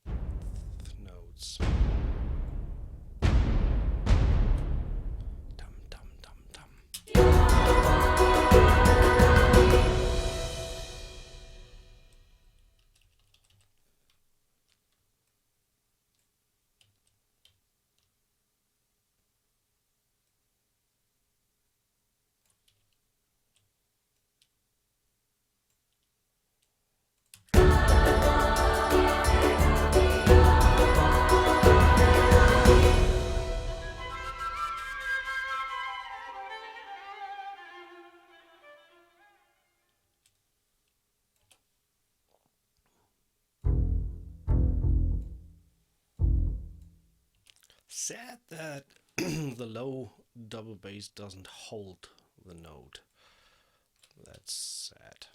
notes. Dum dum dum dum. Sad that the low double bass doesn't hold the note. That's sad.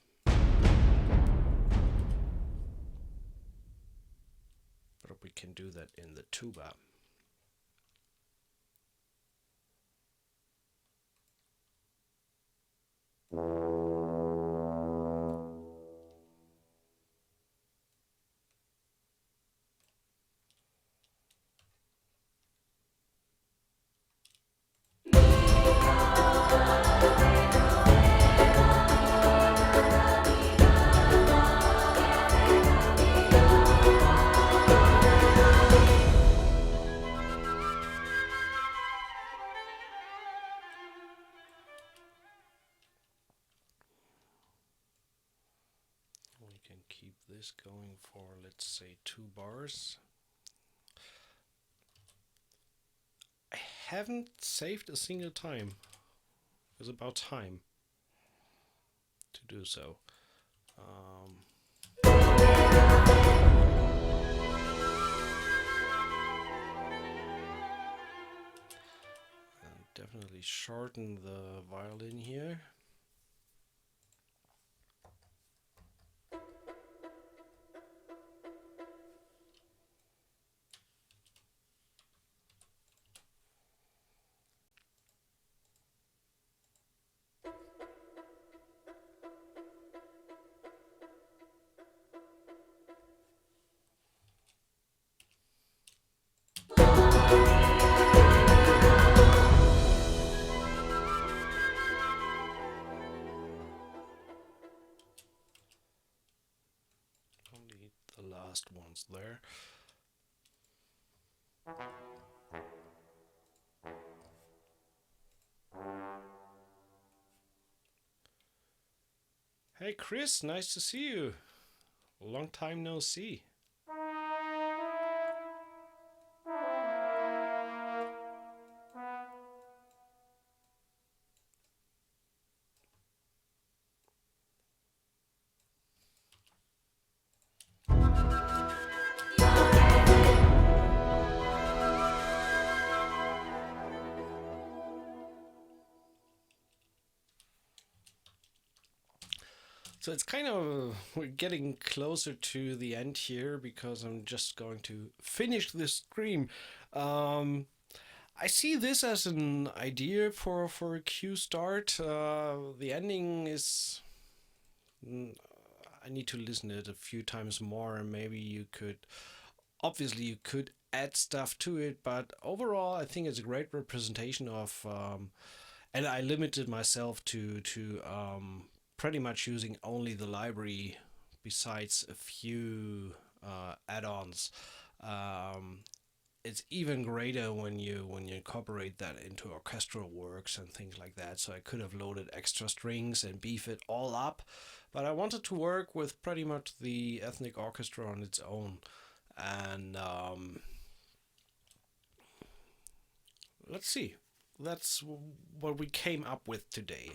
But we can do that in the tuba. Keep this going for, let's say, 2 bars. I haven't saved a single time. It's about time to do so. And definitely shorten the violin here. Only the last ones there. Hey Chris, nice to see you. Long time no see. So it's kind of we're getting closer to the end here because I'm just going to finish this stream. Um, I see this as an idea for a Q start. The ending is. I need to listen to it a few times more, and maybe you could. Obviously, you could add stuff to it, but overall, I think it's a great representation of. And I limited myself to pretty much using only the library, besides a few add-ons. Um, it's even greater when you incorporate that into orchestral works and things like that. So I could have loaded extra strings and beef it all up, but I wanted to work with pretty much the ethnic orchestra on its own. And let's see. That's what we came up with today.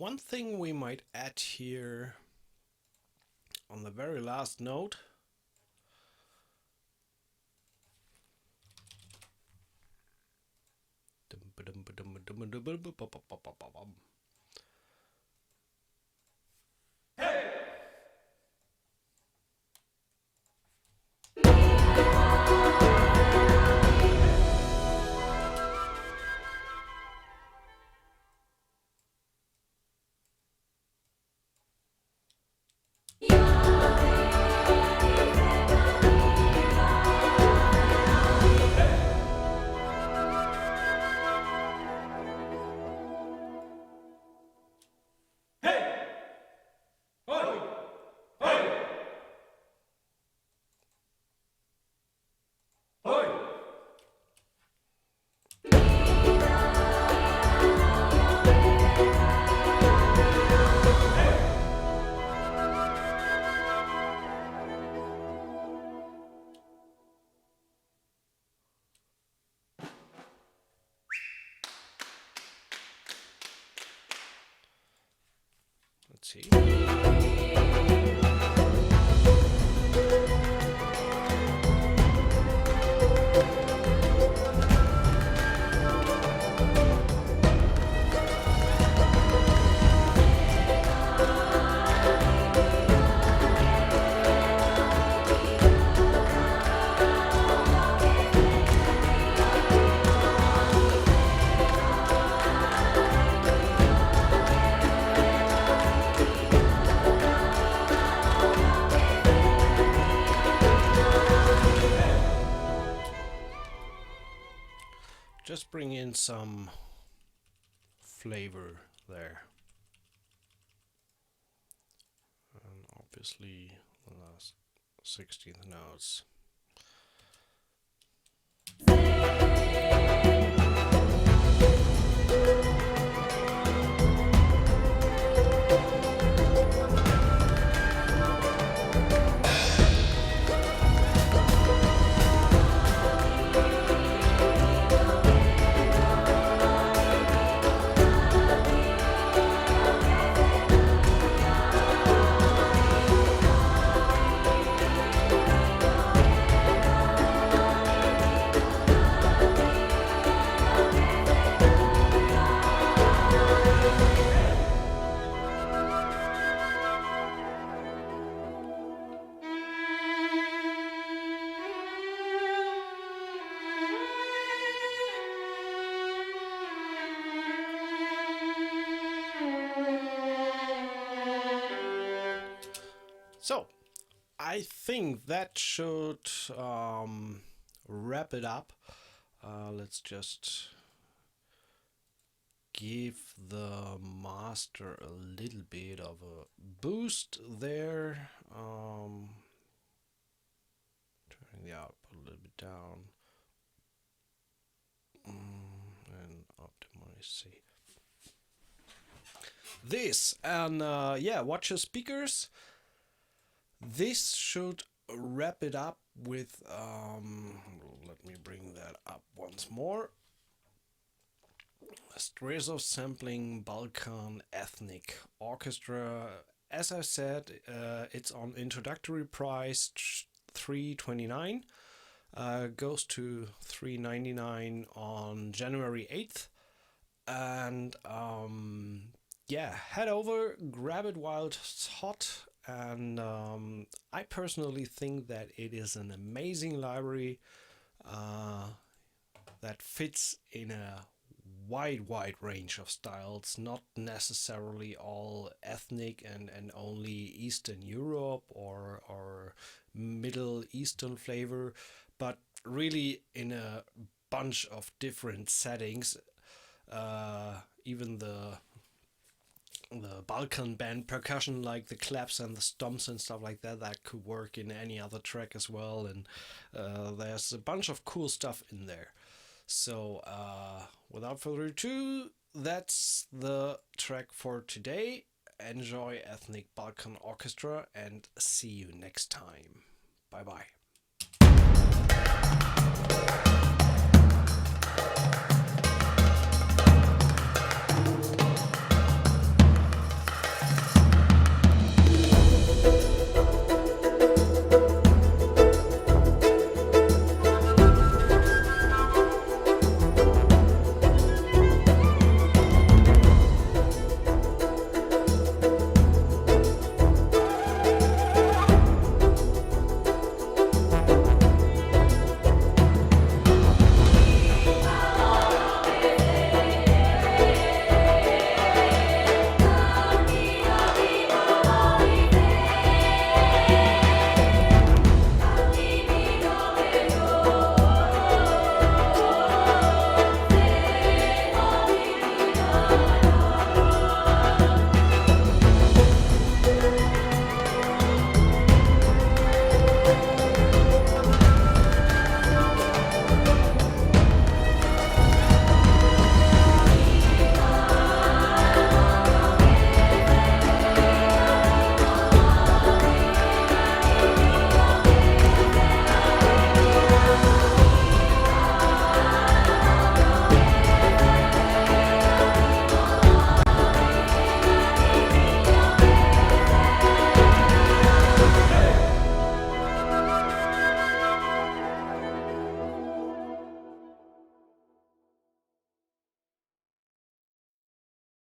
One thing we might add here on the very last note. Let's see. Just bring in some flavor there. And obviously the last 16th notes. So, I think that should wrap it up. Let's just give the master a little bit of a boost there. Turning the output a little bit down. And optimize C. This, and yeah, watch your speakers. This should wrap it up with, let me bring that up once more. Strezov Sampling Balkan Ethnic Orchestra. As I said, it's on introductory price $3.29. Goes to $3.99 on January 8th. And yeah, head over, grab it while it's hot. And I personally think that it is an amazing library that fits in a wide range of styles, not necessarily all ethnic and only Eastern Europe or Middle Eastern flavor, but really in a bunch of different settings. Even the Balkan band percussion, like the claps and the stomps and stuff like that, that could work in any other track as well. And there's a bunch of cool stuff in there. So without further ado, that's the track for today. Enjoy Ethnic Balkan Orchestra and see you next time. Bye bye.